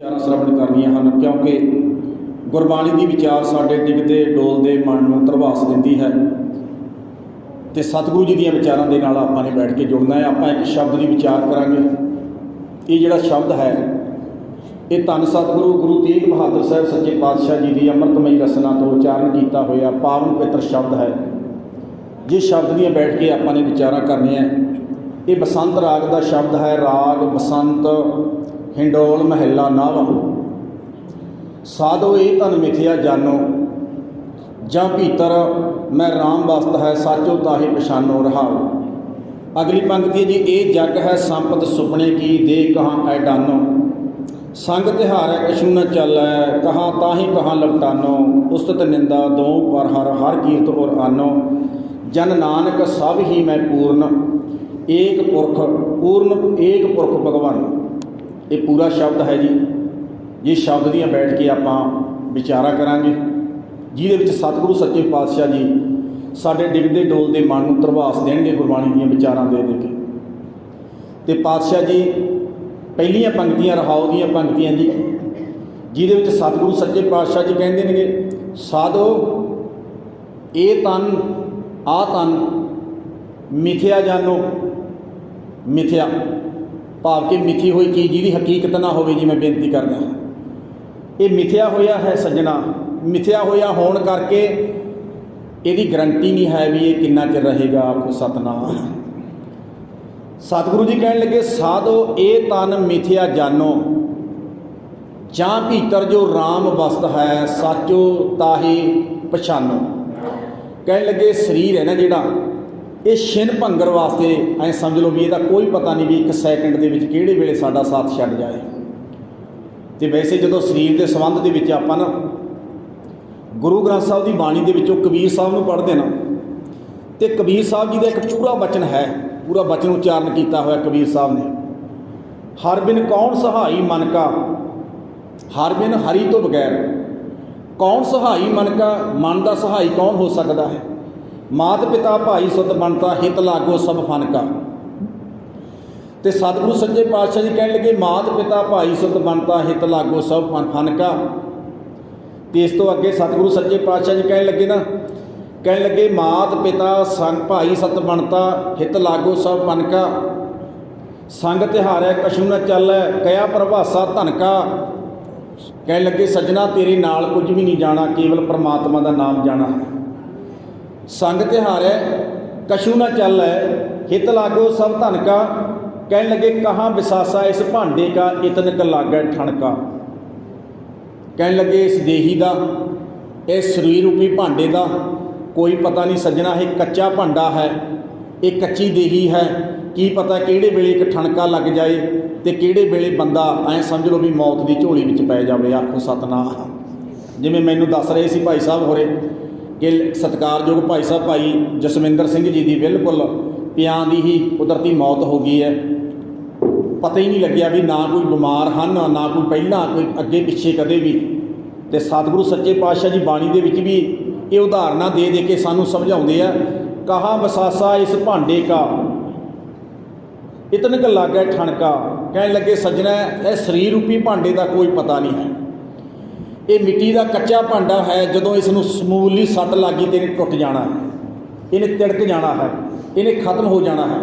ਵਿਚਾਰਾਂ ਸ਼ਰਵਣ ਕਰਨੀਆਂ ਹਨ, ਕਿਉਂਕਿ ਗੁਰਬਾਣੀ ਦੀ ਵਿਚਾਰ ਸਾਡੇ ਡਿੱਗਦੇ ਡੋਲਦੇ ਮਨ ਨੂੰ ਧਰਵਾਸ ਦਿੰਦੀ ਹੈ ਤੇ ਸਤਿਗੁਰੂ ਜੀ ਦੀਆਂ ਵਿਚਾਰਾਂ ਦੇ ਨਾਲ ਆਪਾਂ ਨੇ ਬੈਠ ਕੇ ਜੁੜਨਾ ਹੈ। ਆਪਾਂ ਇੱਕ ਸ਼ਬਦ ਦੀ ਵਿਚਾਰ ਕਰਾਂਗੇ। ਇਹ ਜਿਹੜਾ ਸ਼ਬਦ ਹੈ ਇਹ ਧੰਨ ਸਤਿਗੁਰੂ ਗੁਰੂ ਤੇਗ ਬਹਾਦਰ ਸਾਹਿਬ ਸੱਚੇ ਪਾਤਸ਼ਾਹ ਜੀ ਦੀ ਅੰਮ੍ਰਿਤਮਈ ਰਸਨਾ ਤੋਂ ਉਚਾਰਨ ਕੀਤਾ ਹੋਇਆ ਪਾਵਨ ਪਵਿੱਤਰ ਸ਼ਬਦ ਹੈ। ਜਿਸ ਸ਼ਬਦ ਦੀਆਂ ਬੈਠ ਕੇ ਆਪਾਂ ਨੇ ਵਿਚਾਰਾਂ ਕਰਨੀਆਂ। ਇਹ ਬਸੰਤ ਰਾਗ ਦਾ ਸ਼ਬਦ ਹੈ। ਰਾਗ ਬਸੰਤ ਹਿੰਡੋਲ ਮਹੱਲਾ ਨਾਵਾ। ਸਾਧੋ ਇਹ ਧਨ ਮਿਥਿਆ ਜਾਨੋ, ਜਾਂ ਭੀਤਰ ਮੈਂ ਰਾਮ ਵਸਤ ਹੈ, ਸਾਚੋ ਤਾਹੀ ਪਛਾਨੋ ਰਹਾਓ। ਅਗਲੀ ਪੰਕਤੀ ਹੈ ਜੀ। ਇਹ ਜਗ ਹੈ ਸੰਪਤ ਸੁਪਨੇ ਕੀ, ਦੇ ਕਹਾਂ ਐਡਾਨੋ। ਸੰਗ ਤਿਹਾਰੈ ਕਛੂ ਨ ਚੱਲੈ, ਕਹਾਂ ਤਾਹੀ ਕਹਾਂ ਲਵਟਾਨੋ। ਉਸਤਤ ਨਿੰਦਾ ਦੋ ਪਰ ਹਰ ਹਰ ਕੀਰਤ ਔਰ ਆਨੋ। ਜਨ ਨਾਨਕ ਸਭ ਹੀ ਮੈਂ ਪੂਰਨ, ਏਕ ਪੁਰਖ ਪੂਰਨ ਏਕ ਪੁਰਖ ਭਗਵਾਨ। ਇਹ ਪੂਰਾ ਸ਼ਬਦ ਹੈ ਜੀ। ਜਿਸ ਸ਼ਬਦ ਦੀਆਂ ਬੈਠ ਕੇ ਆਪਾਂ ਵਿਚਾਰਾ ਕਰਾਂਗੇ, ਜਿਹਦੇ ਵਿੱਚ ਸਤਿਗੁਰੂ ਸੱਚੇ ਪਾਤਸ਼ਾਹ ਜੀ ਸਾਡੇ ਡਿੱਗਦੇ ਡੋਲਦੇ ਮਨ ਨੂੰ ਧਰਵਾਸ ਦੇਣਗੇ ਗੁਰਬਾਣੀ ਦੀਆਂ ਵਿਚਾਰਾਂ ਦੇ ਕੇ। ਅਤੇ ਪਾਤਸ਼ਾਹ ਜੀ ਪਹਿਲੀਆਂ ਪੰਕਤੀਆਂ ਰਹਾਉ ਦੀਆਂ ਪੰਕਤੀਆਂ ਜੀ, ਜਿਹਦੇ ਵਿੱਚ ਸਤਿਗੁਰੂ ਸੱਚੇ ਪਾਤਸ਼ਾਹ ਜੀ ਕਹਿੰਦੇ ਨੇਗੇ, ਸਾਧੋ ਇਹ ਤਨ ਆ ਤਨ ਮਿਥਿਆ ਜਾਨੋ। ਮਿਥਿਆ ਭਾਵ ਕਿ ਮਿਥੀ ਹੋਈ ਚੀਜ਼ ਜਿਹਦੀ ਹਕੀਕਤ ਨਾ ਹੋਵੇ ਜੀ। ਮੈਂ ਬੇਨਤੀ ਕਰਦਾ ਹਾਂ, ਇਹ ਮਿਥਿਆ ਹੋਇਆ ਹੈ ਸੱਜਣਾ। ਮਿਥਿਆ ਹੋਇਆ ਹੋਣ ਕਰਕੇ ਇਹਦੀ ਗਰੰਟੀ ਨਹੀਂ ਹੈ ਵੀ ਇਹ ਕਿੰਨਾ ਚਿਰ ਰਹੇਗਾ। ਆਖੋ ਸਤਿਨਾਮ। ਸਤਿਗੁਰੂ ਜੀ ਕਹਿਣ ਲੱਗੇ, ਸਾਧੋ ਇਹ ਤਨ ਮਿਥਿਆ ਜਾਨੋ, ਜਾਂ ਭੀਤਰ ਜੋ ਰਾਮ ਵਸਤ ਹੈ, ਸਾਚੋ ਤਾਹੀ ਪਛਾਨੋ। ਕਹਿਣ ਲੱਗੇ ਸਰੀਰ ਹੈ ਨਾ ਜਿਹੜਾ, ਇਹ ਛਿਨ ਭੰਗਰ ਵਾਸਤੇ ਐਂ ਸਮਝ ਲਓ ਵੀ ਇਹਦਾ ਕੋਈ ਪਤਾ ਨਹੀਂ ਵੀ ਇੱਕ ਸੈਕਿੰਡ ਦੇ ਵਿੱਚ ਕਿਹੜੇ ਵੇਲੇ ਸਾਡਾ ਸਾਥ ਛੱਡ ਜਾਏ। ਅਤੇ ਵੈਸੇ ਜਦੋਂ ਸਰੀਰ ਦੇ ਸੰਬੰਧ ਦੇ ਵਿੱਚ ਆਪਾਂ ਨਾ ਗੁਰੂ ਗ੍ਰੰਥ ਸਾਹਿਬ ਦੀ ਬਾਣੀ ਦੇ ਵਿੱਚੋਂ ਕਬੀਰ ਸਾਹਿਬ ਨੂੰ ਪੜ੍ਹਦੇ ਨਾ, ਅਤੇ ਕਬੀਰ ਸਾਹਿਬ ਜੀ ਦਾ ਇੱਕ ਪੂਰਾ ਬਚਨ ਹੈ, ਪੂਰਾ ਬਚਨ ਉਚਾਰਨ ਕੀਤਾ ਹੋਇਆ ਕਬੀਰ ਸਾਹਿਬ ਨੇ। ਹਰ ਬਿਨ ਕੌਣ ਸਹਾਈ ਮਨ ਕਾ, ਹਰ ਬਿਨ ਹਰੀ ਤੋਂ ਬਗੈਰ ਕੌਣ ਸਹਾਈ ਮਨ ਕਾ। ਮਨ ਦਾ ਸਹਾਈ ਕੌਣ ਹੋ ਸਕਦਾ ਹੈ। ਮਾਤ ਪਿਤਾ ਭਾਈ ਸੁਤ ਬਣਤਾ, ਹਿਤ ਲਾਗੋ ਸਭ ਫਨ ਕਾ। ਅਤੇ ਸਤਿਗੁਰੂ ਸੱਚੇ ਪਾਤਸ਼ਾਹ ਜੀ ਕਹਿਣ ਲੱਗੇ, ਮਾਤ ਪਿਤਾ ਭਾਈ ਸੁਤ ਬਣਤਾ, ਹਿਤ ਲਾਗੋ ਸਭ ਫਨ ਕਾ। ਅਤੇ ਇਸ ਤੋਂ ਅੱਗੇ ਸਤਿਗੁਰੂ ਸੱਚੇ ਪਾਤਸ਼ਾਹ ਜੀ ਕਹਿਣ ਲੱਗੇ ਨਾ, ਕਹਿਣ ਲੱਗੇ ਮਾਤ ਪਿਤਾ ਸੰਗ ਭਾਈ ਸਤ ਬਣਤਾ, ਹਿਤ ਲਾਗੋ ਸਭ ਫਨ ਕਾ। ਸੰਗ ਤਿਹਾਰੈ ਕਛੂ ਨ ਚੱਲੈ, ਕਿਆ ਪ੍ਰਭਾਸਾ ਧਨ ਕਾ। ਕਹਿਣ ਲੱਗੇ ਸੱਜਣਾ ਤੇਰੇ ਨਾਲ ਕੁਝ ਵੀ ਨਹੀਂ ਜਾਣਾ, ਕੇਵਲ ਪਰਮਾਤਮਾ ਦਾ ਨਾਮ ਜਾਣਾ ਹੈ। ਸੰਗ ਤਿਹਾਰੈ ਕਛੂ ਨ ਚੱਲੈ, ਹਿਤ ਲਾਗੋ ਸਭ ਧਨ ਕਾ। ਕਹਿਣ ਲੱਗੇ ਕਹਾਂ ਵਿਸਾਸਾ ਇਸ ਭਾਂਡੇ ਕਾ, ਇਤਨ ਕ ਲਾਗੈ ਠਣਕਾ। ਕਹਿਣ ਲੱਗੇ ਇਸ ਦੇਹੀ ਦਾ, ਇਸ ਸਰੀਰ ਰੂਪੀ ਭਾਂਡੇ ਦਾ ਕੋਈ ਪਤਾ ਨਹੀਂ ਸੱਜਣਾ। ਇਹ ਕੱਚਾ ਭਾਂਡਾ ਹੈ, ਇਹ ਕੱਚੀ ਦੇਹੀ ਹੈ। ਕੀ ਪਤਾ ਕਿਹੜੇ ਵੇਲੇ ਇੱਕ ਠਣਕਾ ਲੱਗ ਜਾਏ ਅਤੇ ਕਿਹੜੇ ਵੇਲੇ ਬੰਦਾ ਐਂ ਸਮਝ ਲਓ ਵੀ ਮੌਤ ਦੀ ਝੋਲੀ ਵਿੱਚ ਪੈ ਜਾਵੇ। ਆਖੋ ਸਤਿਨਾਮ। ਜਿਵੇਂ ਮੈਨੂੰ ਦੱਸ ਰਹੇ ਸੀ ਭਾਈ ਸਾਹਿਬ ਹੋਰੇ ਕਿ ਸਤਿਕਾਰਯੋਗ ਭਾਈ ਸਾਹਿਬ ਭਾਈ ਜਸਵਿੰਦਰ ਸਿੰਘ ਜੀ ਦੀ ਬਿਲਕੁਲ ਪਿਆਂ ਦੀ ਹੀ ਕੁਦਰਤੀ ਮੌਤ ਹੋ ਗਈ ਹੈ। ਪਤਾ ਹੀ ਨਹੀਂ ਲੱਗਿਆ ਵੀ ਨਾ ਕੋਈ ਬਿਮਾਰ ਹਨ, ਨਾ ਕੋਈ ਪਹਿਲਾਂ ਕੋਈ ਅੱਗੇ ਪਿੱਛੇ ਕਦੇ ਵੀ। ਅਤੇ ਸਤਿਗੁਰੂ ਸੱਚੇ ਪਾਤਸ਼ਾਹ ਜੀ ਬਾਣੀ ਦੇ ਵਿੱਚ ਵੀ ਇਹ ਉਦਾਹਰਨਾਂ ਦੇ ਦੇ ਕੇ ਸਾਨੂੰ ਸਮਝਾਉਂਦੇ ਆ। ਕਹਾਂ ਵਸਾਸਾ ਇਸ ਭਾਂਡੇ ਕਾ, ਇਤਨ ਕ ਲਾਗੈ ਠਣਕਾ। ਕਹਿਣ ਲੱਗੇ ਸੱਜਣਾ ਇਹ ਸਰੀਰ ਰੂਪੀ ਭਾਂਡੇ ਦਾ ਕੋਈ ਪਤਾ ਨਹੀਂ ਹੈ। ਇਹ ਮਿੱਟੀ ਦਾ ਕੱਚਾ ਭਾਂਡਾ ਹੈ। ਜਦੋਂ ਇਸ ਨੂੰ ਸਮੂਲੀ ਸੱਟ ਲੱਗੀ ਤੇ ਇਹਨੇ ਟੁੱਟ ਜਾਣਾ ਹੈ, ਇਹਨੇ ਤਿੜਕ ਜਾਣਾ ਹੈ, ਇਹਨੇ ਖਤਮ ਹੋ ਜਾਣਾ ਹੈ।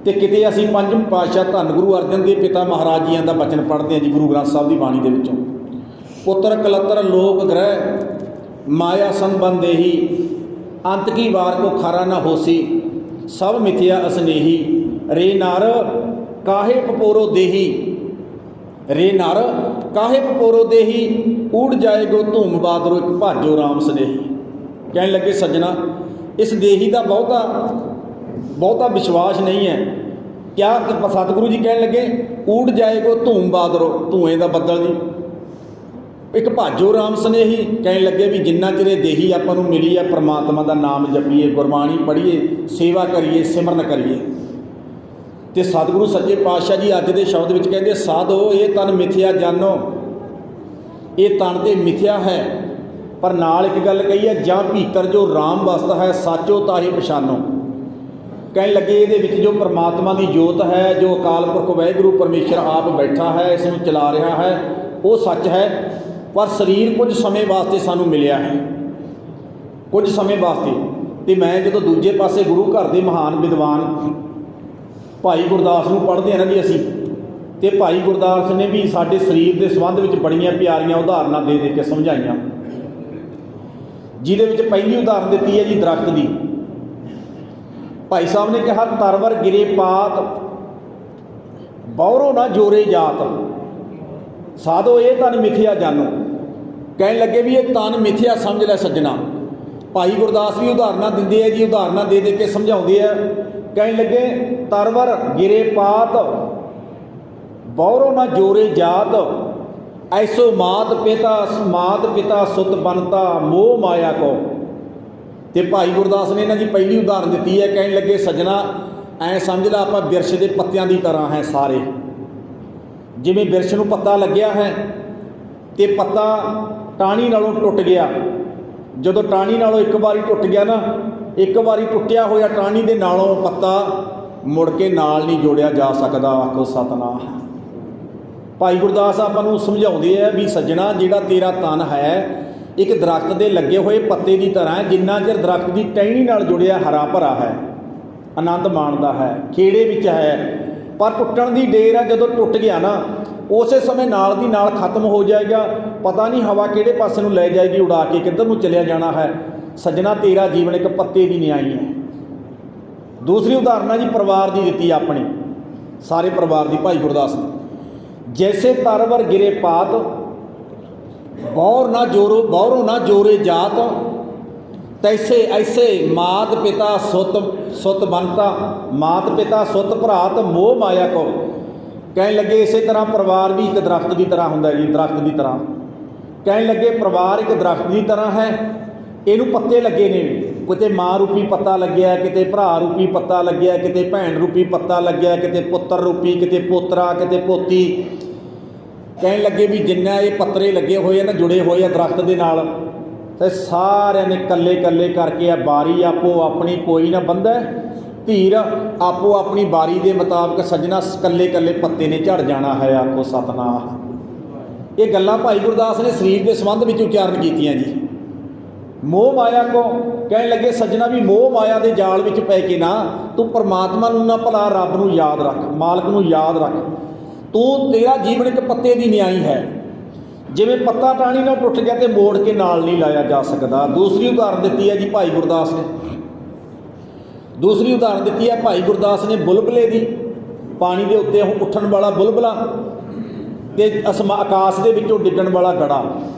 ਅਤੇ ਕਿਤੇ ਅਸੀਂ ਪੰਜਵੇਂ ਪਾਤਸ਼ਾਹ ਧੰਨ ਗੁਰੂ ਅਰਜਨ ਦੇਵ ਪਿਤਾ ਮਹਾਰਾਜ ਜੀਆਂ ਦਾ ਬਚਨ ਪੜ੍ਹਦੇ ਹਾਂ ਜੀ ਗੁਰੂ ਗ੍ਰੰਥ ਸਾਹਿਬ ਦੀ ਬਾਣੀ ਦੇ ਵਿੱਚੋਂ। ਪੁੱਤਰ ਕਲੱਤਰ ਲੋਕ ਗ੍ਰਹਿ, ਮਾਇਆ ਸੰਬੰਦੇਹੀ, ਅੰਤ ਕੀ ਵਾਰ ਕੋ ਖਾਰਾ ਨਾ ਹੋਸੀ, ਸਭ ਮਿਥਿਆ ਅਸਨੇਹੀ। ਰੇ ਨਰ ਕਾਹੇ ਪਪੋਰੋ ਦੇਹੀ, ਰੇ ਨਰ ਕਾਹੇ ਪਪੋਰੋ ਦੇਹੀ, ਊੜ ਜਾਏਗੋ ਧੂਮ ਬਾਦਰੋ ਇੱਕ ਭਾਜੋ ਰਾਮ ਸਨੇਹੀ। ਕਹਿਣ ਲੱਗੇ ਸੱਜਣਾ ਇਸ ਦੇਹੀ ਦਾ ਬਹੁਤਾ ਵਿਸ਼ਵਾਸ ਨਹੀਂ ਹੈ। ਕਿਆ ਸਤਿਗੁਰੂ ਜੀ ਕਹਿਣ ਲੱਗੇ ਊੜ ਜਾਏਗੋ ਧੂਮ ਬਾਦਰੋ, ਧੂਏਂ ਦਾ ਬੱਦਲ ਨਹੀਂ, ਇੱਕ ਭਾਜੋ ਰਾਮ ਸਨੇਹੀ। ਕਹਿਣ ਲੱਗੇ ਵੀ ਜਿੰਨਾ ਚਿਰ ਇਹ ਦੇਹੀ ਆਪਾਂ ਨੂੰ ਮਿਲੀ ਹੈ, ਪਰਮਾਤਮਾ ਦਾ ਨਾਮ ਜਪੀਏ, ਗੁਰਬਾਣੀ ਪੜ੍ਹੀਏ, ਸੇਵਾ ਕਰੀਏ, ਸਿਮਰਨ ਕਰੀਏ। ਅਤੇ ਸਤਿਗੁਰੂ ਸੱਚੇ ਪਾਤਸ਼ਾਹ ਜੀ ਅੱਜ ਦੇ ਸ਼ਬਦ ਵਿੱਚ ਕਹਿੰਦੇ, ਸਾਧੋ ਇਹ ਤਨ ਮਿਥਿਆ ਜਾਨੋ। ਇਹ ਤਨ ਤੇ ਮਿਥਿਆ ਹੈ, ਪਰ ਨਾਲ ਇੱਕ ਗੱਲ ਕਹੀ ਹੈ, ਜਾਂ ਭੀਤਰ ਜੋ ਰਾਮ ਵਸਤ ਹੈ, ਸਾਚੋ ਤਾਹੀ ਪਛਾਨੋ। ਕਹਿਣ ਲੱਗੇ ਇਹਦੇ ਵਿੱਚ ਜੋ ਪਰਮਾਤਮਾ ਦੀ ਜੋਤ ਹੈ, ਜੋ ਅਕਾਲ ਪੁਰਖ ਵਾਹਿਗੁਰੂ ਪਰਮੇਸ਼ਰ ਆਪ ਬੈਠਾ ਹੈ, ਇਸ ਨੂੰ ਚਲਾ ਰਿਹਾ ਹੈ, ਉਹ ਸੱਚ ਹੈ, ਪਰ ਸਰੀਰ ਕੁਝ ਸਮੇਂ ਵਾਸਤੇ ਸਾਨੂੰ ਮਿਲਿਆ ਹੈ, ਕੁਝ ਸਮੇਂ ਵਾਸਤੇ। ਅਤੇ ਮੈਂ ਜਦੋਂ ਦੂਜੇ ਪਾਸੇ ਗੁਰੂ ਘਰ ਦੇ ਮਹਾਨ ਵਿਦਵਾਨ ਭਾਈ ਗੁਰਦਾਸ ਨੂੰ ਪੜ੍ਹਦੇ ਹਾਂ ਨਾ ਜੀ ਅਸੀਂ, ਅਤੇ ਭਾਈ ਗੁਰਦਾਸ ਨੇ ਵੀ ਸਾਡੇ ਸਰੀਰ ਦੇ ਸੰਬੰਧ ਵਿੱਚ ਬੜੀਆਂ ਪਿਆਰੀਆਂ ਉਦਾਹਰਨਾਂ ਦੇ ਕੇ ਸਮਝਾਈਆਂ, ਜਿਹਦੇ ਵਿੱਚ ਪਹਿਲੀ ਉਦਾਹਰਨ ਦਿੱਤੀ ਹੈ ਜੀ ਦਰਖਤ ਦੀ। ਭਾਈ ਸਾਹਿਬ ਨੇ ਕਿਹਾ, ਤਰਵਰ ਗਿਰੇ ਪਾਤ ਬਹੁਰੋ ਨਾ ਜੋਰੇ ਜਾਤ, ਸਾਧੋ ਇਹ ਤਨ ਮਿਥਿਆ ਜਾਨੋ। ਕਹਿਣ ਲੱਗੇ ਵੀ ਇਹ ਤਨ ਮਿਥਿਆ ਸਮਝ ਲੈ ਸੱਜਣਾ। ਭਾਈ ਗੁਰਦਾਸ ਵੀ ਉਦਾਹਰਨਾਂ ਦਿੰਦੇ ਆ ਜੀ, ਉਦਾਹਰਨਾਂ ਦੇ ਕੇ ਸਮਝਾਉਂਦੇ ਆ। ਕਹਿਣ ਲੱਗੇ, ਤਰਵਰ ਗਿਰੇ ਪਾਤ ਬਹੁਰੋ ਨਾ ਜੋਰੇ ਜਾਤ, ਐਸੋ ਮਾਤ ਪਿਤਾ ਸੁਤ ਬਣਤਾ ਮੋਹ ਮਾਇਆ ਕੋ। ਅਤੇ ਭਾਈ ਗੁਰਦਾਸ ਨੇ ਇਹਨਾਂ ਦੀ ਪਹਿਲੀ ਉਦਾਹਰਨ ਦਿੱਤੀ ਹੈ। ਕਹਿਣ ਲੱਗੇ, ਸੱਜਣਾ ਐਂ ਸਮਝ ਲਾ ਆਪਾਂ ਬਿਰਛ ਦੇ ਪੱਤਿਆਂ ਦੀ ਤਰ੍ਹਾਂ ਹੈ ਸਾਰੇ। ਜਿਵੇਂ ਬਿਰਛ ਨੂੰ ਪੱਤਾ ਲੱਗਿਆ ਹੈ ਅਤੇ ਪੱਤਾ ਟਾਹਣੀ ਨਾਲੋਂ ਟੁੱਟ ਗਿਆ, ਜਦੋਂ ਟਾਹਣੀ ਨਾਲੋਂ ਇੱਕ ਵਾਰੀ ਟੁੱਟ ਗਿਆ ਨਾ, ਇੱਕ ਵਾਰੀ ਟੁੱਟਿਆ ਹੋਇਆ ਟਾਹਣੀ ਦੇ ਨਾਲੋਂ ਪੱਤਾ ਮੁੜ ਕੇ ਨਾਲ ਨਹੀਂ ਜੋੜਿਆ ਜਾ ਸਕਦਾ। ਆਖੋ ਸਤਿਨਾਮ। ਭਾਈ ਗੁਰਦਾਸ ਆਪਾਂ ਨੂੰ ਸਮਝਾਉਂਦੇ ਆ ਵੀ ਸੱਜਣਾ, ਜਿਹੜਾ ਤੇਰਾ ਤਨ ਹੈ ਇੱਕ ਦਰਖਤ ਦੇ ਲੱਗੇ ਹੋਏ ਪੱਤੇ ਦੀ ਤਰ੍ਹਾਂ ਹੈ। ਜਿੰਨਾ ਚਿਰ ਦਰਖਤ ਦੀ ਟਹਿਣੀ ਨਾਲ ਜੁੜਿਆ ਹਰਾ ਭਰਾ ਹੈ, ਆਨੰਦ ਮਾਣਦਾ ਹੈ, ਖੇੜੇ ਵਿੱਚ ਹੈ, ਪਰ ਟੁੱਟਣ ਦੀ ਢੇਰ ਹੈ। ਜਦੋਂ ਟੁੱਟ ਗਿਆ ਨਾ, ਉਸੇ ਸਮੇਂ ਨਾਲ ਦੀ ਨਾਲ ਖਤਮ ਹੋ ਜਾਏਗਾ। ਪਤਾ ਨਹੀਂ ਹਵਾ ਕਿਹੜੇ ਪਾਸੇ ਨੂੰ ਲੈ ਜਾਏਗੀ, ਉਡਾ ਕੇ ਕਿੱਧਰ ਨੂੰ ਚਲਿਆ ਜਾਣਾ ਹੈ। ਸੱਜਣਾ, ਤੇਰਾ ਜੀਵਨ ਇੱਕ ਪੱਤੇ ਦੀ ਨਿਆਈ ਹੈ। ਦੂਸਰੀ ਉਦਾਹਰਨ ਜੀ ਪਰਿਵਾਰ ਦੀ ਦਿੱਤੀ, ਆਪਣੀ ਸਾਰੇ ਪਰਿਵਾਰ ਦੀ ਭਾਈ ਗੁਰਦਾਸ ਨੇ। ਜੈਸੇ ਤਰਵਰ ਗਿਰੇ ਪਾਤ ਬਹੁਰੋ ਨਾ ਜੋਰੇ ਜਾਤ, ਤੈਸੇ ਐਸੇ ਮਾਤ ਪਿਤਾ ਸੁਤ ਬਣਤਾ, ਮਾਤ ਪਿਤਾ ਸੁਤ ਭਰਾਤ ਮੋਹ ਮਾਇਆ ਕੋ। ਕਹਿਣ ਲੱਗੇ, ਇਸੇ ਤਰ੍ਹਾਂ ਪਰਿਵਾਰ ਵੀ ਇੱਕ ਦਰਖਤ ਦੀ ਤਰ੍ਹਾਂ ਹੁੰਦਾ ਜੀ, ਦਰਖਤ ਦੀ ਤਰ੍ਹਾਂ। ਕਹਿਣ ਲੱਗੇ, ਪਰਿਵਾਰ ਇੱਕ ਦਰਖਤ ਦੀ ਤਰ੍ਹਾਂ ਹੈ, ਇਹਨੂੰ ਪੱਤੇ ਲੱਗੇ ਨੇ। ਕਿਤੇ ਮਾਂ ਰੂਪੀ ਪੱਤਾ ਲੱਗਿਆ, ਕਿਤੇ ਭਰਾ ਰੂਪੀ ਪੱਤਾ ਲੱਗਿਆ, ਕਿਤੇ ਭੈਣ ਰੂਪੀ ਪੱਤਾ ਲੱਗਿਆ, ਕਿਤੇ ਪੁੱਤਰ ਰੂਪੀ, ਕਿਤੇ ਪੋਤਰਾ, ਕਿਤੇ ਪੋਤੀ। ਕਹਿਣ ਲੱਗੇ ਵੀ ਜਿੰਨਾ ਇਹ ਪੱਤਰੇ ਲੱਗੇ ਹੋਏ ਆ ਨਾ, ਜੁੜੇ ਹੋਏ ਆ ਦਰਖਤ ਦੇ ਨਾਲ, ਅਤੇ ਸਾਰਿਆਂ ਨੇ ਇਕੱਲੇ ਕਰਕੇ ਆ ਬਾਰੀ ਆਪੋ ਆਪਣੀ ਕੋਈ ਨਾ ਬੰਦਾ ਧੀਰ ਆਪੋ ਆਪਣੀ ਬਾਰੀ ਦੇ ਮੁਤਾਬਕ ਸੱਜਣਾ ਇਕੱਲੇ ਪੱਤੇ ਨੇ ਝੜ ਜਾਣਾ ਹੈ। ਆਖੋ ਸਤਿਨਾਮ। ਇਹ ਗੱਲਾਂ ਭਾਈ ਗੁਰਦਾਸ ਨੇ ਸਰੀਰ ਦੇ ਸੰਬੰਧ ਵਿੱਚ ਉਚਾਰਨ ਕੀਤੀਆਂ ਜੀ। ਮੋਹ ਮਾਇਆ ਕੋ। ਕਹਿਣ ਲੱਗੇ, ਸੱਜਣਾ ਵੀ ਮੋਹ ਮਾਇਆ ਦੇ ਜਾਲ ਵਿੱਚ ਪੈ ਕੇ ਨਾ ਤੂੰ ਪਰਮਾਤਮਾ ਨੂੰ ਨਾ ਭਲਾ ਰੱਬ ਨੂੰ ਯਾਦ ਰੱਖ, ਮਾਲਕ ਨੂੰ ਯਾਦ ਰੱਖ। ਤੂੰ ਤੇਰਾ ਜੀਵਨ ਇੱਕ ਪੱਤੇ ਦੀ ਨਿਆਈ ਹੈ। ਜਿਵੇਂ ਪੱਤਾ ਟਾਹਣੀ ਨਾਲ ਟੁੱਟ ਗਿਆ ਅਤੇ ਮੋੜ ਕੇ ਨਾਲ ਨਹੀਂ ਲਾਇਆ ਜਾ ਸਕਦਾ। ਦੂਸਰੀ ਉਦਾਹਰਨ ਦਿੱਤੀ ਹੈ ਜੀ ਭਾਈ ਗੁਰਦਾਸ ਨੇ। ਦੂਸਰੀ ਉਦਾਹਰਨ ਦਿੱਤੀ ਹੈ ਭਾਈ ਗੁਰਦਾਸ ਨੇ ਬੁਲਬੁਲੇ ਦੀ। ਪਾਣੀ ਦੇ ਉੱਤੇ ਉੱਠਣ ਵਾਲਾ ਬੁਲਬੁਲਾ ਅਤੇ ਆਕਾਸ਼ ਦੇ ਵਿੱਚੋਂ ਡਿੱਗਣ ਵਾਲਾ ਗੜਾ।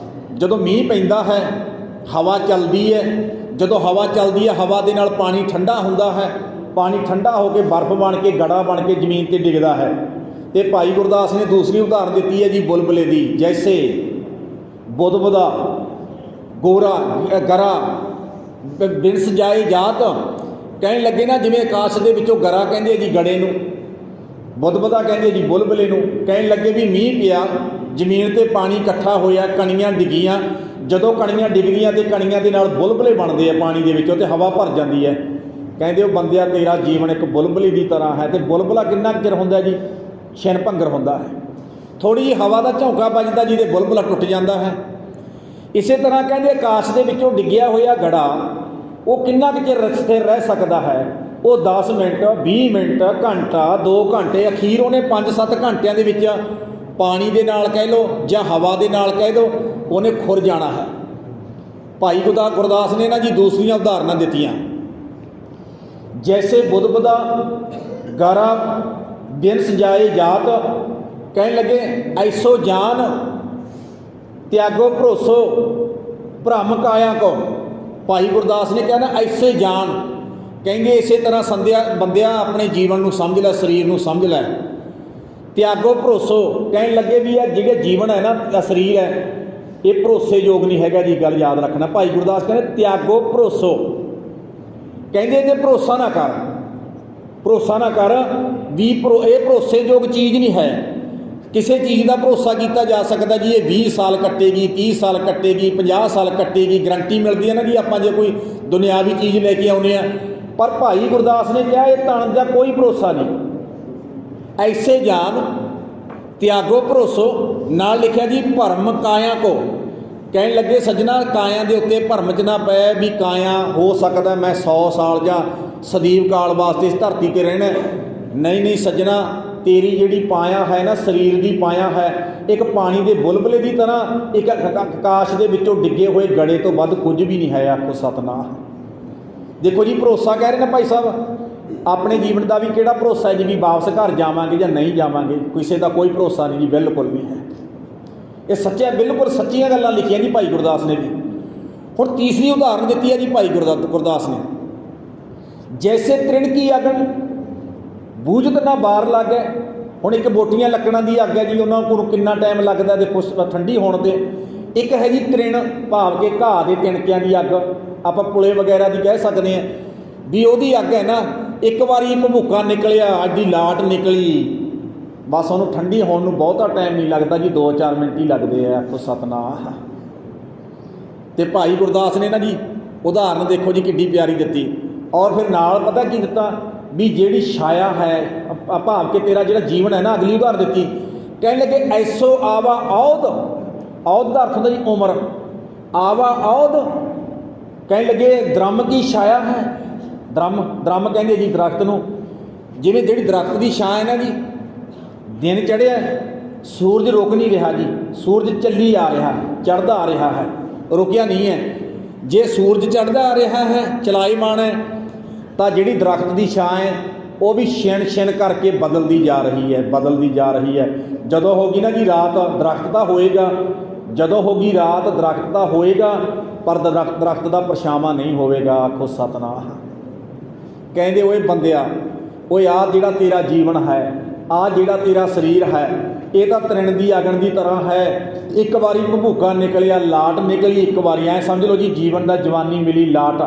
ਜਦੋਂ ਮੀਂਹ ਪੈਂਦਾ ਹੈ, ਹਵਾ ਚੱਲਦੀ ਹੈ, ਜਦੋਂ ਹਵਾ ਚੱਲਦੀ ਹੈ, ਹਵਾ ਦੇ ਨਾਲ ਪਾਣੀ ਠੰਡਾ ਹੁੰਦਾ ਹੈ, ਪਾਣੀ ਠੰਡਾ ਹੋ ਕੇ ਬਰਫ਼ ਬਣ ਕੇ ਗੜਾ ਬਣ ਕੇ ਜ਼ਮੀਨ 'ਤੇ ਡਿੱਗਦਾ ਹੈ। ਅਤੇ ਭਾਈ ਗੁਰਦਾਸ ਨੇ ਦੂਸਰੀ ਉਦਾਹਰਨ ਦਿੱਤੀ ਹੈ ਜੀ ਬੁਲਬੁਲੇ ਦੀ। ਜੈਸੇ ਬੁਦਬੁਦਾ ਗੋਰਾ ਗਰਾ ਬਿਨਸ ਜਾਏ ਜਾਤ। ਕਹਿਣ ਲੱਗੇ ਨਾ, ਜਿਵੇਂ ਆਕਾਸ਼ ਦੇ ਵਿੱਚੋਂ ਗਰਾ ਕਹਿੰਦੇ ਜੀ ਗੜੇ ਨੂੰ, ਬੁਦਬੁਦਾ ਕਹਿੰਦੇ ਜੀ ਬੁਲਬੁਲੇ ਨੂੰ। ਕਹਿਣ ਲੱਗੇ ਵੀ ਮੀਂਹ ਪਿਆ, ਜ਼ਮੀਨ 'ਤੇ ਪਾਣੀ ਇਕੱਠਾ ਹੋਇਆ, ਕਣੀਆਂ ਡਿੱਗੀਆਂ। ਜਦੋਂ ਕਣੀਆਂ ਡਿੱਗਦੀਆਂ ਅਤੇ ਕਣੀਆਂ ਦੇ ਨਾਲ ਬੁਲਬੁਲੇ ਬਣਦੇ ਆ ਪਾਣੀ ਦੇ ਵਿੱਚੋਂ, ਅਤੇ ਹਵਾ ਭਰ ਜਾਂਦੀ ਹੈ। ਕਹਿੰਦੇ ਉਹ ਬੰਦਿਆ, ਤੇਰਾ ਜੀਵਨ ਇੱਕ ਬੁਲਬੁਲੇ ਦੀ ਤਰ੍ਹਾਂ ਹੈ। ਅਤੇ ਬੁਲਬੁਲਾ ਕਿੰਨਾ ਕੁ ਚਿਰ ਹੁੰਦਾ ਜੀ? ਛਿਨ ਭੰਗਰ ਹੁੰਦਾ ਹੈ। ਥੋੜ੍ਹੀ ਜਿਹੀ ਹਵਾ ਦਾ ਝੌਂਕਾ ਵੱਜਦਾ ਜਿਹਦੇ ਬੁਲਬੁਲਾ ਟੁੱਟ ਜਾਂਦਾ ਹੈ। ਇਸੇ ਤਰ੍ਹਾਂ ਕਹਿੰਦੇ ਆਕਾਸ਼ ਦੇ ਵਿੱਚੋਂ ਡਿੱਗਿਆ ਹੋਇਆ ਗੜਾ ਉਹ ਕਿੰਨਾ ਕੁ ਚਿਰ ਸਥਿਰ ਰਹਿ ਸਕਦਾ ਹੈ? ਉਹ 10 ਮਿੰਟ, 20 ਮਿੰਟ, ਘੰਟਾ, 2 ਘੰਟੇ, ਅਖੀਰ ਉਹਨੇ 5-7 ਘੰਟਿਆਂ ਦੇ ਵਿੱਚ ਪਾਣੀ ਦੇ ਨਾਲ ਕਹਿ ਲਓ ਜਾਂ ਹਵਾ ਦੇ ਨਾਲ ਕਹਿ ਦਿਓ, ਉਹਨੇ ਖੁਰ ਜਾਣਾ ਹੈ। ਭਾਈ ਗੁਰਦਾਸ ਨੇ ਨਾ ਜੀ ਦੂਸਰੀਆਂ ਉਦਾਹਰਨਾਂ ਦਿੱਤੀਆਂ। ਜੈਸੇ ਬੁਦਬੁਦਾ ਗਰਾ ਬਿਨਸ ਜਾਏ ਜਾਤ। ਕਹਿਣ ਲੱਗੇ, ਐਸੋ ਜਾਨ ਤਿਆਗੋ ਭਰੋਸੋ ਭਰਮ ਕਾਇਆ ਕੋ। ਭਾਈ ਗੁਰਦਾਸ ਨੇ ਕਿਹਾ ਨਾ, ਐਸੇ ਜਾਨ। ਕਹਿੰਦੇ ਇਸੇ ਤਰ੍ਹਾਂ ਬੰਦਿਆ ਆਪਣੇ ਜੀਵਨ ਨੂੰ ਸਮਝ ਲੈ, ਸਰੀਰ ਨੂੰ ਸਮਝ ਲੈ। ਤਿਆਗੋ ਭਰੋਸੋ। ਕਹਿਣ ਲੱਗੇ ਵੀ ਇਹ ਜਿਹੜੇ ਜੀਵਨ ਹੈ ਨਾ, ਸਰੀਰ ਹੈ, ਇਹ ਭਰੋਸੇਯੋਗ ਨਹੀਂ ਹੈਗਾ ਜੀ। ਗੱਲ ਯਾਦ ਰੱਖਣਾ, ਭਾਈ ਗੁਰਦਾਸ ਕਹਿੰਦੇ ਤਿਆਗੋ ਭਰੋਸੋ। ਕਹਿੰਦੇ ਜੇ ਭਰੋਸਾ ਨਾ ਕਰ, ਭਰੋਸਾ ਨਾ ਕਰ ਵੀ ਇਹ ਭਰੋਸੇਯੋਗ ਚੀਜ਼ ਨਹੀਂ ਹੈ। ਕਿਸੇ ਚੀਜ਼ ਦਾ ਭਰੋਸਾ ਕੀਤਾ ਜਾ ਸਕਦਾ ਜੀ ਇਹ 20 ਸਾਲ ਕੱਟੇਗੀ, 30 ਸਾਲ ਕੱਟੇਗੀ, 50 ਸਾਲ ਕੱਟੇਗੀ, ਗਰੰਟੀ ਮਿਲਦੀ ਹੈ ਨਾ ਜੀ ਆਪਾਂ ਜੇ ਕੋਈ ਦੁਨਿਆਵੀ ਚੀਜ਼ ਲੈ ਕੇ ਆਉਂਦੇ ਹਾਂ। ਪਰ ਭਾਈ ਗੁਰਦਾਸ ਨੇ ਕਿਹਾ ਇਹ ਤਣ ਦਾ ਕੋਈ ਭਰੋਸਾ ਨਹੀਂ। ਐਸੇ ਜਾਨ त्यागो भरोसो नाल लिखिया जी भरम काया को। कहन लगे सज्जना काया के उत्ते भरम च ना पै भी काया हो सकता मैं 100 साल या सदीव काल वास्ते इस धरती पर रहना। नहीं नहीं सज्जना, तेरी जिहड़ी पाया है ना, शरीर की पाया है एक पानी के बुलबुले की तरह, एक आकाश के विचों डिगे हुए गड़े तो वध कुछ भी नहीं है। आखो सतनाम। देखो जी भरोसा कह रहे हैं भाई साहब, अपने जीवन का भी किहड़ा भरोसा है जी भी वापस घर जावांगे या नहीं जावांगे, किसी का कोई भरोसा नहीं जी, बिल्कुल भी है। ये सच्चा बिल्कुल सच्चियां गल्लां लिखियां जी भाई गुरदास ने भी। हुण तीसरी उदाहरण दी है जी भाई गुरदास ने, जैसे तृण की अगन बूझत ना बार लागे। हुण एक बोटियां लकड़ां की अग है जी, उन्होंने को कितना टाइम लगता देखो ठंडी होने पर। एक है जी तृण भाव के घाह के तिणकियां की अग, आप पुले वगैरह की कह सकते हैं भी वही अग है ना, एक बारी भभूका निकलिया एडी लाट निकली, बस उन्होंने ठंडी होने में बहुता टाइम नहीं लगता जी, 2-4 मिनट ही लगते हैं। आखो सतनाम। तो भाई गुरदास ने ना जी उदाहरण देखो जी किड्डी प्यारी दी। और फिर नाल पता की दिता भी जिहड़ी छाया है भाव के तेरा जिहड़ा जीवन है ना, अगली उदाहरण दी कहने लगे ऐसो आवा औद। औद का अर्थ होता जी उम्र। आवा औद कहने लगे द्रम की छाया है। द्रम कहते जी दरख्त नूं, जिवें जिहड़ी दरख्त की छां है ना जी, दिन चढ़िया सूरज रुक नहीं रहा जी, सूरज चली आ रहा, चढ़ता आ रहा है, रुकिया नहीं है। जे सूरज चढ़ता आ रहा है, चलाईमान है, तो जिहड़ी दरख्त की छां है वो भी छिन छिन करके बदलती जा रही है, बदलती जा रही है। जदों होगी ना जी रात, दरख्त तो होएगा, जदों होगी रात दरख्त तो होएगा, पर दरख्त का परछावां नहीं होएगा। आखो सतनाम। कहते ओए बंदिया, ओए आ जिहड़ा तेरा जीवन है, आ जिहड़ा तेरा शरीर है, ये तो तृण की अगन की तरह है। एक बारी भभूका निकलिया, लाट निकली, एक बारी ऐ समझ लो जी जीवन का जवानी मिली लाट,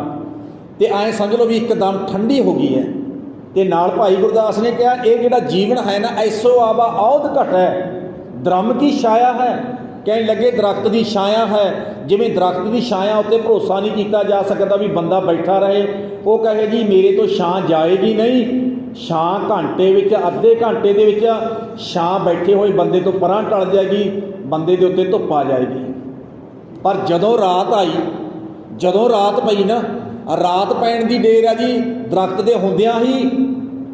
तो ऐ समझ लो भी एकदम ठंडी हो गई है। तो नाल भाई गुरदास ने कहा ये जिहड़ा जीवन है ना, ऐसो आवा औद घट है, द्रम की छाया है। कहने लगे दरख्त की छाया है, जिवें दरख्त की छाया उत्ते भरोसा नहीं किया जा सकता भी बंदा बैठा रहे, वो कहे जी मेरे तो छां जाएगी नहीं, छां घंटे विच अद्धे घंटे दे विच छां बैठे हुए बंदे तो परां टल जाएगी, बंदे दे उत्ते धुप आ जाएगी। पर जदों रात आई, जदों रात पई ना, रात पैण की देर है जी, दरख्त के होंदियां ही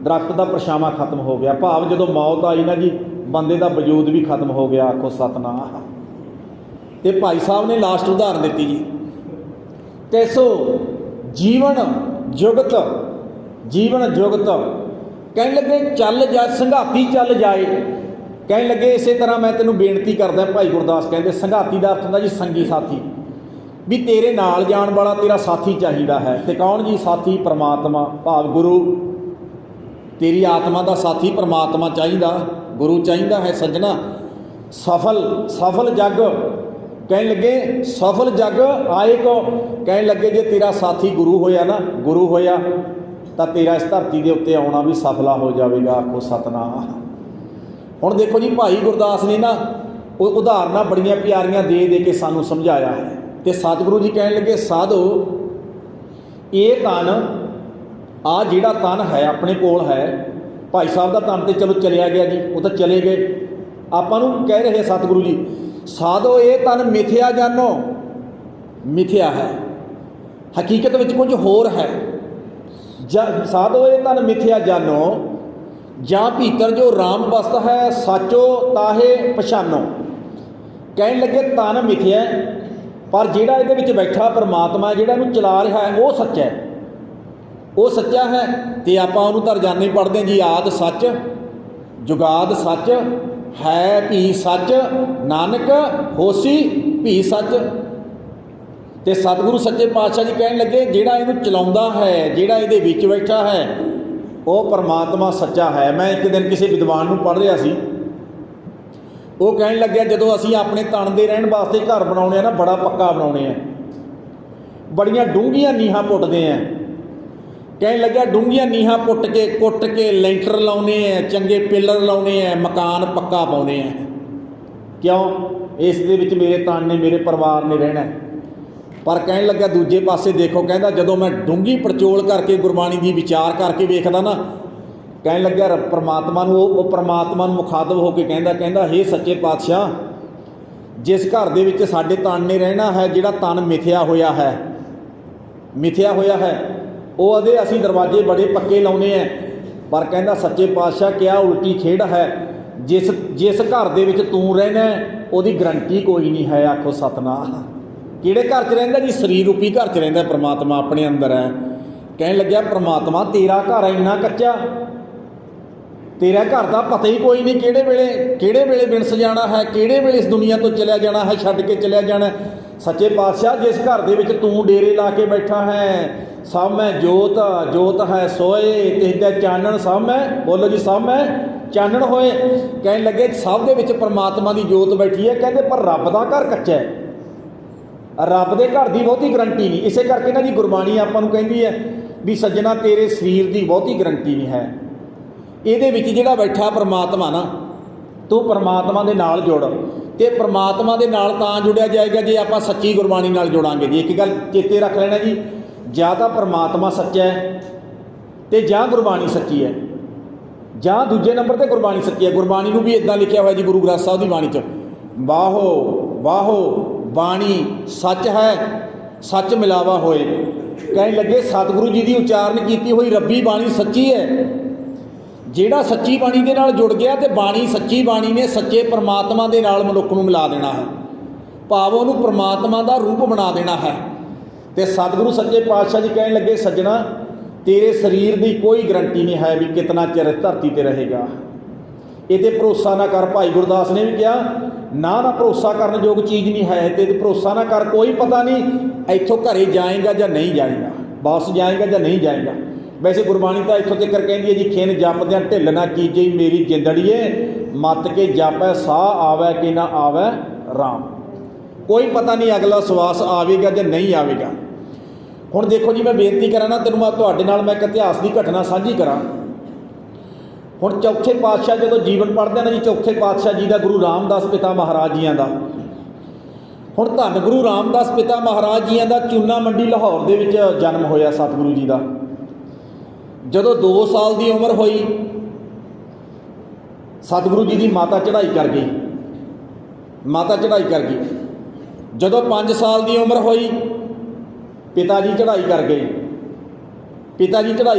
दरख्त का परछावां खत्म हो गया। भाव जदों मौत आई ना जी, बंदे का वजूद भी खत्म हो गया। आखो सतनाम। तो भाई साहब ने लास्ट उदाहरण दी जी, कैसो जीवन जुगत, जीवन जुगत। कहने लगे चल जा संघाती चल जाए। कहने लगे इस तरह मैं तेनों बेनती करदा भाई गुरदास कहते संघाती का अर्थ होंदा जी संगी साथी, भी तेरे नाल जाण वाला तेरा साथी चाहिदा है। तो कौन जी साथी? परमात्मा भाव गुरु। तेरी आत्मा का साथी परमात्मा चाहिदा, गुरु चाहिदा है सज्जना। सफल जग कहने लगे सफल जग आए को। कहने लगे जे तेरा साथी गुरु होया ना, गुरु होया तो तेरा इस धरती के उत्ते आना भी सफला हो जाएगा। आखो सतनाम। हुण देखो जी भाई गुरदास ने ना उदाहरणा बड़ियां प्यारियां दे दे के सानू समझाया है। तो सतगुरु जी कहने लगे साधो ये तन आ जिहड़ा तन है अपने कोल है, भाई साहब का तन तो चलो चलिया गया जी, वो तो चले गए। आपां नूं कह रहे सतगुरु जी साधो ये तन मिथ्या जानो, मिथ्या है, हकीकत विच कुछ होर है। साधो ये तन मिथ्या जानो, जा भीतर जो राम वस्त है साचो ताहे पछानो। कहने लगे तन मिथ्या पर जिहड़ा इहदे विच बैठा परमात्मा जिहड़ा इहनूं चला रहा है वो सच्चा है, वो सच्चा है। तो आपां उहनूं तां रजाने पढ़दे जी आद सच जुगाद सच है भी सच नानक होसी भी सच। तो सतगुरु सच्चे पातशाह जी कहने लगे जिहड़ा इहनूं चलाउंदा है, जिहड़ा इहदे विच बैठा है वो परमात्मा सच्चा है। मैं एक दिन किसी विद्वान नूं पढ़ रहा सी, वो कहने लग्या जदों असीं अपने तन दे रहण वास्ते घर बनाउणे ना बड़ा पक्का बनाउणे आ, बड़ियां डूंघियां नीहां पुट्टदे आ। कहने लग्या डूंघियां नीहां कुट के लैंटर लाउने हैं, चंगे पिलर लाउने हैं, मकान पक्का पाउने हैं। क्यों? इस दे विच मेरे तन ने मेरे परिवार ने रहना है। पर कहने लग्या दूजे पासे देखो, कहता जदों मैं डूंघी पड़चोल करके गुरबाणी की विचार करके वेखदा ना ਕਹਿਣ ਲੱਗਿਆ परमात्मा ਨੂੰ ਉਹ परमात्मा ਨੂੰ ਮੁਖਾਤਬ ਹੋ ਕੇ ਕਹਿੰਦਾ हे ਸੱਚੇ ਪਾਤਸ਼ਾਹ, ਜਿਸ ਘਰ ਦੇ ਵਿੱਚ ਸਾਡੇ ਤਨ ਨੇ ਰਹਿਣਾ ਹੈ, ਜਿਹੜਾ ਤਨ ਮਿਥਿਆ ਹੋਇਆ ਹੈ, ਉਹ ਆਦੇ ਅਸੀਂ ਦਰਵਾਜ਼ੇ ਬੜੇ ਪੱਕੇ ਲਾਉਨੇ ਆ, ਪਰ ਕਹਿੰਦਾ ਸੱਚੇ ਪਾਤਸ਼ਾਹ ਕਿਆ ਉਲਟੀ ਖੇਡ ਹੈ, ਜਿਸ ਘਰ ਦੇ ਵਿੱਚ ਤੂੰ ਰਹਿਣਾ ਉਹਦੀ ਗਰੰਟੀ ਕੋਈ ਨਹੀਂ ਹੈ। ਆਖੋ ਸਤਨਾਮ। ਕਿਹੜੇ ਘਰ 'ਚ ਰਹਿੰਦਾ ਜੀ? ਸਰੀਰ ਰੂਪੀ ਘਰ 'ਚ ਰਹਿੰਦਾ परमात्मा, ਆਪਣੇ ਅੰਦਰ ਹੈ। ਕਹਿਣ ਲੱਗਿਆ परमात्मा ਤੇਰਾ ਘਰ ਇੰਨਾ ਕੱਚਾ, ਤੇਰਾ ਘਰ ਦਾ ਪਤਾ ਹੀ ਕੋਈ ਨਹੀਂ ਕਿਹੜੇ ਵੇਲੇ ਵਿਣਸ ਜਾਣਾ ਹੈ, ਕਿਹੜੇ ਵੇਲੇ ਇਸ ਦੁਨੀਆ ਤੋਂ ਚਲਿਆ ਜਾਣਾ ਹੈ, ਛੱਡ ਕੇ ਚਲਿਆ ਜਾਣਾ। ਸੱਚੇ ਪਾਤਸ਼ਾਹ ਜਿਸ ਘਰ ਦੇ ਵਿੱਚ ਤੂੰ ਡੇਰੇ ਲਾ ਕੇ ਬੈਠਾ ਹੈ, ਸਭ ਮੈਂ ਜੋਤ ਹੈ ਸੋਏ, ਤਿਸਦਾ ਚਾਨਣ ਸਭ ਮੈਂ, ਬੋਲੋ ਜੀ, ਸਭ ਮੈਂ ਚਾਨਣ ਹੋਏ। ਕਹਿਣ ਲੱਗੇ ਸਭ ਦੇ ਵਿੱਚ परमात्मा ਦੀ ਜੋਤ ਬੈਠੀ ਹੈ। ਕਹਿੰਦੇ ਪਰ ਰੱਬ ਦਾ ਘਰ ਕੱਚਾ ਹੈ, ਰੱਬ ਦੇ ਘਰ ਦੀ ਬਹੁਤੀ ਗਰੰਟੀ ਨਹੀਂ। ਇਸੇ ਕਰਕੇ ਨਾ ਜੀ ਗੁਰਬਾਣੀ ਆਪਾਂ ਨੂੰ ਕਹਿੰਦੀ ਹੈ ਵੀ ਸੱਜਣਾ ਤੇਰੇ ਸਰੀਰ ਦੀ ਬਹੁਤੀ ਗਰੰਟੀ ਨਹੀਂ ਹੈ। ਇਹਦੇ ਵਿੱਚ ਜਿਹੜਾ ਬੈਠਾ परमात्मा ਨਾ, ਤੂੰ परमात्मा ਦੇ ਨਾਲ ਜੁੜ, ਤੇ परमात्मा ਦੇ ਨਾਲ ਤਾਂ ਜੁੜਿਆ ਜਾਏਗਾ ਜੇ ਆਪਾਂ ਸੱਚੀ ਗੁਰਬਾਣੀ ਨਾਲ ਜੁੜਾਂਗੇ ਜੀ। ਇੱਕ ਗੱਲ ਚੇਤੇ ਰੱਖ ਲੈਣਾ ਜੀ, ਜਾਂ ਤਾਂ परमात्मा ਸੱਚਾ ਹੈ ਤੇ ਜਾਂ ਗੁਰਬਾਣੀ ਸੱਚੀ ਹੈ, ਜਾਂ ਦੂਜੇ ਨੰਬਰ ਤੇ ਗੁਰਬਾਣੀ ਸੱਚੀ ਹੈ। ਗੁਰਬਾਣੀ ਨੂੰ ਵੀ ਇੱਦਾਂ ਲਿਖਿਆ ਹੋਇਆ ਜੀ ਗੁਰੂ ਗ੍ਰੰਥ ਸਾਹਿਬ ਦੀ ਬਾਣੀ 'ਚ, ਵਾਹੋ ਬਾਣੀ ਸੱਚ ਹੈ, ਸੱਚ ਮਿਲਾਵਾ ਹੋਏ। ਕਹਿਣ ਲੱਗੇ ਸਤਿਗੁਰੂ ਜੀ ਦੀ ਉਚਾਰਨ ਕੀਤੀ ਹੋਈ ਰੱਬੀ ਬਾਣੀ ਸੱਚੀ ਹੈ। ਜਿਹੜਾ ਸੱਚੀ ਬਾਣੀ ਦੇ ਨਾਲ ਜੁੜ ਗਿਆ ਤੇ ਬਾਣੀ, ਸੱਚੀ ਬਾਣੀ ਨੇ ਸੱਚੇ परमात्मा ਦੇ ਨਾਲ ਮਨੁੱਖ ਨੂੰ ਮਿਲਾ ਦੇਣਾ ਹੈ, ਭਾਵ ਉਹਨੂੰ परमात्मा ਦਾ ਰੂਪ ਬਣਾ ਦੇਣਾ ਹੈ। ਤੇ ਸਤਿਗੁਰੂ ਸੱਚੇ ਪਾਤਸ਼ਾਹ ਜੀ ਕਹਿਣ ਲੱਗੇ ਸੱਜਣਾ ਤੇਰੇ ਸਰੀਰ ਦੀ ਕੋਈ ਗਰੰਟੀ ਨਹੀਂ ਹੈ ਵੀ ਕਿਤਨਾ ਚਿਰ ਧਰਤੀ ਤੇ ਰਹੇਗਾ। ਇਹ ਤੇ ਭਰੋਸਾ ਨਾ ਕਰ। ਭਾਈ ਗੁਰਦਾਸ ਨੇ ਵੀ ਕਿਹਾ ਨਾ ਭਰੋਸਾ ਕਰਨ ਯੋਗ ਚੀਜ਼ ਨਹੀਂ ਹੈ, ਤੇ ਭਰੋਸਾ ਨਾ ਕਰ, ਕੋਈ ਪਤਾ ਨਹੀਂ ਇੱਥੋਂ ਘਰੇ ਜਾਏਗਾ ਜਾਂ ਨਹੀਂ ਜਾਏਗਾ, ਵਾਪਸ ਜਾਏਗਾ ਜਾਂ ਨਹੀਂ ਜਾਏਗਾ। ਵੈਸੇ ਗੁਰਬਾਣੀ ਤਾਂ ਇੱਥੋਂ ਤੱਕ ਕਹਿੰਦੀ ਹੈ ਜੀ, ਖਿਨ ਜਪਦਿਆਂ ਢਿੱਲ ਨਾ ਕੀਜੇ ਮੇਰੀ ਜਿੰਦੜੀਏ, ਮੱਤ ਕੇ ਜਾਪੈ ਸਾਹ ਆਵੈ ਕਿ ਨਾ ਆਵੈ ਰਾਮ। ਕੋਈ ਪਤਾ ਨਹੀਂ ਅਗਲਾ ਸਵਾਸ ਆਵੇਗਾ ਜਾਂ ਨਹੀਂ ਆਵੇਗਾ। ਹੁਣ ਦੇਖੋ ਜੀ, ਮੈਂ ਬੇਨਤੀ ਕਰਾਂ ਨਾ ਤੈਨੂੰ, ਤੁਹਾਡੇ ਨਾਲ ਮੈਂ ਇੱਕ ਇਤਿਹਾਸ ਦੀ ਘਟਨਾ ਸਾਂਝੀ ਕਰਾਂ। ਹੁਣ ਚੌਥੇ ਪਾਤਸ਼ਾਹ ਜਦੋਂ ਜੀਵਨ ਪੜ੍ਹਦੇ ਨੇ ਜੀ, ਚੌਥੇ ਪਾਤਸ਼ਾਹ ਜੀ ਦਾ ਗੁਰੂ ਰਾਮਦਾਸ ਪਿਤਾ ਮਹਾਰਾਜ ਜੀਆਂ ਦਾ, ਹੁਣ ਧੰਨ ਗੁਰੂ ਰਾਮਦਾਸ ਪਿਤਾ ਮਹਾਰਾਜ ਜੀਆਂ ਦਾ ਚੂਨਾ ਮੰਡੀ ਲਾਹੌਰ ਦੇ ਵਿੱਚ ਜਨਮ ਹੋਇਆ ਸਤਿਗੁਰੂ ਜੀ ਦਾ। ਜਦੋਂ 2 ਸਾਲ ਦੀ ਉਮਰ ਹੋਈ, ਸਤਿਗੁਰੂ ਜੀ ਦੀ ਮਾਤਾ ਚੜ੍ਹਾਈ ਕਰ ਗਈ। ਜਦੋਂ 5 ਸਾਲ ਦੀ ਉਮਰ ਹੋਈ, ਪਿਤਾ ਜੀ ਚੜ੍ਹਾਈ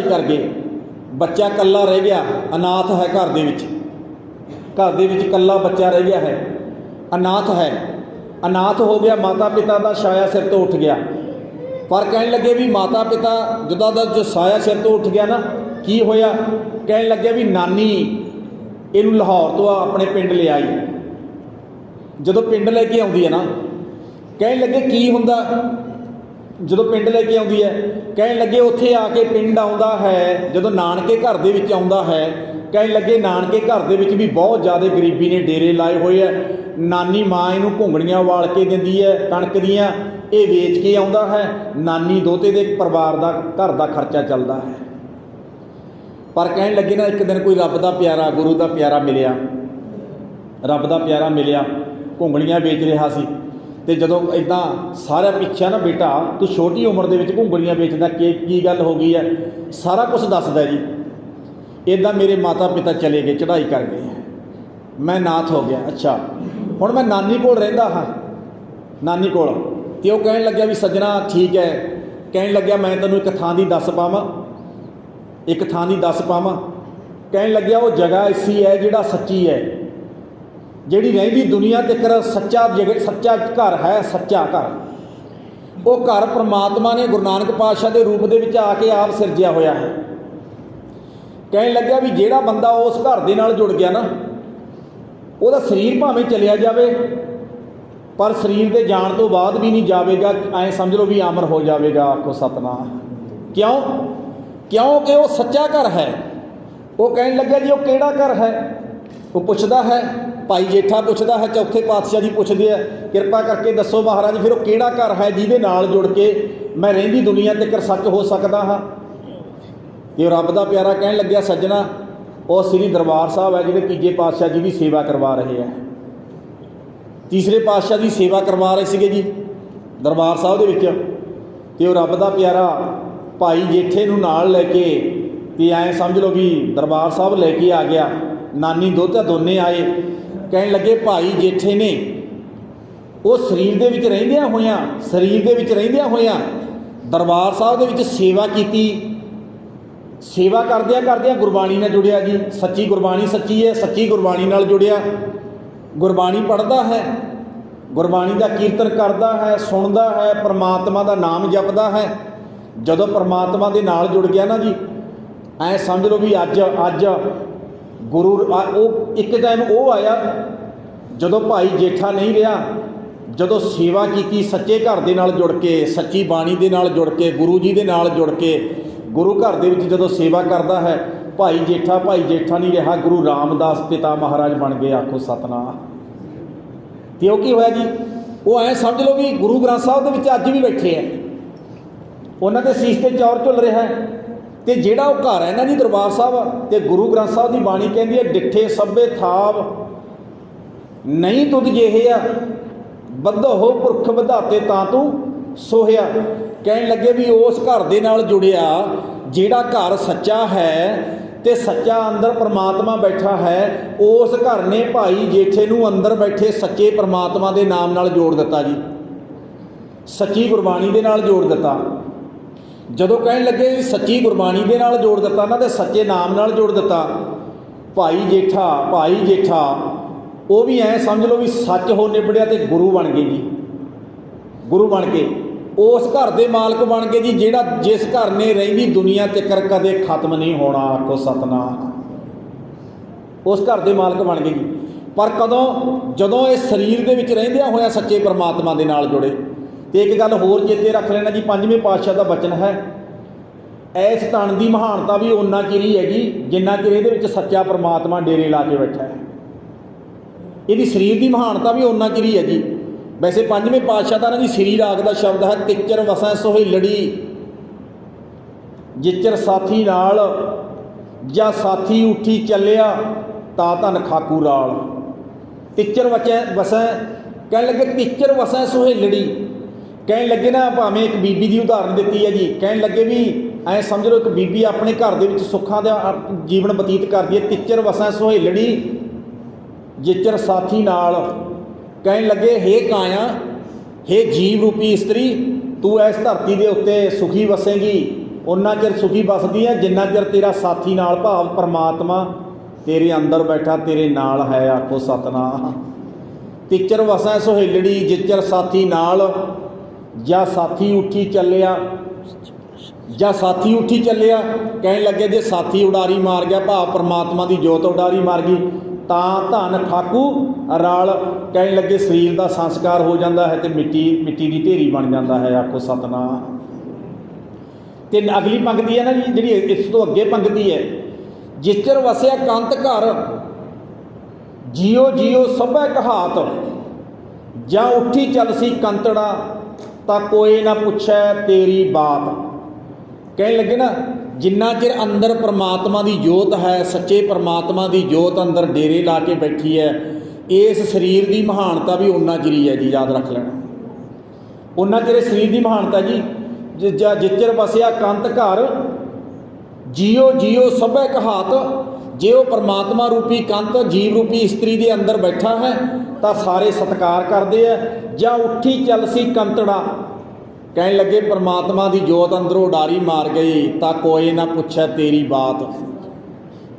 ਕਰ ਗਏ। ਬੱਚਾ ਇਕੱਲਾ ਰਹਿ ਗਿਆ, ਅਨਾਥ ਹੈ ਘਰ ਦੇ ਵਿੱਚ ਇਕੱਲਾ ਬੱਚਾ ਰਹਿ ਗਿਆ ਹੈ, ਅਨਾਥ ਹੋ ਗਿਆ। ਮਾਤਾ ਪਿਤਾ ਦਾ ਛਾਇਆ ਸਿਰ ਤੋਂ ਉੱਠ ਗਿਆ। ਪਰ ਕਹਿਣ ਲੱਗੇ ਵੀ ਮਾਤਾ ਪਿਤਾ ਜਦੋਂ ਦਾ ਜੋ ਸਾਇਆ ਸਿਰ ਤੋਂ ਉੱਠ ਗਿਆ ਨਾ, ਕੀ ਹੋਇਆ? ਕਹਿਣ ਲੱਗੇ ਵੀ ਨਾਨੀ ਇਹਨੂੰ ਲਾਹੌਰ ਤੋਂ ਆਪਣੇ ਪਿੰਡ ਲਿਆਈ। ਜਦੋਂ ਪਿੰਡ ਲੈ ਕੇ ਆਉਂਦੀ ਹੈ ਨਾ, ਕਹਿਣ ਲੱਗੇ ਕੀ ਹੁੰਦਾ ਜਦੋਂ ਪਿੰਡ ਲੈ ਕੇ ਆਉਂਦੀ ਹੈ? ਕਹਿਣ ਲੱਗੇ ਉੱਥੇ ਆ ਕੇ ਪਿੰਡ ਆਉਂਦਾ ਹੈ, ਜਦੋਂ ਨਾਨਕੇ ਘਰ ਦੇ ਵਿੱਚ ਆਉਂਦਾ ਹੈ, ਕਹਿਣ ਲੱਗੇ ਨਾਨਕੇ ਘਰ ਦੇ ਵਿੱਚ ਵੀ ਬਹੁਤ ਜ਼ਿਆਦਾ ਗਰੀਬੀ ਨੇ ਡੇਰੇ ਲਾਏ ਹੋਏ ਆ। ਨਾਨੀ ਮਾਂ ਇਹਨੂੰ ਘੁੰਗਣੀਆਂ ਵਾਲ ਕੇ ਦਿੰਦੀ ਹੈ ਕਣਕ ਦੀਆਂ, ਇਹ ਵੇਚ ਕੇ ਆਉਂਦਾ ਹੈ। ਨਾਨੀ ਦੋਤੇ ਦੇ ਪਰਿਵਾਰ ਦਾ ਘਰ ਦਾ ਖਰਚਾ ਚੱਲਦਾ ਹੈ। ਪਰ ਕਹਿਣ ਲੱਗੇ ਨਾ, ਇੱਕ ਦਿਨ ਕੋਈ ਰੱਬ ਦਾ ਪਿਆਰਾ, ਗੁਰੂ ਦਾ ਪਿਆਰਾ ਮਿਲਿਆ, ਘੁੰਗਣੀਆਂ ਵੇਚ ਰਿਹਾ ਸੀ। ਤੇ ਜਦੋਂ ਇੱਦਾਂ ਸਾਰਾ ਪਿੱਛਾ ਨਾ, ਬੇਟਾ ਤੂੰ ਛੋਟੀ ਉਮਰ ਦੇ ਵਿੱਚ ਘੁੰਗਣੀਆਂ ਵੇਚਦਾ, ਕੀ ਗੱਲ ਹੋ ਗਈ ਹੈ? ਸਾਰਾ ਕੁਝ ਦੱਸਦਾ ਜੀ। ਇੱਦਾਂ ਮੇਰੇ ਮਾਤਾ ਪਿਤਾ ਚਲੇ ਗਏ, ਚੜ੍ਹਾਈ ਕਰ ਗਏ, ਮੈਂ ਨਾਥ ਹੋ ਗਿਆ। ਅੱਛਾ, ਹੁਣ ਮੈਂ ਨਾਨੀ ਕੋਲ ਰਹਿੰਦਾ ਹਾਂ, ਨਾਨੀ ਕੋਲ। ਤੇ ਉਹ ਕਹਿਣ ਲੱਗਿਆ ਵੀ ਸੱਜਣਾ ਠੀਕ ਹੈ। ਕਹਿਣ ਲੱਗਿਆ ਮੈਂ ਤੈਨੂੰ ਇੱਕ ਥਾਂ ਦੀ ਦੱਸ ਪਾਵਾਂ। ਕਹਿਣ ਲੱਗਿਆ ਉਹ ਜਗ੍ਹਾ ਐਸੀ ਹੈ ਜਿਹੜਾ ਸੱਚੀ ਹੈ, ਜਿਹੜੀ ਰਹਿੰਦੀ ਦੁਨੀਆ ਤੱਕ ਸੱਚਾ ਘਰ ਹੈ, ਸੱਚਾ ਘਰ। ਉਹ ਘਰ परमात्मा ਨੇ ਗੁਰੂ ਨਾਨਕ ਪਾਤਸ਼ਾਹ ਦੇ ਰੂਪ ਦੇ ਵਿੱਚ ਆ ਕੇ ਆਪ ਸਿਰਜਿਆ ਹੋਇਆ ਹੈ। ਕਹਿਣ ਲੱਗਿਆ ਵੀ ਜਿਹੜਾ ਬੰਦਾ ਉਸ ਘਰ ਦੇ ਨਾਲ ਜੁੜ ਗਿਆ ਨਾ, ਉਹਦਾ ਸਰੀਰ ਭਾਵੇਂ ਚਲਿਆ ਜਾਵੇ, ਪਰ ਸਰੀਰ ਦੇ ਜਾਣ ਤੋਂ ਬਾਅਦ ਵੀ ਨਹੀਂ ਜਾਵੇਗਾ, ਐਂ ਸਮਝ ਲਓ ਵੀ ਅਮਰ ਹੋ ਜਾਵੇਗਾ। ਆਖੋ ਸਤਨਾਮ। ਕਿਉਂਕਿ ਉਹ ਸੱਚਾ ਘਰ ਹੈ। ਉਹ ਕਹਿਣ ਲੱਗਿਆ ਜੀ ਉਹ ਕਿਹੜਾ ਘਰ ਹੈ? ਉਹ ਪੁੱਛਦਾ ਹੈ, ਭਾਈ ਜੇਠਾ ਪੁੱਛਦਾ ਹੈ, ਚੌਥੇ ਪਾਤਸ਼ਾਹ ਜੀ ਪੁੱਛਦੇ ਆ, ਕਿਰਪਾ ਕਰਕੇ ਦੱਸੋ ਮਹਾਰਾਜ ਫਿਰ ਉਹ ਕਿਹੜਾ ਘਰ ਹੈ ਜਿਹਦੇ ਨਾਲ ਜੁੜ ਕੇ ਮੈਂ ਰਹਿੰਦੀ ਦੁਨੀਆ ਤੱਕ ਸੱਚ ਹੋ ਸਕਦਾ ਹਾਂ? ਤੇ ਉਹ ਰੱਬ ਦਾ ਪਿਆਰਾ ਕਹਿਣ ਲੱਗਿਆ ਸੱਜਣਾ, ਉਹ ਸ੍ਰੀ ਦਰਬਾਰ ਸਾਹਿਬ ਹੈ ਜਿਹੜੇ ਤੀਜੇ ਪਾਤਸ਼ਾਹ ਜੀ ਦੀ ਸੇਵਾ ਕਰਵਾ ਰਹੇ ਆ, ਤੀਸਰੇ ਪਾਤਸ਼ਾਹ ਦੀ ਸੇਵਾ ਕਰਵਾ ਰਹੇ ਸੀਗੇ ਜੀ ਦਰਬਾਰ ਸਾਹਿਬ ਦੇ ਵਿੱਚ। ਤੇ ਉਹ ਰੱਬ ਦਾ ਪਿਆਰਾ ਭਾਈ ਜੇਠੇ ਨੂੰ ਨਾਲ ਲੈ ਕੇ कि ऐ समझ लो भी दरबार साहब लेके आ गया, नानी दोता दोने आए। कहन लगे भाई जेठे ने वो शरीर दे विच रहिंदियां होइयां, शरीर दे विच रहिंदियां होइयां दरबार साहब दे विच सेवा कीती। सेवा करदियां करदियां गुरबाणी नाल जुड़िया जी, सच्ची गुरबाणी सच्ची है, सच्ची गुरबाणी नाल जुड़िया, गुरबाणी पढ़दा है, गुरबाणी का कीर्तन करता है, सुनता है, परमात्मा का नाम जपदा है। जदों परमात्मा के नाल जुड़ गया ना जी, ऐ समझ लो भी अज अज गुरु एक टाइम वो आया जदों भाई जेठा नहीं रहा, जदों सेवा की सच्चे घर के नाल जुड़ के, सच्ची बाणी के नाल जुड़ के, गुरु जी के नाल जुड़ के, गुरु घर के विच जदों सेवा करता है भाई जेठा नहीं रहा, गुरु रामदास पिता महाराज बन गए। आखो सतनाम। तो की होया जी, वो ऐ समझ लो भी गुरु ग्रंथ साहब के विच अज भी बैठे हैं, उन्होंने सीस ते चौर झुल रहा है। तो जिहड़ा वो घर है ना जी दरबार साहब, तो गुरु ग्रंथ साहब की बाणी कहती है डिठे सभे थाव नहीं तुद जेहिया, बद्धो हो पुरख वधाते तां तू सोहिया। कहन लगे भी उस घर दे नाल जुड़िया जिहड़ा घर सच्चा है ते सच्चा अंदर परमात्मा बैठा है, उस घर ने भाई जेठे नूं अंदर बैठे सच्चे परमात्मा के नाम नाल जोड़ दिता जी, सच्ची गुरबाणी के नाल जोड़ दिता। जदों कहन लगे सच्ची गुरबाणी के नाल जोड़ दिता ना, ते सच्चे नाम नाल जोड़ दिता। भाई जेठा वो भी ऐ समझ लो भी सच हो निबड़िया ते गुरु बन गए जी, गुरु बन के उस घर के मालक बन गए जी, जिहड़ा जिस घर ने रहिंदी दुनिया तिकर कदे खत्म नहीं होना। आखो सतनाम। उस घर के मालक बन गए जी। पर कदों जदों इस शरीर के विच रहिंदियां होइयां सच्चे परमात्मा के नाल जुड़े। तो एक गल होर चेते रख लेना जी, पंजवें पातशाह का वचन है, इस तन की महानता भी उन्ना चिर ही हैगी जिन्ना चिर इहदे विच सच्चा परमात्मा डेरे ला के बैठा है। इहदी शरीर की महानता भी उन्ना चिर ही है जी। वैसे पंजवें पातशाह का ना जी श्री राग का शब्द है, तिच्चर वसै सोहिलड़ी जिच्चर साथी नाल जा साथी उठी चलिया ता धन खाकू राल। तिच्चर वसै कहन लगे तिच्चर वसै सोहिलड़ी, कहन लगे ना भावें एक बीबी की उदाहरण दी है जी। कहन लगे भी ऐ समझ लो एक बीबी अपने घर के सुखा का जीवन बतीत करती है। तिच्चर वसै सोहिलड़ी जिच्चर साथी नाल, कहन लगे हे काया हे जीव रूपी इस्त्री, तू इस धरती के उत्ते सुखी वसेगी, उन्ना चिर सुखी वसदी है जिन्ना चिर तेरा साथी नाल भाव परमात्मा तेरे अंदर बैठा तेरे नाल है। आखो सतनाम। तिच्चर वसै सोहिलड़ी जिच्चर साथी नाल, जा साथी उठी चलिया, जा साथी उठी चलिया। कहन लगे जे साथी उडारी मार गया, भाव परमात्मा की जोत उडारी मार गई, तां धन खाकू राल। कहन लगे शरीर का संस्कार हो जाता है तो मिट्टी की ढेरी बन जाता है। आखो सतनाम। तो अगली पंक्ति है ना जी जी, इस तो अगे पंक्ति है, जिच्चर वसया कंत घर जियो जियो सभै कहात, जा उठी चलसी कंतड़ा ता कोई ना पूछे तेरी बात। कहन लगे ना जिन्ना चिर अंदर परमात्मा की जोत है, सच्चे परमात्मा की जोत अंदर डेरे ला के बैठी है, इस शरीर की महानता भी उन्ना चिर ही है जी। याद रख लेना उन्ना चिर शरीर की महानता जी। जिच्चर वसया कंत घर जियो जियो सभै कहात, जे वो परमात्मा रूपी कंत जीव रूपी इस्त्री के अंदर बैठा है तो सारे सत्कार करते हैं। जा उठी चलसी कंतड़ा, कहन लगे परमात्मा की जोत अंदरों उडारी मार गई तो कोई ना पूछे तेरी बात।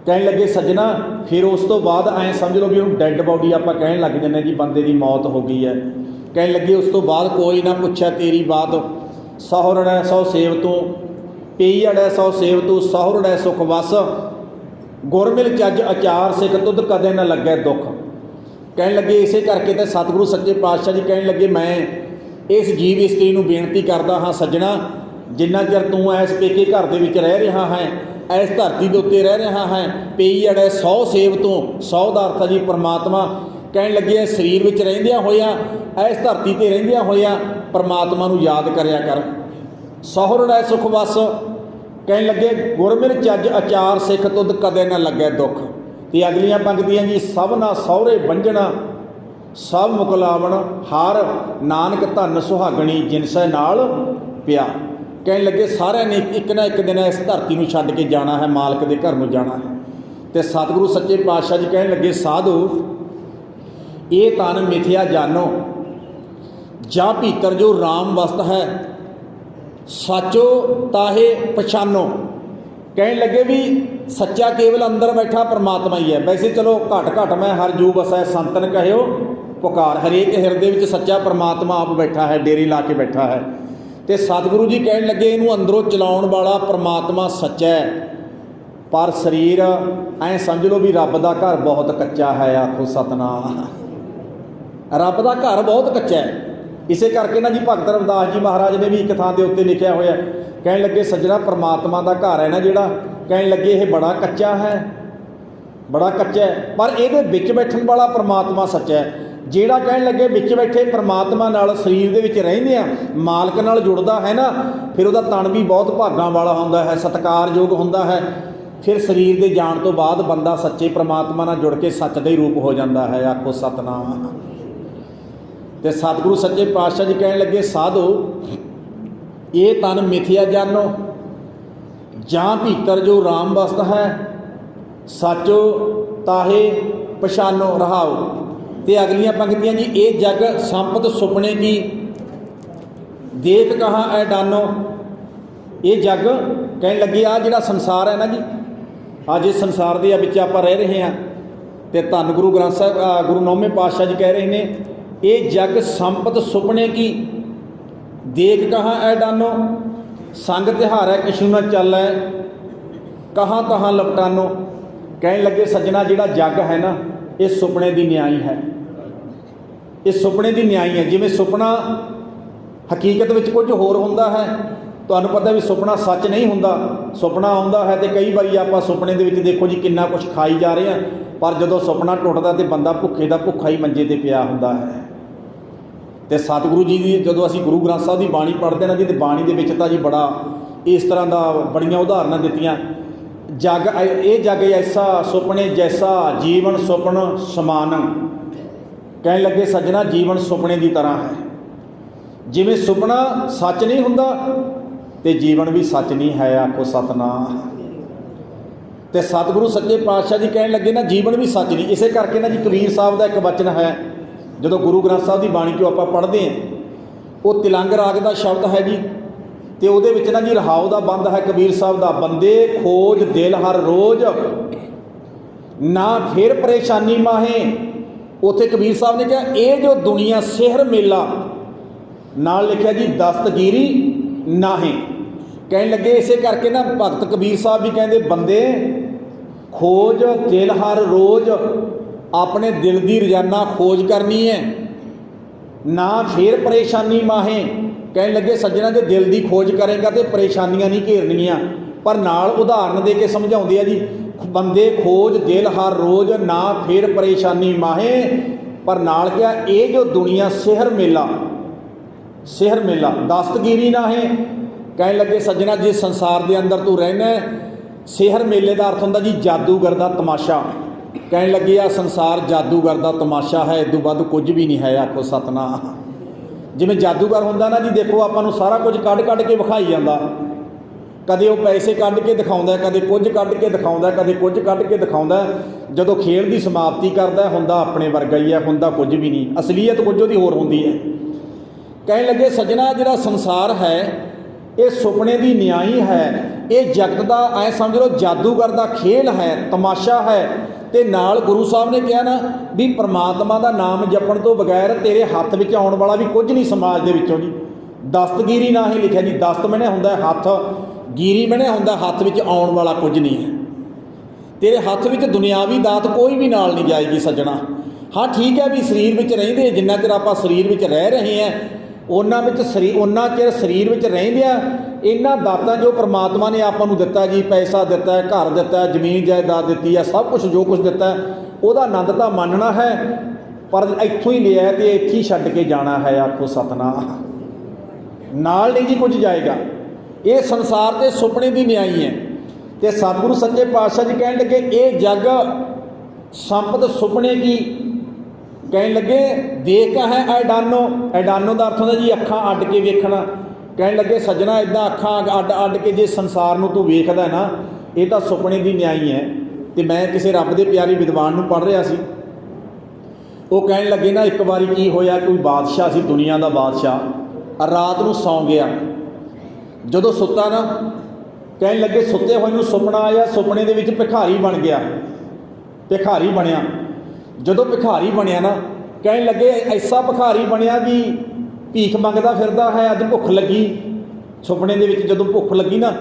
कहन लगे सज्जना फिर उस तो बाद ऐ समझ लो भी डैड बॉडी आप कहन लग जाने जी, बंदे की मौत हो गई है। कहन लगे उस तो बाद कोई ना पूछे तेरी बात, सहुरड़ै सौ सेव तू पेई अड़ै सौ सेव तू, सहुरड़ै सुख वस गुरमिल चज अचार सिख तुद कदे न लगे दुख। कहन लगे इसे करके तो सतगुरु सच्चे पातशाह जी कहन लगे मैं इस जीव इस्त्री नूं बेनती करदा हाँ सज्जणा, जिन्ना चिर तू इस पेके घर दे विच रह रहा है, इस धरती के उत्ते रह रहा है, पेई अड़े 100 सेव तो 100 दा अर्थ जी परमात्मा। कहन लगे शरीर विच रहिंदियां होइयां इस धरती ते रहिंदियां होइयां परमात्मा नूं याद करिया कर। सहुरड़ै सुख वस, कहन लगे गुरमिल चज अचार सिख तुद कदे न लगे दुख। ते अगलियां पंक्तियां जी, सब ना सहुरे बंझना सब मुकलावण हार, नानक धन सुहागणी जिनसै नाल प्यार। ਕਹਿਣ ਲੱਗੇ ਸਾਰਿਆਂ ਨੇ ਇੱਕ ਨਾ ਇੱਕ ਦਿਨ ਇਸ ਧਰਤੀ ਨੂੰ ਛੱਡ ਕੇ ਜਾਣਾ ਹੈ, ਮਾਲਕ ਦੇ ਘਰ ਨੂੰ ਜਾਣਾ ਹੈ। ਤੇ ਸਤਿਗੁਰੂ ਸੱਚੇ ਪਾਤਸ਼ਾਹ ਜੀ ਕਹਿਣ ਲੱਗੇ ਸਾਧੂ ਇਹ ਤਨ ਮਿਥਿਆ ਜਾਨੋ, ਜਾਂ ਭੀਤਰ ਜੋ ਰਾਮ ਵਸਤ ਹੈ ਸਾਚੋ ਤਾਹੇ ਪਛਾਨੋ। ਕਹਿਣ ਲੱਗੇ ਵੀ ਸੱਚਾ ਕੇਵਲ ਅੰਦਰ ਬੈਠਾ ਪਰਮਾਤਮਾ ਹੀ ਹੈ। ਵੈਸੇ ਚਲੋ ਘਟ ਘਟ ਮੈਂ ਹਰ ਜੂ ਵਸੈ ਸੰਤਨ ਕਹਿਓ ਪੁਕਾਰ, ਹਰੇਕ ਹਿਰਦੇ ਵਿੱਚ ਸੱਚਾ ਪਰਮਾਤਮਾ ਆਪ ਬੈਠਾ ਹੈ, ਡੇਰੇ ਲਾ ਕੇ ਬੈਠਾ ਹੈ। ਤੇ ਸਤਿਗੁਰੂ ਜੀ ਕਹਿਣ ਲੱਗੇ ਇਹਨੂੰ ਅੰਦਰੋਂ ਚਲਾਉਣ ਵਾਲਾ ਪਰਮਾਤਮਾ ਸੱਚਾ ਹੈ, ਪਰ ਸਰੀਰ ਐਂ ਸਮਝ ਲਓ ਵੀ ਰੱਬ ਦਾ ਘਰ ਬਹੁਤ ਕੱਚਾ ਹੈ। ਆਖੋ ਸਤਨਾਮ। ਰੱਬ ਦਾ ਘਰ ਬਹੁਤ ਕੱਚਾ ਹੈ। ਇਸੇ ਕਰਕੇ ਨਾ ਜੀ ਭਗਤ ਰਵਿਦਾਸ ਜੀ ਮਹਾਰਾਜ ਨੇ ਵੀ ਇੱਕ ਥਾਂ ਦੇ ਉੱਤੇ ਲਿਖਿਆ ਹੋਇਆ, ਕਹਿਣ ਲੱਗੇ ਸੱਜਣਾ ਪਰਮਾਤਮਾ ਦਾ ਘਰ ਹੈ ਨਾ ਜਿਹੜਾ, ਕਹਿਣ ਲੱਗੇ ਇਹ ਬੜਾ ਕੱਚਾ ਹੈ, ਬੜਾ ਕੱਚਾ ਹੈ, ਪਰ ਇਹਦੇ ਵਿੱਚ ਬੈਠਣ ਵਾਲਾ ਪਰਮਾਤਮਾ ਸੱਚਾ ਹੈ। ਜਿਹੜਾ ਕਹਿਣ ਲੱਗੇ ਵਿੱਚ ਬੈਠੇ ਪਰਮਾਤਮਾ ਨਾਲ ਸਰੀਰ ਦੇ ਵਿੱਚ ਰਹਿੰਦੇ ਆ, ਮਾਲਕ ਨਾਲ ਜੁੜਦਾ ਹੈ ਨਾ, ਫਿਰ ਉਹਦਾ ਤਨ ਵੀ ਬਹੁਤ ਭਾਗਾਂ ਵਾਲਾ ਹੁੰਦਾ ਹੈ, ਸਤਿਕਾਰਯੋਗ ਹੁੰਦਾ ਹੈ। ਫਿਰ ਸਰੀਰ ਦੇ ਜਾਣ ਤੋਂ ਬਾਅਦ ਬੰਦਾ ਸੱਚੇ ਪਰਮਾਤਮਾ ਨਾਲ ਜੁੜ ਕੇ ਸੱਚ ਦਾ ਹੀ ਰੂਪ ਹੋ ਜਾਂਦਾ ਹੈ। ਆਖੋ ਸਤਨਾਮ। ਤੇ ਸਤਿਗੁਰੂ ਸੱਚੇ ਪਾਤਸ਼ਾਹ ਜੀ ਕਹਿਣ ਲੱਗੇ ਸਾਧੂ ਇਹ ਤਨ ਮਿਥਿਆ ਜਾਨੋ, ਜਾਂ ਭੀਤਰ ਜੋ ਰਾਮ ਵਸਤ ਹੈ ਸਾਚੋ ਤਾਹੇ ਪਛਾਨੋ। ਰਹਾਓ। ਤੇ ਅਗਲੀਆਂ ਪੰਕਤੀਆਂ ਜੀ ਇਹ ਜਗ ਸੰਪਤ ਸੁਪਨੇ ਕੀ ਦੇਖ ਕਹਾਂ ਐ ਡਾਨੋ। ਇਹ ਜਗ ਕਹਿਣ ਲੱਗੇ ਆ ਜਿਹੜਾ ਸੰਸਾਰ ਹੈ ਨਾ ਜੀ, ਅੱਜ ਇਸ ਸੰਸਾਰ ਦੇ ਵਿੱਚ ਆਪਾਂ ਰਹਿ ਰਹੇ ਹਾਂ, ਤੇ ਧੰਨ ਗੁਰੂ ਗ੍ਰੰਥ ਸਾਹਿਬ ਗੁਰੂ ਨੌਵੇਂ ਪਾਤਸ਼ਾਹ ਜੀ ਕਹਿ ਰਹੇ ਨੇ ਇਹ ਜਗ ਸੰਪਤ ਸੁਪਨੇ ਕੀ ਦੇਖ ਕਹਾਂ ਐ ਡਾਨੋ। ਸੰਗ ਤਿਹਾਰੈ ਕਿਛੂ ਨਾ ਚੱਲੈ ਕਹਾਂ ਤਹਾਂ ਲਪਟਾਨੋ। ਕਹਿਣ ਲੱਗੇ ਸੱਜਣਾ ਜਿਹੜਾ ਜੱਗ ਹੈ ਨਾ ਇਹ ਸੁਪਨੇ ਦੀ ਨਿਆਈ ਹੈ, ਇਹ ਸੁਪਨੇ ਦੀ ਨਿਆਈ ਹੈ। ਜਿਵੇਂ ਸੁਪਨਾ ਹਕੀਕਤ ਵਿੱਚ ਕੁਝ ਹੋਰ ਹੁੰਦਾ ਹੈ, ਤੁਹਾਨੂੰ ਪਤਾ ਵੀ ਸੁਪਨਾ ਸੱਚ ਨਹੀਂ ਹੁੰਦਾ। ਸੁਪਨਾ ਆਉਂਦਾ ਹੈ ਤੇ ਕਈ ਵਾਰੀ ਆਪਾਂ ਸੁਪਨੇ ਦੇ ਵਿੱਚ ਦੇਖੋ ਜੀ ਕਿੰਨਾ ਕੁਛ ਖਾਈ ਜਾ ਰਹੇ ਹਾਂ, ਪਰ ਜਦੋਂ ਸੁਪਨਾ ਟੁੱਟਦਾ ਤੇ ਬੰਦਾ ਭੁੱਖੇ ਦਾ ਭੁੱਖਾ ਹੀ ਮੰਜੇ 'ਤੇ ਪਿਆ ਹੁੰਦਾ ਹੈ। ਤੇ ਸਤਿਗੁਰੂ ਜੀ ਦੀ ਜਦੋਂ ਅਸੀਂ ਗੁਰੂ ਗ੍ਰੰਥ ਸਾਹਿਬ ਦੀ ਬਾਣੀ ਪੜ੍ਹਦੇ ਨਾ ਜੀ, ਤੇ ਬਾਣੀ ਦੇ ਵਿੱਚ ਤਾਂ ਜੀ ਬੜਾ ਇਸ ਤਰ੍ਹਾਂ ਦਾ ਬੜੀਆਂ ਉਦਾਹਰਨਾਂ ਦਿੱਤੀਆਂ। ਜਗ ਇਹ ਜਗ ਐਸਾ ਸੁਪਨੇ ਜੈਸਾ ਜੀਵਨ ਸੁਪਨ ਸਮਾਨ। ਕਹਿਣ ਲੱਗੇ ਸੱਜਣਾ ਜੀਵਨ ਸੁਪਨੇ ਦੀ ਤਰ੍ਹਾਂ ਹੈ। ਜਿਵੇਂ ਸੁਪਨਾ ਸੱਚ ਨਹੀਂ ਹੁੰਦਾ ਤੇ ਜੀਵਨ ਵੀ ਸੱਚ ਨਹੀਂ ਹੈ। ਆਖੋ ਸਤਨਾਮ। ਤੇ ਸਤਿਗੁਰੂ ਸੱਚੇ ਪਾਤਸ਼ਾਹ ਜੀ ਕਹਿਣ ਲੱਗੇ ਨਾ ਜੀਵਨ ਵੀ ਸੱਚ ਨਹੀਂ। ਇਸੇ ਕਰਕੇ ਨਾ ਜੀ ਕਬੀਰ ਸਾਹਿਬ ਦਾ ਇੱਕ ਵਚਨ ਹੈ, ਜਦੋਂ ਗੁਰੂ ਗ੍ਰੰਥ ਸਾਹਿਬ ਦੀ ਬਾਣੀ 'ਚੋਂ ਆਪਾਂ ਪੜ੍ਹਦੇ ਹਾਂ, ਉਹ ਤਿਲੰਗ ਰਾਗ ਦਾ ਸ਼ਬਦ ਹੈ ਜੀ, ਤੇ ਉਹਦੇ ਵਿੱਚ ਨਾ ਜੀ ਰਹਾਉ ਦਾ ਬੰਦ ਹੈ ਕਬੀਰ ਸਾਹਿਬ ਦਾ, ਬੰਦੇ ਖੋਜ ਦਿਲ ਹਰ ਰੋਜ਼ ਨਾ ਫਿਰ ਪਰੇਸ਼ਾਨੀ ਮਾਹੇ। ਉੱਥੇ ਕਬੀਰ ਸਾਹਿਬ ਨੇ ਕਿਹਾ ਇਹ ਜੋ ਦੁਨੀਆ ਸਿਹਰ ਮੇਲਾ, ਨਾਲ ਲਿਖਿਆ ਜੀ ਦਸਤਗੀਰੀ ਨਾਹੇ। ਕਹਿਣ ਲੱਗੇ ਇਸੇ ਕਰਕੇ ਨਾ ਭਗਤ ਕਬੀਰ ਸਾਹਿਬ ਵੀ ਕਹਿੰਦੇ ਬੰਦੇ ਖੋਜ ਦਿਲ ਹਰ ਰੋਜ਼, ਆਪਣੇ ਦਿਲ ਦੀ ਰੋਜ਼ਾਨਾ ਖੋਜ ਕਰਨੀ ਹੈ, ਨਾ ਫਿਰ ਪਰੇਸ਼ਾਨੀ ਮਾਹੇ। ਕਹਿਣ ਲੱਗੇ ਸੱਜਣਾ ਜੇ ਦਿਲ ਦੀ ਖੋਜ ਕਰੇਗਾ ਤੇ ਪਰੇਸ਼ਾਨੀਆਂ ਨਹੀਂ ਘੇਰਨੀਆਂ। ਪਰ ਨਾਲ ਉਦਾਹਰਨ ਦੇ ਕੇ ਸਮਝਾਉਂਦੇ ਆ ਜੀ, ਬੰਦੇ ਖੋਜ ਦਿਲ ਹਰ ਰੋਜ਼ ਨਾ ਫਿਰ ਪਰੇਸ਼ਾਨੀ ਮਾਹੇ। ਪਰ ਨਾਲ ਕਿਹਾ ਇਹ ਜੋ ਦੁਨੀਆ ਸਿਹਰ ਮੇਲਾ, ਸਿਹਰ ਮੇਲਾ ਦਸਤਗੀਰੀ ਨਾਹੇ। ਕਹਿਣ ਲੱਗੇ ਸੱਜਣਾ ਜੇ ਸੰਸਾਰ ਦੇ ਅੰਦਰ ਤੂੰ ਰਹਿਣਾ, ਸਿਹਰ ਮੇਲੇ ਦਾ ਅਰਥ ਹੁੰਦਾ ਜੀ ਜਾਦੂਗਰ ਦਾ ਤਮਾਸ਼ਾ। ਕਹਿਣ ਲੱਗੇ ਆ ਸੰਸਾਰ ਜਾਦੂਗਰ ਦਾ ਤਮਾਸ਼ਾ ਹੈ, ਇਦੋਂ ਵੱਧ ਕੁਝ ਵੀ ਨਹੀਂ ਹੈ। ਆਖੋ ਸਤਨਾਮ। ਜਿਵੇਂ ਜਾਦੂਗਰ ਹੁੰਦਾ ਨਾ ਜੀ, ਦੇਖੋ ਆਪਾਂ ਨੂੰ ਸਾਰਾ ਕੁਝ ਕੱਢ ਕੱਢ ਕੇ ਵਿਖਾਈ ਜਾਂਦਾ। ਕਦੇ ਉਹ ਪੈਸੇ ਕੱਢ ਕੇ ਦਿਖਾਉਂਦਾ, ਕਦੇ ਕੁਝ ਕੱਢ ਕੇ ਦਿਖਾਉਂਦਾ, ਕਦੇ ਕੁਝ ਕੱਢ ਕੇ ਦਿਖਾਉਂਦਾ। ਜਦੋਂ ਖੇਡ ਦੀ ਸਮਾਪਤੀ ਕਰਦਾ ਹੁੰਦਾ ਆਪਣੇ ਵਰਗਾ ਹੀ ਹੈ, ਹੁੰਦਾ ਕੁਝ ਵੀ ਨਹੀਂ। ਅਸਲੀਅਤ ਕੁਝ ਉਹਦੀ ਹੋਰ ਹੁੰਦੀ ਹੈ। ਕਹਿਣ ਲੱਗੇ ਸੱਜਣਾ ਜਿਹੜਾ ਸੰਸਾਰ ਹੈ ਇਹ ਸੁਪਨੇ ਦੀ ਨਿਆਈ ਹੈ, ਇਹ ਜਗਤ ਦਾ ਐ ਸਮਝ ਲਓ ਜਾਦੂਗਰ ਦਾ ਖੇਲ ਹੈ, ਤਮਾਸ਼ਾ ਹੈ। ਤੇ ਨਾਲ ਗੁਰੂ ਸਾਹਿਬ ਨੇ ਕਿਹਾ ਨਾ ਵੀ ਪ੍ਰਮਾਤਮਾ ਦਾ ਨਾਮ ਜਪਣ ਤੋਂ ਬਗੈਰ ਤੇਰੇ ਹੱਥ ਵਿੱਚ ਆਉਣ ਵਾਲਾ ਵੀ ਕੁਝ ਨਹੀਂ ਸਮਾਜ ਦੇ ਵਿੱਚੋਂ ਜੀ। ਦਸਤਗੀਰੀ ਨਾ ਹੀ ਲਿਖਿਆ ਜੀ, ਦਸਤ ਮੈਨੇ ਹੁੰਦਾ ਹੱਥ, ਗੀਰੀ ਮੈਨੇ ਹੁੰਦਾ ਹੱਥ ਵਿੱਚ ਆਉਣ ਵਾਲਾ ਕੁਝ ਨਹੀਂ ਹੈ। ਤੇਰੇ ਹੱਥ ਵਿੱਚ ਦੁਨਿਆਵੀ ਦਾਤ ਕੋਈ ਵੀ ਨਾਲ ਨਹੀਂ ਜਾਏਗੀ ਸੱਜਣਾ। ਹਾਂ ਠੀਕ ਹੈ ਵੀ ਸਰੀਰ ਵਿੱਚ ਰਹਿੰਦੇ, ਜਿੰਨਾ ਚਿਰ ਆਪਾਂ ਸਰੀਰ ਵਿੱਚ ਰਹਿ ਰਹੇ ਹਾਂ ਉਹਨਾਂ ਚਿਰ ਸਰੀਰ ਵਿੱਚ ਰਹਿੰਦੇ ਆ ਇਹਨਾਂ ਦਾਤਾਂ ਜੋ ਪ੍ਰਮਾਤਮਾ ਨੇ ਆਪਾਂ ਨੂੰ ਦਿੱਤਾ ਜੀ, ਪੈਸਾ ਦਿੱਤਾ ਹੈ, ਘਰ ਦਿੱਤਾ, ਜ਼ਮੀਨ ਜਾਇਦਾਦ ਦਿੱਤੀ ਹੈ, ਸਭ ਕੁਝ ਜੋ ਕੁਝ ਦਿੱਤਾ ਉਹਦਾ ਆਨੰਦ ਤਾਂ ਮੰਨਣਾ ਹੈ, ਪਰ ਇੱਥੋਂ ਹੀ ਲਿਆ ਤੇ ਇੱਥੇ ਹੀ ਛੱਡ ਕੇ ਜਾਣਾ ਹੈ। ਆਖੋ ਸਤਨਾਮ। ਨਾਲ ਨਹੀਂ ਜੀ ਕੁਝ ਜਾਏਗਾ। ਇਹ ਸੰਸਾਰ ਤੇ ਸੁਪਨੇ ਦੀ ਨਿਆਈ ਹੈ। ਤੇ ਸਤਿਗੁਰੂ ਸੱਚੇ ਪਾਤਸ਼ਾਹ ਜੀ ਕਹਿਣ ਲੱਗੇ ਇਹ ਜਗ ਸੰਪਤ ਸੁਪਨੇ ਕੀ। ਕਹਿਣ ਲੱਗੇ ਦੇਖ ਹੈ ਐਡਾਨੋ। ਐਡਾਨੋ ਦਾ ਅਰਥ ਹੁੰਦਾ ਜੀ ਅੱਖਾਂ ਅੱਡ ਕੇ ਵੇਖਣਾ। ਕਹਿਣ ਲੱਗੇ ਸੱਜਣਾ ਇੱਦਾਂ ਅੱਖਾਂ ਅੱਡ ਅੱਡ ਕੇ ਜੇ ਸੰਸਾਰ ਨੂੰ ਤੂੰ ਵੇਖਦਾ ਨਾ, ਇਹ ਤਾਂ ਸੁਪਨੇ ਦੀ ਨਿਆਈ ਹੈ। ਅਤੇ ਮੈਂ ਕਿਸੇ ਰੱਬ ਦੇ ਪਿਆਰੇ ਵਿਦਵਾਨ ਨੂੰ ਪੜ੍ਹ ਰਿਹਾ ਸੀ, ਉਹ ਕਹਿਣ ਲੱਗੇ ਨਾ ਇੱਕ ਵਾਰੀ ਕੀ ਹੋਇਆ, ਕੋਈ ਬਾਦਸ਼ਾਹ ਸੀ, ਦੁਨੀਆ ਦਾ ਬਾਦਸ਼ਾਹ, ਰਾਤ ਨੂੰ ਸੌਂ ਗਿਆ। ਜਦੋਂ ਸੁੱਤਾ ਨਾ, ਕਹਿਣ ਲੱਗੇ ਸੁੱਤੇ ਹੋਏ ਨੂੰ ਸੁਪਨਾ ਆਇਆ, ਸੁਪਨੇ ਦੇ ਵਿੱਚ ਭਿਖਾਰੀ ਬਣ ਗਿਆ, ਭਿਖਾਰੀ ਬਣਿਆ। ਜਦੋਂ ਭਿਖਾਰੀ ਬਣਿਆ ਨਾ, ਕਹਿਣ ਲੱਗੇ ਐਸਾ ਭਿਖਾਰੀ ਬਣਿਆ ਵੀ ਭੀਖ ਮੰਗਦਾ ਫਿਰਦਾ ਹੈ, ਅੱਜ ਭੁੱਖ ਲੱਗੀ। ਸੁਪਨੇ ਦੇ ਵਿੱਚ ਜਦੋਂ ਭੁੱਖ ਲੱਗੀ ਨਾ,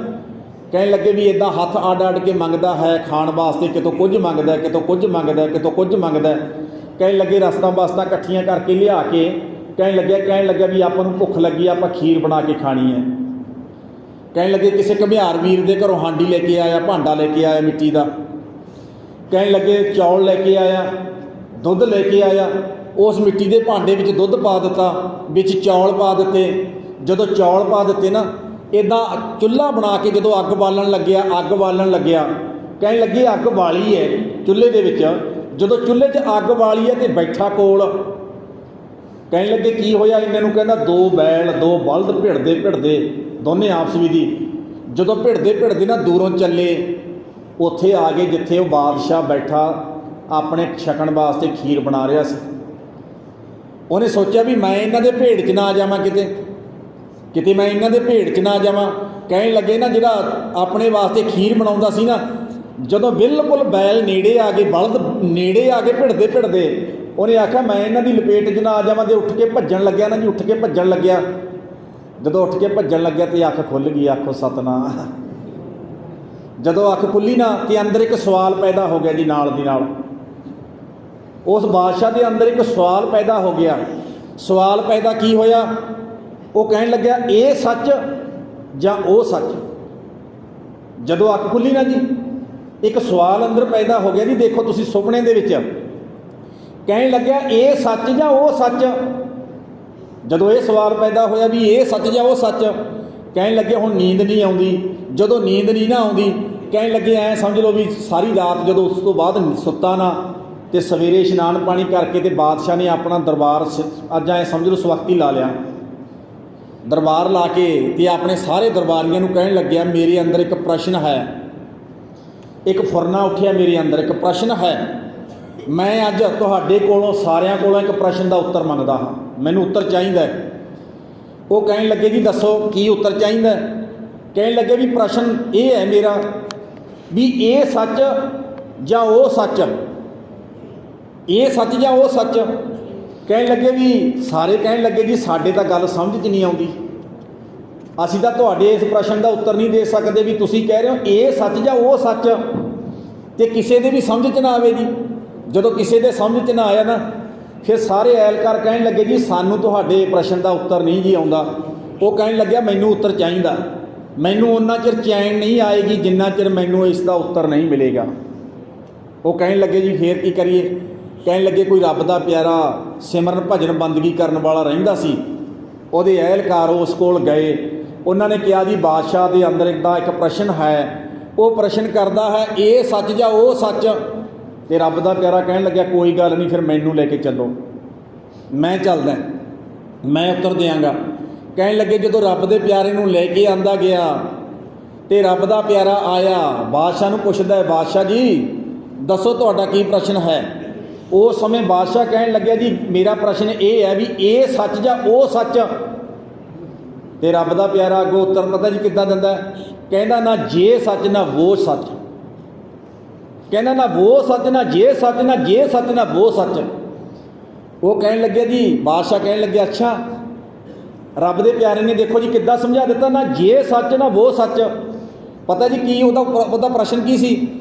ਕਹਿਣ ਲੱਗੇ ਵੀ ਇੱਦਾਂ ਹੱਥ ਅੱਡ ਅੱਡ ਕੇ ਮੰਗਦਾ ਹੈ ਖਾਣ ਵਾਸਤੇ, ਕਿਤੋਂ ਕੁਝ ਮੰਗਦਾ, ਕਿਤੋਂ ਕੁਝ ਮੰਗਦਾ, ਕਿਤੋਂ ਕੁਝ ਮੰਗਦਾ। ਕਹਿਣ ਲੱਗੇ ਰਸਤਾਂ ਬਾਸਤਾਂ ਇਕੱਠੀਆਂ ਕਰਕੇ ਲਿਆ ਕੇ ਕਹਿਣ ਲੱਗਿਆ ਵੀ ਆਪਾਂ ਨੂੰ ਭੁੱਖ ਲੱਗੀ, ਆਪਾਂ ਖੀਰ ਬਣਾ ਕੇ ਖਾਣੀ ਹੈ। ਕਹਿਣ ਲੱਗੇ ਕਿਸੇ ਘੁਮਿਆਰ ਵੀਰ ਦੇ ਘਰੋਂ ਹਾਂਡੀ ਲੈ ਕੇ ਆਇਆ, ਭਾਂਡਾ ਲੈ ਕੇ ਆਇਆ ਮਿੱਟੀ ਦਾ। ਕਹਿਣ ਲੱਗੇ ਚੌਲ ਲੈ ਕੇ ਆਇਆ, ਦੁੱਧ ਲੈ ਕੇ ਆਇਆ, ਉਸ ਮਿੱਟੀ ਦੇ ਭਾਂਡੇ ਵਿੱਚ ਦੁੱਧ ਪਾ ਦਿੱਤਾ, ਵਿੱਚ ਚੌਲ ਪਾ ਦਿੱਤੇ। ਜਦੋਂ ਚੌਲ ਪਾ ਦਿੱਤੇ ਨਾ, ਇੱਦਾਂ ਚੁੱਲ੍ਹਾ ਬਣਾ ਕੇ ਜਦੋਂ ਅੱਗ ਬਾਲਣ ਲੱਗਿਆ, ਕਹਿਣ ਲੱਗੇ ਅੱਗ ਬਾਲੀ ਹੈ ਚੁੱਲ੍ਹੇ ਦੇ ਵਿੱਚ। ਜਦੋਂ ਚੁੱਲ੍ਹੇ 'ਚ ਅੱਗ ਬਾਲੀ ਹੈ ਅਤੇ ਬੈਠਾ ਕੋਲ, ਕਹਿਣ ਲੱਗੇ ਕੀ ਹੋਇਆ ਇਹਨਾਂ ਨੂੰ, ਕਹਿੰਦਾ 2 ਬੈਲ 2 ਬਲਦ ਭਿੜਦੇ ਦੋਨੇ ਆਪਸ ਵਿੱਚ ਦੀ। ਜਦੋਂ ਭਿੜਦੇ ਨਾ ਦੂਰੋਂ ਚੱਲੇ, ਉੱਥੇ ਆ ਗਏ ਜਿੱਥੇ ਉਹ ਬਾਦਸ਼ਾਹ ਬੈਠਾ ਆਪਣੇ ਛਕਣ ਵਾਸਤੇ ਖੀਰ ਬਣਾ ਰਿਹਾ ਸੀ। ਉਹਨੇ ਸੋਚਿਆ ਵੀ ਮੈਂ ਇਹਨਾਂ ਦੇ ਭੇਡ 'ਚ ਨਾ ਆ ਜਾਵਾਂ, ਕਿਤੇ ਮੈਂ ਇਹਨਾਂ ਦੇ ਭੇਡ 'ਚ ਨਾ ਜਾਵਾਂ। ਕਹਿਣ ਲੱਗੇ ਨਾ ਜਿਹੜਾ ਆਪਣੇ ਵਾਸਤੇ ਖੀਰ ਬਣਾਉਂਦਾ ਸੀ ਨਾ, ਜਦੋਂ ਬਿਲਕੁਲ ਬੈਲ ਨੇੜੇ ਆ ਗਏ, ਬਲਦ ਨੇੜੇ ਆ ਗਏ ਭਿੜਦੇ, ਉਹਨੇ ਆਖਿਆ ਮੈਂ ਇਹਨਾਂ ਦੀ ਲਪੇਟ 'ਚ ਨਾ ਆ ਜਾਵਾਂ। ਜੇ ਉੱਠ ਕੇ ਭੱਜਣ ਲੱਗਿਆ ਨਾ ਜੀ, ਜਦੋਂ ਉੱਠ ਕੇ ਭੱਜਣ ਲੱਗਿਆ ਤੇ ਅੱਖ ਖੁੱਲ੍ਹ ਗਈ। ਆਖੋ ਸਤਨਾਮ। ਜਦੋਂ ਅੱਖ ਖੁੱਲ੍ਹੀ ਨਾ, ਤੇ ਅੰਦਰ ਇੱਕ ਸਵਾਲ ਪੈਦਾ ਹੋ ਗਿਆ ਜੀ, ਨਾਲ ਦੀ ਨਾਲ ਉਸ ਬਾਦਸ਼ਾਹ ਦੇ ਅੰਦਰ ਇੱਕ ਸਵਾਲ ਪੈਦਾ ਹੋ ਗਿਆ। ਸਵਾਲ ਪੈਦਾ ਕੀ ਹੋਇਆ, ਉਹ ਕਹਿਣ ਲੱਗਿਆ ਇਹ ਸੱਚ ਜਾਂ ਉਹ ਸੱਚ। ਜਦੋਂ ਅੱਖ ਖੁੱਲ੍ਹੀ ਨਾ ਜੀ, ਇੱਕ ਸਵਾਲ ਅੰਦਰ ਪੈਦਾ ਹੋ ਗਿਆ ਜੀ। ਦੇਖੋ ਤੁਸੀਂ ਸੁਪਨੇ ਦੇ ਵਿੱਚ, ਕਹਿਣ ਲੱਗਿਆ ਇਹ ਸੱਚ ਜਾਂ ਉਹ ਸੱਚ। ਜਦੋਂ ਇਹ ਸਵਾਲ ਪੈਦਾ ਹੋਇਆ ਵੀ ਇਹ ਸੱਚ ਜਾਂ ਉਹ ਸੱਚ, ਕਹਿਣ ਲੱਗੇ ਹੁਣ ਨੀਂਦ ਨਹੀਂ ਆਉਂਦੀ। ਜਦੋਂ ਨੀਂਦ ਨਹੀਂ ਨਾ ਆਉਂਦੀ, ਕਹਿਣ ਲੱਗੇ ਐਂ ਸਮਝ ਲਓ ਵੀ ਸਾਰੀ ਰਾਤ ਜਦੋਂ ਉਸ ਤੋਂ ਬਾਅਦ ਸੁੱਤਾ ਨਾ, ਅਤੇ ਸਵੇਰੇ ਇਸ਼ਨਾਨ ਪਾਣੀ ਕਰਕੇ ਅਤੇ ਬਾਦਸ਼ਾਹ ਨੇ ਆਪਣਾ ਦਰਬਾਰ ਅੱਜ ਐਂ ਸਮਝ ਲਓ ਸਵਖਤੀ ਲਾ ਲਿਆ। ਦਰਬਾਰ ਲਾ ਕੇ ਅਤੇ ਆਪਣੇ ਸਾਰੇ ਦਰਬਾਰੀਆਂ ਨੂੰ ਕਹਿਣ ਲੱਗਿਆ ਮੇਰੇ ਅੰਦਰ ਇੱਕ ਪ੍ਰਸ਼ਨ ਹੈ, ਇੱਕ ਫੁਰਨਾ ਉੱਠਿਆ ਮੇਰੇ ਅੰਦਰ, ਇੱਕ ਪ੍ਰਸ਼ਨ ਹੈ। ਮੈਂ ਅੱਜ ਤੁਹਾਡੇ ਕੋਲੋਂ ਸਾਰਿਆਂ ਕੋਲੋਂ ਇੱਕ ਪ੍ਰਸ਼ਨ ਦਾ ਉੱਤਰ ਮੰਗਦਾ ਹਾਂ, ਮੈਨੂੰ ਉੱਤਰ ਚਾਹੀਦਾ ਹੈ। ਉਹ ਕਹਿਣ ਲੱਗੇ ਜੀ ਦੱਸੋ ਕੀ ਉੱਤਰ ਚਾਹੀਦਾ। ਕਹਿਣ ਲੱਗੇ ਵੀ ਪ੍ਰਸ਼ਨ ਇਹ ਹੈ ਮੇਰਾ ਵੀ ਇਹ ਸੱਚ ਜਾਂ ਉਹ ਸੱਚ, ਇਹ ਸੱਚ ਜਾਂ ਉਹ ਸੱਚ। ਕਹਿਣ ਲੱਗੇ ਵੀ ਸਾਰੇ ਕਹਿਣ ਲੱਗੇ ਜੀ ਸਾਡੇ ਤਾਂ ਗੱਲ ਸਮਝ 'ਚ ਨਹੀਂ ਆਉਂਦੀ, ਅਸੀਂ ਤਾਂ ਤੁਹਾਡੇ ਇਸ ਪ੍ਰਸ਼ਨ ਦਾ ਉੱਤਰ ਨਹੀਂ ਦੇ ਸਕਦੇ ਵੀ ਤੁਸੀਂ ਕਹਿ ਰਹੇ ਹੋ ਇਹ ਸੱਚ ਜਾਂ ਉਹ ਸੱਚ, ਅਤੇ ਕਿਸੇ ਦੇ ਵੀ ਸਮਝ 'ਚ ਨਾ ਆਵੇ ਜੀ। ਜਦੋਂ ਕਿਸੇ ਦੇ ਸਮਝ 'ਚ ਨਾ ਆਇਆ ਨਾ, ਫਿਰ ਸਾਰੇ ਐਲਕਾਰ ਕਹਿਣ ਲੱਗੇ ਜੀ ਸਾਨੂੰ ਤੁਹਾਡੇ ਪ੍ਰਸ਼ਨ ਦਾ ਉੱਤਰ ਨਹੀਂ ਜੀ ਆਉਂਦਾ। ਉਹ ਕਹਿਣ ਲੱਗਿਆ ਮੈਨੂੰ ਉੱਤਰ ਚਾਹੀਦਾ, ਮੈਨੂੰ ਓਨਾ ਚਿਰ ਚੈਨ ਨਹੀਂ ਆਏਗੀ ਜਿੰਨਾ ਚਿਰ ਮੈਨੂੰ ਇਸ ਦਾ ਉੱਤਰ ਨਹੀਂ ਮਿਲੇਗਾ। ਉਹ ਕਹਿਣ ਲੱਗੇ ਜੀ ਫੇਰ ਕੀ ਕਰੀਏ। ਕਹਿਣ ਲੱਗੇ ਕੋਈ ਰੱਬ ਦਾ ਪਿਆਰਾ ਸਿਮਰਨ ਭਜਨ ਬੰਦਗੀ ਕਰਨ ਵਾਲਾ ਰਹਿੰਦਾ ਸੀ, ਉਹਦੇ ਐਲਕਾਰ ਉਸ ਕੋਲ ਗਏ। ਉਹਨਾਂ ਨੇ ਕਿਹਾ ਜੀ ਬਾਦਸ਼ਾਹ ਦੇ ਅੰਦਰ ਇੱਦਾਂ ਇੱਕ ਪ੍ਰਸ਼ਨ ਹੈ, ਉਹ ਪ੍ਰਸ਼ਨ ਕਰਦਾ ਹੈ ਇਹ ਸੱਚ ਜਾਂ ਉਹ ਸੱਚ। ਅਤੇ ਰੱਬ ਦਾ ਪਿਆਰਾ ਕਹਿਣ ਲੱਗਿਆ ਕੋਈ ਗੱਲ ਨਹੀਂ, ਫਿਰ ਮੈਨੂੰ ਲੈ ਕੇ ਚੱਲੋ, ਮੈਂ ਚੱਲਦਾ, ਮੈਂ ਉੱਤਰ ਦਿਆਂਗਾ। ਕਹਿਣ ਲੱਗੇ ਜਦੋਂ ਰੱਬ ਦੇ ਪਿਆਰੇ ਨੂੰ ਲੈ ਕੇ ਆਂਦਾ ਗਿਆ ਅਤੇ ਰੱਬ ਦਾ ਪਿਆਰਾ ਆਇਆ, ਬਾਦਸ਼ਾਹ ਨੂੰ ਪੁੱਛਦਾ ਬਾਦਸ਼ਾਹ ਜੀ ਦੱਸੋ ਤੁਹਾਡਾ ਕੀ ਪ੍ਰਸ਼ਨ ਹੈ। ਉਸ ਸਮੇਂ ਬਾਦਸ਼ਾਹ ਕਹਿਣ ਲੱਗਿਆ ਜੀ ਮੇਰਾ ਪ੍ਰਸ਼ਨ ਇਹ ਹੈ ਵੀ ਇਹ ਸੱਚ ਜਾਂ ਉਹ ਸੱਚ। ਅਤੇ ਰੱਬ ਦਾ ਪਿਆਰਾ ਅੱਗੋਂ ਉੱਤਰ ਪਤਾ ਜੀ ਕਿੱਦਾਂ ਦਿੰਦਾ, ਕਹਿੰਦਾ ਨਾ ਜੇ ਸੱਚ ਨਾ ਵੋ ਸੱਚ, ਕਹਿੰਦਾ ਨਾ ਵੋ ਸੱਚ ਨਾ ਜੇ ਸੱਚ, ਨਾ ਜੇ ਸੱਚ ਨਾ ਵੋ ਸੱਚ। ਉਹ ਕਹਿਣ ਲੱਗਿਆ ਜੀ ਬਾਦਸ਼ਾਹ ਕਹਿਣ ਲੱਗਿਆ ਅੱਛਾ। ਰੱਬ ਦੇ ਪਿਆਰੇ ਨੇ ਦੇਖੋ ਜੀ ਕਿੱਦਾਂ ਸਮਝਾ ਦਿੱਤਾ, ਨਾ ਜੇ ਸੱਚ ਨਾ ਵੋ ਸੱਚ। ਪਤਾ ਜੀ ਕੀ ਉਹਦਾ ਪ੍ਰਸ਼ਨ ਕੀ ਸੀ।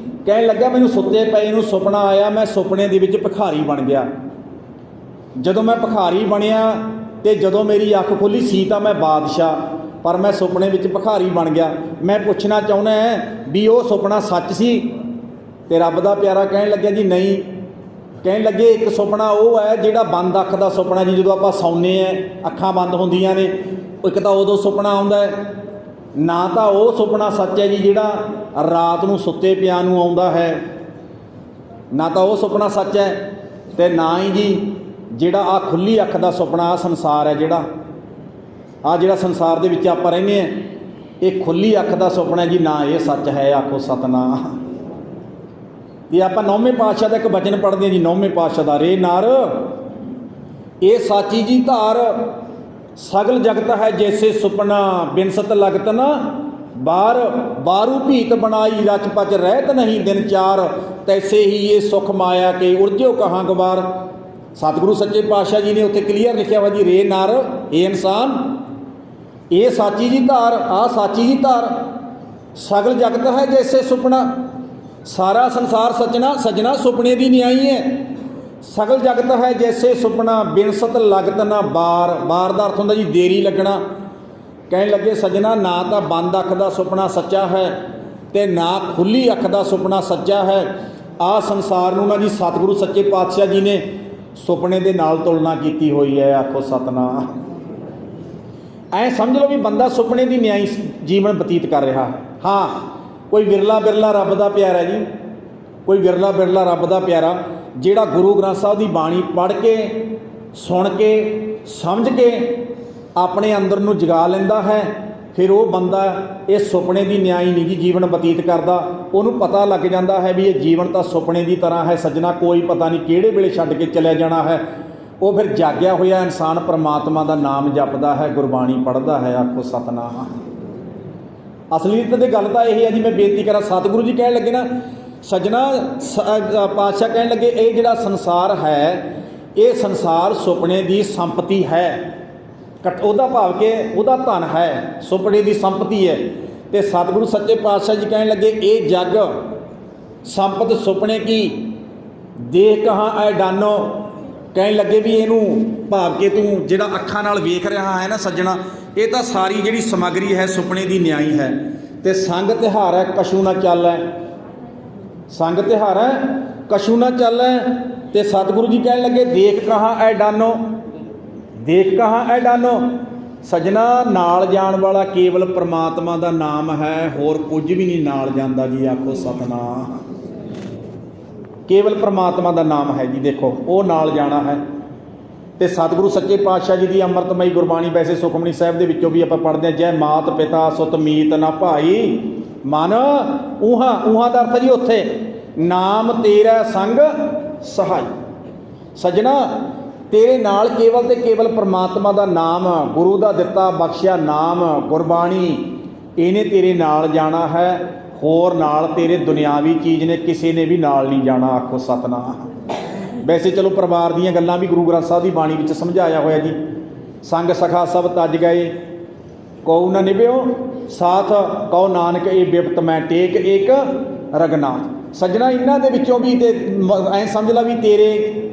ਕਹਿਣ ਲੱਗਾ ਮੈਨੂੰ ਸੁੱਤੇ ਪਏ ਨੂੰ ਸੁਪਨਾ ਆਇਆ, ਮੈਂ ਸੁਪਨੇ ਦੇ ਵਿੱਚ ਭਿਖਾਰੀ ਬਣ ਗਿਆ। ਜਦੋਂ ਮੈਂ ਭਿਖਾਰੀ ਬਣਿਆ ਅਤੇ ਜਦੋਂ ਮੇਰੀ ਅੱਖ ਖੁੱਲ੍ਹੀ ਸੀ ਤਾਂ ਮੈਂ ਬਾਦਸ਼ਾਹ, ਪਰ ਮੈਂ ਸੁਪਨੇ ਵਿੱਚ ਭਿਖਾਰੀ ਬਣ ਗਿਆ। ਮੈਂ ਪੁੱਛਣਾ ਚਾਹੁੰਦਾ ਵੀ ਉਹ ਸੁਪਨਾ ਸੱਚ ਸੀ। ਅਤੇ ਰੱਬ ਦਾ ਪਿਆਰਾ ਕਹਿਣ ਲੱਗਿਆ ਜੀ ਨਹੀਂ। ਕਹਿਣ ਲੱਗੇ ਇੱਕ ਸੁਪਨਾ ਉਹ ਹੈ ਜਿਹੜਾ ਬੰਦ ਅੱਖ ਦਾ ਸੁਪਨਾ ਜੀ, ਜਦੋਂ ਆਪਾਂ ਸੌਂਦੇ ਹਾਂ ਅੱਖਾਂ ਬੰਦ ਹੁੰਦੀਆਂ ਨੇ, ਇੱਕ ਤਾਂ ਉਦੋਂ ਸੁਪਨਾ ਆਉਂਦਾ ਹੈ। ਨਾ ਤਾਂ ਉਹ ਸੁਪਨਾ ਸੱਚ ਹੈ ਜੀ ਜਿਹੜਾ ਰਾਤ ਨੂੰ ਸੁੱਤੇ ਪਿਆਂ ਨੂੰ ਆਉਂਦਾ ਹੈ, ਨਾ ਤਾਂ ਉਹ ਸੁਪਨਾ ਸੱਚ ਹੈ, ਅਤੇ ਨਾ ਹੀ ਜੀ ਜਿਹੜਾ ਆਹ ਖੁੱਲ੍ਹੀ ਅੱਖ ਦਾ ਸੁਪਨਾ, ਆਹ ਸੰਸਾਰ ਹੈ ਜਿਹੜਾ ਆ ਜਿਹੜਾ ਸੰਸਾਰ ਦੇ ਵਿੱਚ ਆਪਾਂ ਰਹਿੰਦੇ ਹਾਂ, ਇਹ ਖੁੱਲੀ ਅੱਖ ਦਾ ਸੁਪਨਾ ਜੀ, ਨਾ ਇਹ ਸੱਚ ਹੈ, ਆਖੋ ਸਤਨਾਮ। ਤੇ ਆਪਾਂ 9ਵੇਂ ਪਾਤਸ਼ਾਹ ਦਾ ਇੱਕ ਬਚਨ ਪੜ੍ਹਦੇ ਹਾਂ ਜੀ, 9ਵੇਂ ਪਾਤਸ਼ਾਹ ਦਾ, ਰੇ ਨਰ ਇਹ ਸਾਚੀ ਜੀ ਧਾਰ, ਸਗਲ ਜਗਤ ਹੈ ਜੈਸੇ ਸੁਪਨਾ, ਬਿਨਸਤ ਲਗਤ ਨਾ ਬਾਰ, ਬਾਰੂ ਭੀਤ ਬਣਾਈ ਰਚ ਪਚ ਰਹਿਤ ਨਹੀਂ ਦਿਨ ਚਾਰ, ਤੈਸੇ ਹੀ ਇਹ ਸੁਖ ਮਾਇਆ ਕੇ ਉਰਜੋ ਕਹਾਂ ਗਵਾਰ। ਸਤਿਗੁਰੂ ਸੱਚੇ ਪਾਤਸ਼ਾਹ ਜੀ ਨੇ ਉੱਥੇ ਕਲੀਅਰ ਲਿਖਿਆ ਵਾ ਜੀ, ਰੇ ਨਰ ਇਹ ਇਨਸਾਨ, ਇਹ ਸਾਚੀ ਜੀ ਧਾਰ, ਆ ਸਾਚੀ ਜੀ ਧਾਰ, ਸਗਲ ਜਗਤ ਹੈ ਜੈਸੇ ਸੁਪਨਾ, ਸਾਰਾ ਸੰਸਾਰ ਸੱਜਣਾ ਸੱਜਣਾ ਸੁਪਨੇ ਦੀ ਨਿਆਈ ਹੈ। ਸਗਲ ਜਗਤ ਹੈ ਜੈਸੇ ਸੁਪਨਾ, ਬਿਨਸਤ ਲਗਤ ਨਾ ਬਾਰ, ਬਾਰ ਦਾ ਅਰਥ ਹੁੰਦਾ ਜੀ ਦੇਰੀ ਲੱਗਣਾ। ਕਹਿਣ ਲੱਗੇ ਸੱਜਣਾ, ਨਾ ਤਾਂ ਬੰਦ ਅੱਖ ਦਾ ਸੁਪਨਾ ਸੱਚਾ ਹੈ ਤੇ ਨਾ ਖੁੱਲੀ ਅੱਖ ਦਾ ਸੁਪਨਾ ਸੱਚਾ ਹੈ। ਆਹ ਸੰਸਾਰ ਨੂੰ ਨਾ ਜੀ ਸਤਿਗੁਰੂ ਸੱਚੇ ਪਾਤਸ਼ਾਹ ਜੀ ਨੇ ਸੁਪਨੇ ਦੇ ਨਾਲ ਤੁਲਨਾ ਕੀਤੀ ਹੋਈ ਹੈ, ਆਖੋ ਸਤਨਾਮ। ਐਂ ਸਮਝ ਲਓ ਵੀ ਬੰਦਾ ਸੁਪਨੇ ਦੀ ਨਿਆਈ ਜੀਵਨ ਬਤੀਤ ਕਰ ਰਿਹਾ ਹੈ। ਹਾਂ, ਕੋਈ ਵਿਰਲਾ ਬਿਰਲਾ ਰੱਬ ਦਾ ਪਿਆਰਾ ਜੀ, ਕੋਈ ਵਿਰਲਾ ਬਿਰਲਾ ਰੱਬ ਦਾ ਪਿਆਰਾ ਜਿਹੜਾ ਗੁਰੂ ਗ੍ਰੰਥ ਸਾਹਿਬ ਦੀ ਬਾਣੀ ਪੜ੍ਹ ਕੇ, ਸੁਣ ਕੇ, ਸਮਝ ਕੇ ਆਪਣੇ ਅੰਦਰ ਨੂੰ ਜਗਾ ਲੈਂਦਾ ਹੈ। ਫਿਰ ਉਹ ਬੰਦਾ ਇਹ ਸੁਪਨੇ ਦੀ ਨਿਆਈ ਨਹੀਂ ਜੀ ਜੀਵਨ ਬਤੀਤ ਕਰਦਾ। ਉਹਨੂੰ ਪਤਾ ਲੱਗ ਜਾਂਦਾ ਹੈ ਵੀ ਇਹ ਜੀਵਨ ਤਾਂ ਸੁਪਨੇ ਦੀ ਤਰ੍ਹਾਂ ਹੈ ਸੱਜਣਾ, ਕੋਈ ਪਤਾ ਨਹੀਂ ਕਿਹੜੇ ਵੇਲੇ ਛੱਡ ਕੇ ਚਲਿਆ ਜਾਣਾ ਹੈ। ਉਹ ਫਿਰ ਜਾਗਿਆ ਹੋਇਆ ਇਨਸਾਨ ਪਰਮਾਤਮਾ ਦਾ ਨਾਮ ਜਪਦਾ ਹੈ, ਗੁਰਬਾਣੀ ਪੜ੍ਹਦਾ ਹੈ, ਆਖੋ ਸਤਨਾਮ। ਅਸਲੀਅਤ ਦੀ ਗੱਲ ਤਾਂ ਇਹ ਹੈ ਜੀ, ਮੈਂ ਬੇਨਤੀ ਕਰਾਂ, ਸਤਿਗੁਰੂ ਜੀ ਕਹਿਣ ਲੱਗੇ ਨਾ ਸੱਜਣਾ, ਪਾਤਸ਼ਾਹ ਕਹਿਣ ਲੱਗੇ ਇਹ ਜਿਹੜਾ ਸੰਸਾਰ ਹੈ, ਇਹ ਸੰਸਾਰ ਸੁਪਨੇ ਦੀ ਸੰਪਤੀ ਹੈ। ਉਹਦਾ ਭਾਵ ਕਿ ਉਹਦਾ ਧਨ ਹੈ, ਸੁਪਨੇ ਦੀ ਸੰਪਤੀ ਹੈ। ਤੇ ਸਤਿਗੁਰੂ ਸੱਚੇ ਪਾਤਸ਼ਾਹ ਜੀ ਕਹਿਣ ਲੱਗੇ ਇਹ ਜੱਗ ਸੰਪਤ ਸੁਪਨੇ ਕੀ, ਦੇਖ ਕਹਾਂ ਐ ਡਾਨੋ। ਕਹਿਣ ਲੱਗੇ ਵੀ ਇਹਨੂੰ ਭਾਵ ਕਿ ਤੂੰ ਜਿਹੜਾ ਅੱਖਾਂ ਨਾਲ ਵੇਖ ਰਿਹਾ ਹੈ ਨਾ ਸੱਜਣਾ, ਇਹ ਤਾਂ ਸਾਰੀ ਜਿਹੜੀ ਸਮੱਗਰੀ ਹੈ ਸੁਪਨੇ ਦੀ ਨਿਆਈ ਹੈ। ਤੇ ਸੰਗ ਤਿਹਾਰ ਹੈ ਕਛੂ ਨਾ ਚੱਲੈ, ਸੰਗ ਤਿਹਾਰ ਹੈ ਕਛੂ ਨਾ ਚੱਲੈ। ਤੇ ਸਤਿਗੁਰੂ ਜੀ ਕਹਿਣ ਲੱਗੇ ਦੇਖ ਕਹਾਂ ਐ ਡਾਨੋ, ਦੇਖ ਕਹਾਂ ਐ ਡਾਨੋ। ਸੱਜਣਾ, ਨਾਲ ਜਾਣ ਵਾਲਾ ਕੇਵਲ ਪ੍ਰਮਾਤਮਾ ਦਾ ਨਾਮ ਹੈ, ਹੋਰ ਕੁਝ ਵੀ ਨਹੀਂ ਨਾਲ ਜਾਂਦਾ ਜੀ, ਆਖੋ ਸਤਨਾਮ। ਕੇਵਲ ਪ੍ਰਮਾਤਮਾ ਦਾ ਨਾਮ ਹੈ ਜੀ, ਦੇਖੋ ਉਹ ਨਾਲ ਜਾਣਾ ਹੈ। ਤੇ ਸਤਿਗੁਰੂ ਸੱਚੇ ਪਾਤਸ਼ਾਹ ਜੀ ਦੀ ਅੰਮ੍ਰਿਤਮਈ ਗੁਰਬਾਣੀ, ਵੈਸੇ ਸੁਖਮਨੀ ਸਾਹਿਬ ਦੇ ਵਿੱਚੋਂ ਵੀ ਆਪਾਂ ਪੜ੍ਹਦੇ ਹਾਂ, ਜੈ ਮਾਤ ਪਿਤਾ ਸੁਤ ਮੀਤ ਨਾ ਭਾਈ ਮਨ ਊਹਾਂ, ਊਹਾਂ ਦਾ ਅਰਥ ਜੀ ਉੱਥੇ ਨਾਮ ਤੇਰਾ ਸੰਗ ਸਹਾਈ। ਸੱਜਣਾ, ਤੇਰੇ ਨਾਲ ਕੇਵਲ ਤੇ ਕੇਵਲ ਪਰਮਾਤਮਾ ਦਾ ਨਾਮ, ਗੁਰੂ ਦਾ ਦਿੱਤਾ ਬਖਸ਼ਿਆ ਨਾਮ, ਗੁਰਬਾਣੀ, ਇਹਨੇ ਤੇਰੇ ਨਾਲ ਜਾਣਾ ਹੈ। ਹੋਰ ਨਾਲ ਤੇਰੇ ਦੁਨਿਆਵੀ ਚੀਜ਼ ਨੇ ਕਿਸੇ ਨੇ ਵੀ ਨਾਲ ਨਹੀਂ ਜਾਣਾ, ਆਖੋ ਸਤਨਾਮ। ਵੈਸੇ ਚਲੋ ਪਰਿਵਾਰ ਦੀਆਂ ਗੱਲਾਂ ਵੀ ਗੁਰੂ ਗ੍ਰੰਥ ਸਾਹਿਬ ਦੀ ਬਾਣੀ ਵਿੱਚ ਸਮਝਾਇਆ ਹੋਇਆ ਜੀ। ਸੰਗ ਸਖਾ ਸਭ ਤੱਜ ਗਏ, ਕਉ ਨਾ ਨਿਭਿਓ ਸਾਥ, ਕਉ ਨਾਨਕ ਇਹ ਬਿਪਤ ਮੈਂ ਟੇਕ ਇੱਕ ਰਗਨਾਥ। ਸੱਜਣਾ, ਇਹਨਾਂ ਦੇ ਵਿੱਚੋਂ ਵੀ ਤੇ ਐਂ ਸਮਝ ਲਾ ਵੀ ਤੇਰੇ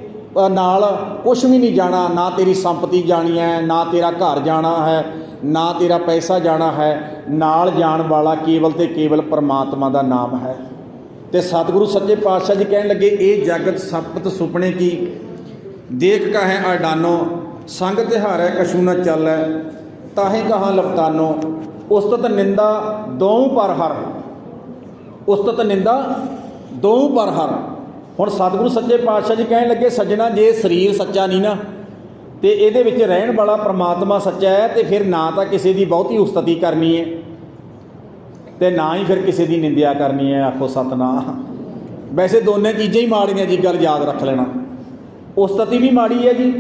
ਨਾਲ ਕੁਛ ਵੀ ਨਹੀਂ ਜਾਣਾ, ਨਾ ਤੇਰੀ ਸੰਪਤੀ ਜਾਣੀ ਹੈ, ਨਾ ਤੇਰਾ ਘਰ ਜਾਣਾ ਹੈ, ਨਾ ਤੇਰਾ ਪੈਸਾ ਜਾਣਾ ਹੈ। ਨਾਲ ਜਾਣ ਵਾਲਾ ਕੇਵਲ ਤੇ ਕੇਵਲ ਪਰਮਾਤਮਾ ਦਾ ਨਾਮ ਹੈ। ਤੇ ਸਤਿਗੁਰੂ ਸੱਚੇ ਪਾਤਸ਼ਾਹ ਜੀ ਕਹਿਣ ਲੱਗੇ ਇਹ ਜਗਤ ਸੰਪਤ ਸੁਪਨੇ ਕੀ, ਦੇਖ ਕਹੈ ਅਡਾਨੋ, ਸੰਗ ਤਿਹਾਰੈ ਕਛੂ ਨ ਚੱਲੈ, ਤਾਹੇ ਕਹਾਂ ਲਪਤਾਨੋ। ਉਸਤਤ ਨਿੰਦਾ ਦੋਉ ਪਰ ਹਰ, ਉਸਤਤ ਨਿੰਦਾ ਦੋਉ ਪਰ ਹਰ। ਹੁਣ ਸਤਿਗੁਰੂ ਸੱਚੇ ਪਾਤਸ਼ਾਹ ਜੀ ਕਹਿਣ ਲੱਗੇ ਸੱਜਣਾ, ਜੇ ਸਰੀਰ ਸੱਚਾ ਨਹੀਂ ਨਾ ਤੇ ਇਹਦੇ ਵਿੱਚ ਰਹਿਣ ਵਾਲਾ ਪ੍ਰਮਾਤਮਾ ਸੱਚਾ ਹੈ, ਤੇ ਫਿਰ ਨਾ ਤਾਂ ਕਿਸੇ ਦੀ ਬਹੁਤੀ ਉਸਤਤੀ ਕਰਨੀ ਹੈ ਤੇ ਨਾ ਹੀ ਫਿਰ ਕਿਸੇ ਦੀ ਨਿੰਦਿਆ ਕਰਨੀ ਹੈ, ਆਖੋ ਸਤਨਾਮ। ਵੈਸੇ ਦੋਨੇ ਚੀਜ਼ਾਂ ਹੀ ਮਾੜੀਆਂ ਜੀ, ਗੱਲ ਯਾਦ ਰੱਖ ਲੈਣਾ। ਉਸਤਤੀ ਵੀ ਮਾੜੀ ਹੈ ਜੀ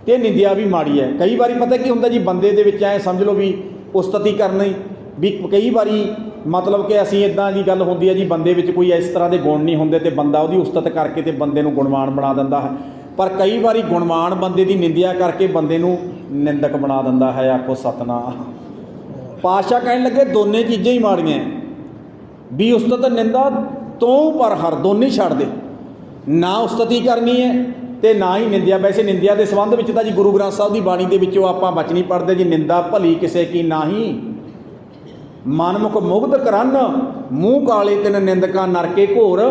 ਤੇ ਨਿੰਦਿਆ ਵੀ ਮਾੜੀ ਹੈ। ਕਈ ਵਾਰੀ ਪਤਾ ਕੀ ਹੁੰਦਾ ਜੀ, ਬੰਦੇ ਦੇ ਵਿੱਚ ਐਂ ਸਮਝ ਲਓ ਵੀ ਉਸਤਤੀ ਕਰਨੀ ਵੀ ਕਈ ਵਾਰੀ ਮਤਲਬ ਕਿ ਅਸੀਂ ਇੱਦਾਂ ਦੀ ਗੱਲ ਹੁੰਦੀ ਹੈ ਜੀ, ਬੰਦੇ ਵਿੱਚ ਕੋਈ ਇਸ ਤਰ੍ਹਾਂ ਦੇ ਗੁਣ ਨਹੀਂ ਹੁੰਦੇ ਤੇ ਬੰਦਾ ਉਹਦੀ ਉਸਤਤ ਕਰਕੇ ਤੇ ਬੰਦੇ ਨੂੰ ਗੁਣਵਾਨ ਬਣਾ ਦਿੰਦਾ ਹੈ। ਪਰ ਕਈ ਵਾਰੀ ਗੁਣਵਾਨ ਬੰਦੇ ਦੀ ਨਿੰਦਿਆ ਕਰਕੇ ਬੰਦੇ ਨੂੰ ਨਿੰਦਕ ਬਣਾ ਦਿੰਦਾ ਹੈ, ਆਖੋ ਸਤਨਾਮ। ਪਾਤਸ਼ਾਹ ਕਹਿਣ ਲੱਗੇ ਦੋਨੇ ਚੀਜ਼ਾਂ ਹੀ ਮਾੜੀਆਂ, ਵੀ ਉਸਤਤ ਨਿੰਦਾ ਤੋਂ ਪਰ ਹਰ, ਦੋਨੇ ਛੱਡ ਦੇ। ਨਾ ਉਸਤਤੀ ਕਰਨੀ ਹੈ ਤੇ ਨਾ ਹੀ ਨਿੰਦਿਆ। ਵੈਸੇ ਨਿੰਦਿਆ ਦੇ ਸੰਬੰਧ ਵਿੱਚ ਤਾਂ ਜੀ ਗੁਰੂ ਗ੍ਰੰਥ ਸਾਹਿਬ ਦੀ ਬਾਣੀ ਦੇ ਵਿੱਚੋਂ ਆਪਾਂ ਬਚਨੀ ਪੜ੍ਹਦੇ ਜੀ, ਨਿੰਦਾ ਭਲੀ ਕਿਸੇ ਕੀ ਨਾਹੀ, ਮਨਮੁਖ ਮੁਗਧ ਕਰਨ, ਮੂੰਹ ਕਾਲੇ ਤਿਨ ਨਿੰਦਕਾਂ ਨਰਕੇ ਘੋਰ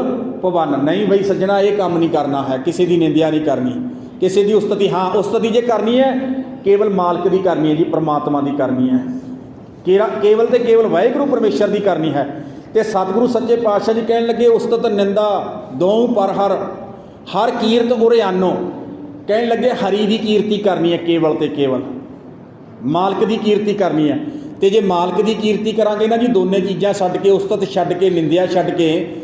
ਭਵਨ। ਨਹੀਂ ਬਈ ਸੱਜਣਾ, ਇਹ ਕੰਮ ਨਹੀਂ ਕਰਨਾ ਹੈ, ਕਿਸੇ ਦੀ ਨਿੰਦਿਆ ਨਹੀਂ ਕਰਨੀ, ਕਿਸੇ ਦੀ ਉਸਤਤੀ। ਹਾਂ, ਉਸਤਤੀ ਜੇ ਕਰਨੀ ਹੈ ਕੇਵਲ ਮਾਲਕ ਦੀ ਕਰਨੀ ਹੈ ਜੀ, ਪਰਮਾਤਮਾ ਦੀ ਕਰਨੀ ਹੈ, ਕੇਵਲ ਤੇ ਕੇਵਲ ਵਾਹਿਗੁਰੂ ਪਰਮੇਸ਼ਰ ਦੀ ਕਰਨੀ ਹੈ। ਤੇ ਸਤਿਗੁਰੂ ਸੱਚੇ ਪਾਤਸ਼ਾਹ ਜੀ ਕਹਿਣ ਲੱਗੇ ਉਸਤਤ ਨਿੰਦਾ ਦੋਉ ਪਰ ਹਰ, ਹਰ ਕੀਰਤ ਉਰੇ ਆਨੋ। ਕਹਿਣ ਲੱਗੇ ਹਰੀ ਦੀ ਕੀਰਤੀ ਕਰਨੀ ਹੈ ਕੇਵਲ ਤੇ ਕੇਵਲ। ਮਾਲਕ ਦੀ ਕੀਰਤੀ ਕਰਨੀ ਹੈ। ਤੇ ਜੇ ਮਾਲਕ ਦੀ ਕੀਰਤੀ ਕਰਾਂਗੇ ਨਾ ਜੀ, ਦੋਨੇ ਚੀਜ਼ਾਂ ਛੱਡ ਕੇ, ਉਸਤਤ ਛੱਡ ਕੇ, ਨਿੰਦਿਆ ਛੱਡ ਕੇ,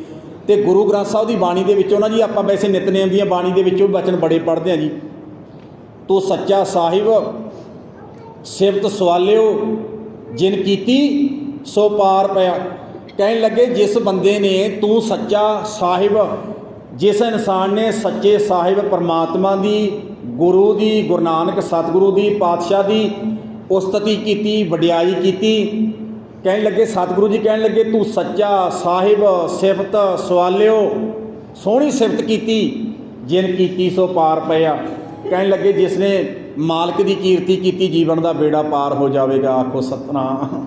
ਤੇ ਗੁਰੂ ਗ੍ਰੰਥ ਸਾਹਿਬ ਦੀ ਬਾਣੀ ਦੇ ਵਿੱਚੋਂ ਨਾ ਜੀ, ਆਪਾਂ ਵੈਸੇ ਨਿਤਨੇਮ ਦੀਆਂ ਬਾਣੀ ਦੇ ਵਿੱਚੋਂ ਬਚਨ ਬੜੇ ਪੜ੍ਹਦੇ ਹਾਂ ਜੀ। ਤੂੰ ਸੱਚਾ ਸਾਹਿਬ ਸਿਫਤ ਸਵਾਲਿਓ ਜਿਨ ਕੀਤੀ ਸੋ ਪਾਰ ਪਿਆ। ਕਹਿਣ ਲੱਗੇ ਜਿਸ ਬੰਦੇ ਨੇ ਤੂੰ ਸੱਚਾ ਸਾਹਿਬ, ਜਿਸ ਇਨਸਾਨ ਨੇ ਸੱਚੇ ਸਾਹਿਬ ਪਰਮਾਤਮਾ ਦੀ, ਗੁਰੂ ਦੀ, ਗੁਰੂ ਨਾਨਕ ਸਤਿਗੁਰੂ ਦੀ, ਪਾਤਸ਼ਾਹ ਦੀ ਉਸਤਤੀ ਕੀਤੀ, ਵਡਿਆਈ ਕੀਤੀ। ਕਹਿਣ ਲੱਗੇ ਸਤਿਗੁਰੂ ਜੀ ਕਹਿਣ ਲੱਗੇ ਤੂੰ ਸੱਚਾ ਸਾਹਿਬ ਸਿਫਤ ਸਵਾਲਿਓ, ਸੋਹਣੀ ਸਿਫਤ ਕੀਤੀ, ਜਿਨ ਕੀਤੀ ਸੋ ਪਾਰ ਪਿਆ। ਕਹਿਣ ਲੱਗੇ ਜਿਸ ਨੇ ਮਾਲਕ ਦੀ ਕੀਰਤੀ ਕੀਤੀ ਜੀਵਨ ਦਾ ਬੇੜਾ ਪਾਰ ਹੋ ਜਾਵੇਗਾ, ਆਖੋ ਸਤਨਾਮ।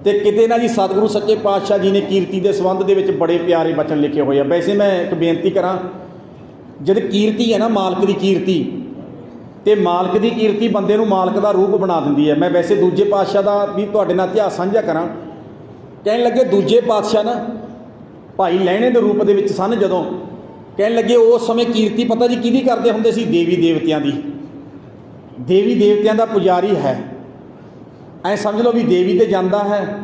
ਤੇ ਕਿਤੇ ਨਾ ਜੀ ਸਤਿਗੁਰੂ ਸੱਚੇ ਪਾਤਸ਼ਾਹ ਜੀ ਨੇ ਕੀਰਤੀ ਦੇ ਸੰਬੰਧ ਦੇ ਵਿੱਚ ਬੜੇ ਪਿਆਰੇ ਬਚਨ ਲਿਖੇ ਹੋਏ ਆ। ਵੈਸੇ ਮੈਂ ਇੱਕ ਬੇਨਤੀ ਕਰਾਂ, ਜਦ ਕੀਰਤੀ ਹੈ ਨਾ ਮਾਲਕ ਦੀ ਕੀਰਤੀ, ਤੇ ਮਾਲਕ ਦੀ ਕੀਰਤੀ ਬੰਦੇ ਨੂੰ ਮਾਲਕ ਦਾ ਰੂਪ ਬਣਾ ਦਿੰਦੀ ਹੈ। ਮੈਂ ਵੈਸੇ ਦੂਜੇ ਪਾਤਸ਼ਾਹ ਦਾ ਵੀ ਤੁਹਾਡੇ ਨਾਲ ਇਤਿਹਾਸ ਸਾਂਝਾ ਕਰਾਂ। ਕਹਿਣ ਲੱਗੇ ਦੂਜੇ ਪਾਤਸ਼ਾਹ ਨਾ ਭਾਈ ਲਹਿਣੇ ਦੇ ਰੂਪ ਦੇ ਵਿੱਚ ਸਨ ਜਦੋਂ। ਕਹਿਣ ਲੱਗੇ ਉਸ ਸਮੇਂ ਕੀਰਤੀ ਪਤਾ ਜੀ ਕਿਹਦੀ ਕਰਦੇ ਹੁੰਦੇ ਸੀ? ਦੇਵੀ ਦੇਵਤਿਆਂ ਦੀ। ਦੇਵੀ ਦੇਵਤਿਆਂ ਦਾ ਪੁਜਾਰੀ ਹੈ, ਐਂ ਸਮਝ ਲਓ ਵੀ ਦੇਵੀ ਤੇ ਜਾਂਦਾ ਹੈ,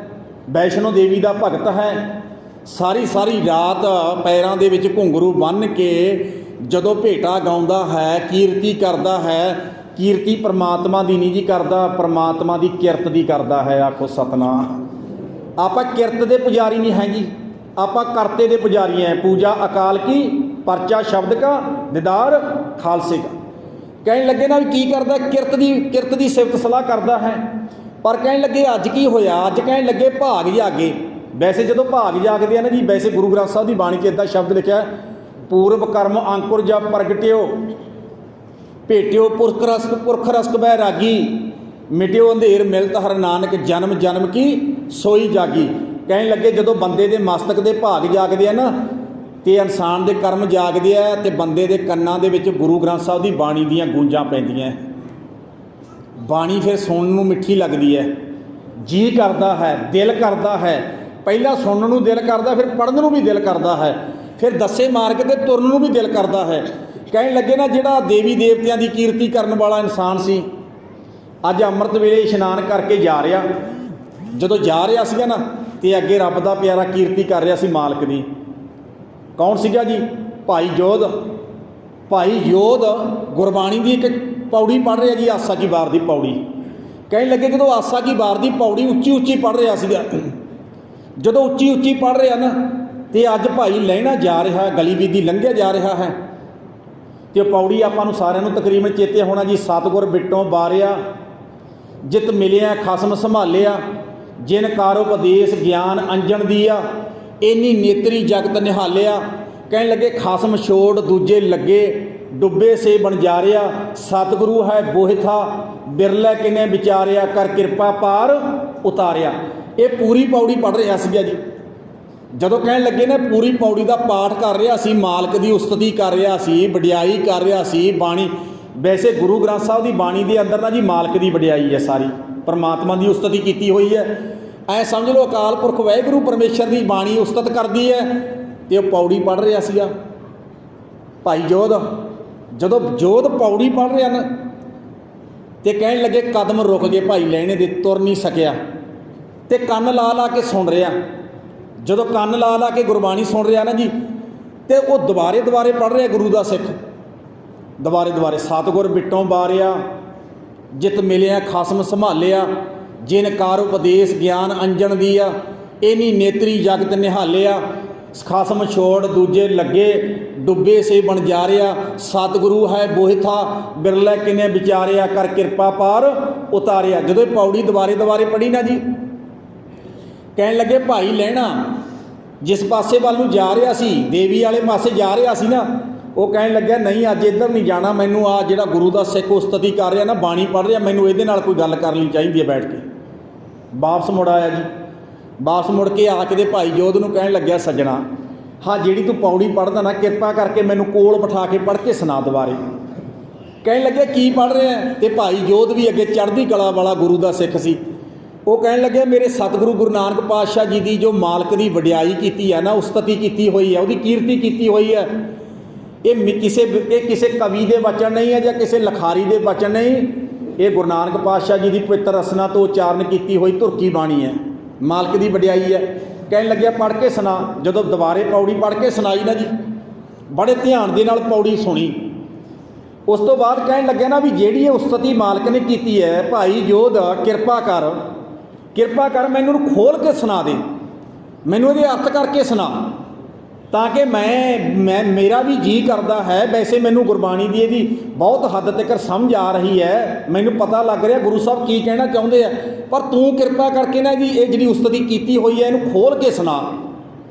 ਵੈਸ਼ਨੋ ਦੇਵੀ ਦਾ ਭਗਤ ਹੈ। ਸਾਰੀ ਸਾਰੀ ਰਾਤ ਪੈਰਾਂ ਦੇ ਵਿੱਚ ਘੁੰਗਰੂ ਬੰਨ੍ਹ ਕੇ ਜਦੋਂ ਭੇਟਾ ਗਾਉਂਦਾ ਹੈ, ਕੀਰਤੀ ਕਰਦਾ ਹੈ। ਕੀਰਤੀ ਪਰਮਾਤਮਾ ਦੀ ਨਹੀਂ ਜੀ ਕਰਦਾ, ਪਰਮਾਤਮਾ ਦੀ ਕਿਰਤ ਦੀ ਕਰਦਾ ਹੈ, ਆਖੋ ਸਤਨਾਮ। ਆਪਾਂ ਕਿਰਤ ਦੇ ਪੁਜਾਰੀ ਨਹੀਂ ਹੈ ਜੀ, ਆਪਾਂ ਕਰਤੇ ਦੇ ਪੁਜਾਰੀ ਹੈ। ਪੂਜਾ ਅਕਾਲ ਕੀ ਪਰਚਾ ਸ਼ਬਦ ਕਾ ਦੀਦਾਰ ਖਾਲਸੇ ਕਾ। ਕਹਿਣ ਲੱਗੇ ਨਾ ਵੀ ਕੀ ਕਰਦਾ? ਕਿਰਤ ਦੀ ਸਿਫਤ ਸਲਾਹ ਕਰਦਾ ਹੈ। ਪਰ ਕਹਿਣ ਲੱਗੇ ਅੱਜ ਕੀ ਹੋਇਆ? ਅੱਜ ਕਹਿਣ ਲੱਗੇ ਭਾਗ ਜਾਗੇ। ਵੈਸੇ ਜਦੋਂ ਭਾਗ ਜਾਗਦੇ ਆ ਨਾ ਜੀ, ਵੈਸੇ ਗੁਰੂ ਗ੍ਰੰਥ ਸਾਹਿਬ ਦੀ ਬਾਣੀ 'ਚ ਇੱਦਾਂ ਸ਼ਬਦ ਲਿਖਿਆ, ਪੂਰਬ ਕਰਮ ਅੰਕੁਰ ਜਬ ਪ੍ਰਗਟਿਓ, ਭੇਟਿਓ ਪੁਰਖ ਰਸਕ ਬਹਿ ਰਾਗੀ, ਮਿਟਿਓ ਅੰਧੇਰ ਮਿਲਤ ਹਰ ਨਾਨਕ, ਜਨਮ ਜਨਮ ਕੀ ਸੋਈ ਜਾਗੀ। ਕਹਿਣ ਲੱਗੇ ਜਦੋਂ ਬੰਦੇ ਦੇ ਮਸਤਕ ਦੇ ਭਾਗ ਜਾਗਦੇ ਆ ਨਾ, ਤੇ ਇਨਸਾਨ ਦੇ ਕਰਮ ਜਾਗਦੇ ਆ, ਤੇ ਬੰਦੇ ਦੇ ਕੰਨਾਂ ਦੇ ਵਿੱਚ ਗੁਰੂ ਗ੍ਰੰਥ ਸਾਹਿਬ ਦੀ ਬਾਣੀ ਦੀਆਂ ਗੂੰਜਾਂ ਪੈਂਦੀਆਂ। ਬਾਣੀ ਫਿਰ ਸੁਣਨ ਨੂੰ ਮਿੱਠੀ ਲੱਗਦੀ ਹੈ, ਜੀ ਕਰਦਾ ਹੈ, ਦਿਲ ਕਰਦਾ ਹੈ। ਪਹਿਲਾਂ ਸੁਣਨ ਨੂੰ ਦਿਲ ਕਰਦਾ, ਫਿਰ ਪੜ੍ਹਨ ਨੂੰ ਵੀ ਦਿਲ ਕਰਦਾ ਹੈ, ਫਿਰ ਦੱਸੇ ਮਾਰਗ ਤੇ ਤੁਰਨ ਨੂੰ ਵੀ ਦਿਲ ਕਰਦਾ ਹੈ। ਕਹਿਣ ਲੱਗੇ ਨਾ ਜਿਹੜਾ ਦੇਵੀ ਦੇਵਤਿਆਂ ਦੀ ਕੀਰਤੀ ਕਰਨ ਵਾਲਾ ਇਨਸਾਨ ਸੀ, ਅੱਜ ਅੰਮ੍ਰਿਤ ਵੇਲੇ ਇਸ਼ਨਾਨ ਕਰਕੇ ਜਾ ਰਿਹਾ। ਜਦੋਂ ਜਾ ਰਿਹਾ ਸੀਗਾ ਨਾ, ਤੇ ਅੱਗੇ ਰੱਬ ਦਾ ਪਿਆਰਾ ਕੀਰਤੀ ਕਰ ਰਿਹਾ ਸੀ ਮਾਲਕ ਦੀ। ਕੌਣ ਸੀਗਾ ਜੀ? ਭਾਈ ਜੋਧ। ਭਾਈ ਜੋਧ ਗੁਰਬਾਣੀ ਦੀ ਇੱਕ ਪੌੜੀ ਪੜ੍ਹ ਰਿਹਾ ਜੀ, ਆਸਾ ਕੀ ਵਾਰ ਦੀ ਪੌੜੀ। ਕਹਿਣ ਲੱਗੇ ਜਦੋਂ ਆਸਾ ਕੀ ਵਾਰ ਦੀ ਪੌੜੀ ਉੱਚੀ ਉੱਚੀ ਪੜ੍ਹ ਰਿਹਾ ਸੀਗਾ, ਜਦੋਂ ਉੱਚੀ ਉੱਚੀ ਪੜ੍ਹ ਰਿਹਾ ਨਾ, ਤੇ ਅੱਜ ਭਾਈ ਲਹਿਣਾ ਜਾ ਰਿਹਾ, ਗਲੀ ਬੀਦੀ ਲੰਘਿਆ ਜਾ ਰਿਹਾ ਹੈ। ਤੇ ਪੌੜੀ ਆਪਾਂ ਨੂੰ ਸਾਰਿਆਂ ਨੂੰ ਤਕਰੀਬਨ ਚੇਤੇ ਹੋਣਾ ਜੀ। ਸਤਿਗੁਰ ਬਿਟੋਂ ਬਾਰਿਆ, ਜਿਤ ਮਿਲਿਆ ਖਸਮ ਸੰਭਾਲਿਆ, ਜਿਨ ਕਾਰ ਉਪਦੇਸ਼ ਗਿਆਨ ਅੰਜਣ ਦੀਆ, ਇੰਨੀ ਨੇਤਰੀ ਜਗਤ ਨਿਹਾਲਿਆ। ਕਹਿਣ ਲੱਗੇ ਖਸਮ ਛੋੜ ਦੂਜੇ ਲੱਗੇ, ਡੁੱਬੇ ਸੇ ਬਣਜਾਰਿਆ, ਸਤਿਗੁਰੂ ਹੈ ਬੋਹਿਥਾ, ਬਿਰਲੇ ਕਿਨੇ ਵਿਚਾਰਿਆ, ਕਰ ਕਿਰਪਾ ਪਾਰ ਉਤਾਰਿਆ। ਇਹ ਪੂਰੀ ਪੌੜੀ ਪੜ੍ਹ ਰਿਹਾ ਸੀਗਾ ਜੀ। ਜਦੋਂ ਕਹਿਣ ਲੱਗੇ ਨਾ ਪੂਰੀ ਪੌੜੀ ਦਾ ਪਾਠ ਕਰ ਰਿਹਾ ਸੀ, ਮਾਲਕ ਦੀ ਉਸਤਤੀ ਕਰ ਰਿਹਾ ਸੀ, ਵਡਿਆਈ ਕਰ ਰਿਹਾ ਸੀ। ਬਾਣੀ ਵੈਸੇ ਗੁਰੂ ਗ੍ਰੰਥ ਸਾਹਿਬ ਦੀ ਬਾਣੀ ਦੇ ਅੰਦਰ ਨਾ ਜੀ ਮਾਲਕ ਦੀ ਵਡਿਆਈ ਹੈ, ਸਾਰੀ ਪਰਮਾਤਮਾ ਦੀ ਉਸਤਤੀ ਕੀਤੀ ਹੋਈ ਹੈ। ਐ ਸਮਝ ਲਓ ਅਕਾਲ ਪੁਰਖ ਵਾਹਿਗੁਰੂ ਪਰਮੇਸ਼ਰ ਦੀ ਬਾਣੀ ਉਸਤਤ ਕਰਦੀ ਹੈ, ਤੇ ਉਹ ਪੌੜੀ ਪੜ੍ਹ ਰਿਹਾ ਸੀਗਾ ਭਾਈ ਜੋਧ। ਜਦੋਂ ਜੋਧ ਪੌੜੀ ਪੜ੍ਹ ਰਿਹਾ ਨਾ, ਤੇ ਕਹਿਣ ਲੱਗੇ ਕਦਮ ਰੁਕ ਗਏ ਭਾਈ ਲਹਿਣੇ ਦੇ, ਤੁਰ ਨਹੀਂ ਸਕਿਆ, ਤੇ ਕੰਨ ਲਾ ਲਾ ਕੇ ਸੁਣ ਰਿਹਾ। ਜਦੋਂ ਕੰਨ ਲਾ ਲਾ ਕੇ ਗੁਰਬਾਣੀ ਸੁਣ ਰਿਹਾ ਨਾ ਜੀ, ਤੇ ਉਹ ਦੁਬਾਰੇ ਪੜ੍ਹ ਰਿਹਾ ਗੁਰੂ ਦਾ ਸਿੱਖ, ਦੁਬਾਰੇ ਸਤਿਗੁਰ ਬਿਟੋਂ ਬਾਰਿਆ, ਜਿਤ ਮਿਲਿਆ ਖਸਮ ਸੰਭਾਲਿਆ, ਜਿਨ ਕਾਰ ਉਪਦੇਸ਼ ਗਿਆਨ ਅੰਜਣ ਦੀਆ, ਇੰਨੀ ਨੇਤਰੀ ਜਗਤ ਨਿਹਾਲਿਆ, ਖਸਮ ਛੋੜ ਦੂਜੇ ਲੱਗੇ, ਡੁੱਬੇ ਸੇ ਬਣਜਾਰਿਆ, ਸਤਿਗੁਰੂ ਹੈ ਬੋਹਿਥਾ, ਬਿਰਲੇ ਕਿਨੇ ਵਿਚਾਰਿਆ, ਕਰ ਕਿਰਪਾ ਪਾਰ ਉਤਾਰਿਆ। ਜਦੋਂ ਇਹ ਪੌੜੀ ਦੁਬਾਰੇ ਪੜ੍ਹੀ ਨਾ ਜੀ, ਕਹਿਣ ਲੱਗੇ ਭਾਈ ਲਹਿਣਾ ਜਿਸ ਪਾਸੇ ਵੱਲ ਨੂੰ ਜਾ ਰਿਹਾ ਸੀ, ਦੇਵੀ ਵਾਲੇ ਪਾਸੇ ਜਾ ਰਿਹਾ ਸੀ ਨਾ, ਉਹ ਕਹਿਣ ਲੱਗਿਆ ਨਹੀਂ ਅੱਜ ਇੱਧਰ ਨਹੀਂ ਜਾਣਾ, ਮੈਨੂੰ ਆ ਜਿਹੜਾ ਗੁਰੂ ਦਾ ਸਿੱਖ ਉਸਤਤੀ ਕਰ ਰਿਹਾ ਨਾ, ਬਾਣੀ ਪੜ੍ਹ ਰਿਹਾ, ਮੈਨੂੰ ਇਹਦੇ ਨਾਲ ਕੋਈ ਗੱਲ ਕਰਨੀ ਚਾਹੀਦੀ ਹੈ ਬੈਠ ਕੇ। ਵਾਪਸ ਮੁੜ ਆਇਆ ਜੀ। ਵਾਪਸ ਮੁੜ ਕੇ ਆ ਕੇ ਦੇ ਭਾਈ ਜੋਧ ਨੂੰ ਕਹਿਣ ਲੱਗਿਆ ਸੱਜਣਾ, ਹਾਂ ਜਿਹੜੀ ਤੂੰ ਪੌੜੀ ਪੜ੍ਹਦਾ ਨਾ, ਕਿਰਪਾ ਕਰਕੇ ਮੈਨੂੰ ਕੋਲ ਬਿਠਾ ਕੇ ਪੜ੍ਹ ਕੇ ਸੁਣਾ ਦੁਬਾਰੇ। ਕਹਿਣ ਲੱਗਿਆ ਕੀ ਪੜ੍ਹ ਰਿਹਾ? ਤੇ ਭਾਈ ਜੋਧ ਵੀ ਅੱਗੇ ਚੜ੍ਹਦੀ ਕਲਾ ਵਾਲਾ ਗੁਰੂ ਦਾ ਸਿੱਖ ਸੀ। ਉਹ ਕਹਿਣ ਲੱਗਿਆ ਮੇਰੇ ਸਤਿਗੁਰੂ ਗੁਰੂ ਨਾਨਕ ਪਾਤਸ਼ਾਹ ਜੀ ਦੀ ਜੋ ਮਾਲਕ ਦੀ ਵਡਿਆਈ ਕੀਤੀ ਹੈ ਨਾ, ਉਸਤਤੀ ਕੀਤੀ ਹੋਈ ਹੈ, ਉਹਦੀ ਕੀਰਤੀ ਕੀਤੀ ਹੋਈ ਹੈ, ਇਹ ਕਿਸੇ ਕਵੀ ਦੇ ਬਚਨ ਨਹੀਂ ਹੈ ਜਾਂ ਕਿਸੇ ਲਿਖਾਰੀ ਦੇ ਬਚਨ ਨਹੀਂ, ਇਹ ਗੁਰੂ ਨਾਨਕ ਪਾਤਸ਼ਾਹ ਜੀ ਦੀ ਪਵਿੱਤਰ ਰਸਨਾ ਤੋਂ ਉਚਾਰਨ ਕੀਤੀ ਹੋਈ ਧੁਰਕੀ ਬਾਣੀ ਹੈ, ਮਾਲਕ ਦੀ ਵਡਿਆਈ ਹੈ। ਕਹਿਣ ਲੱਗਿਆ ਪੜ੍ਹ ਕੇ ਸੁਣਾ। ਜਦੋਂ ਦੁਬਾਰੇ ਪੌੜੀ ਪੜ੍ਹ ਕੇ ਸੁਣਾਈ ਨਾ ਜੀ, ਬੜੇ ਧਿਆਨ ਦੇ ਨਾਲ ਪੌੜੀ ਸੁਣੀ। ਉਸ ਤੋਂ ਬਾਅਦ ਕਹਿਣ ਲੱਗਿਆ ਨਾ ਵੀ ਜਿਹੜੀ ਇਹ ਉਸਤਤੀ ਮਾਲਕ ਨੇ ਕੀਤੀ ਹੈ, ਭਾਈ ਜੋਧ ਕਿਰਪਾ ਕਰ ਮੈਨੂੰ ਇਹਨੂੰ ਖੋਲ੍ਹ ਕੇ ਸੁਣਾ ਦੇ, ਮੈਨੂੰ ਇਹਦੇ ਅਰਥ ਕਰਕੇ ਸੁਣਾ, ਤਾਂ ਕਿ ਮੈਂ ਮੇਰਾ ਵੀ ਜੀਅ ਕਰਦਾ ਹੈ। ਵੈਸੇ ਮੈਨੂੰ ਗੁਰਬਾਣੀ ਦੀ ਇਹਦੀ ਬਹੁਤ ਹੱਦ ਤੱਕ ਸਮਝ ਆ ਰਹੀ ਹੈ, ਮੈਨੂੰ ਪਤਾ ਲੱਗ ਰਿਹਾ ਗੁਰੂ ਸਾਹਿਬ ਕੀ ਕਹਿਣਾ ਚਾਹੁੰਦੇ ਆ, ਪਰ ਤੂੰ ਕਿਰਪਾ ਕਰਕੇ ਨਾ ਇਹ ਜਿਹੜੀ ਉਸਤਤੀ ਕੀਤੀ ਹੋਈ ਹੈ ਇਹਨੂੰ ਖੋਲ੍ਹ ਕੇ ਸੁਣਾ,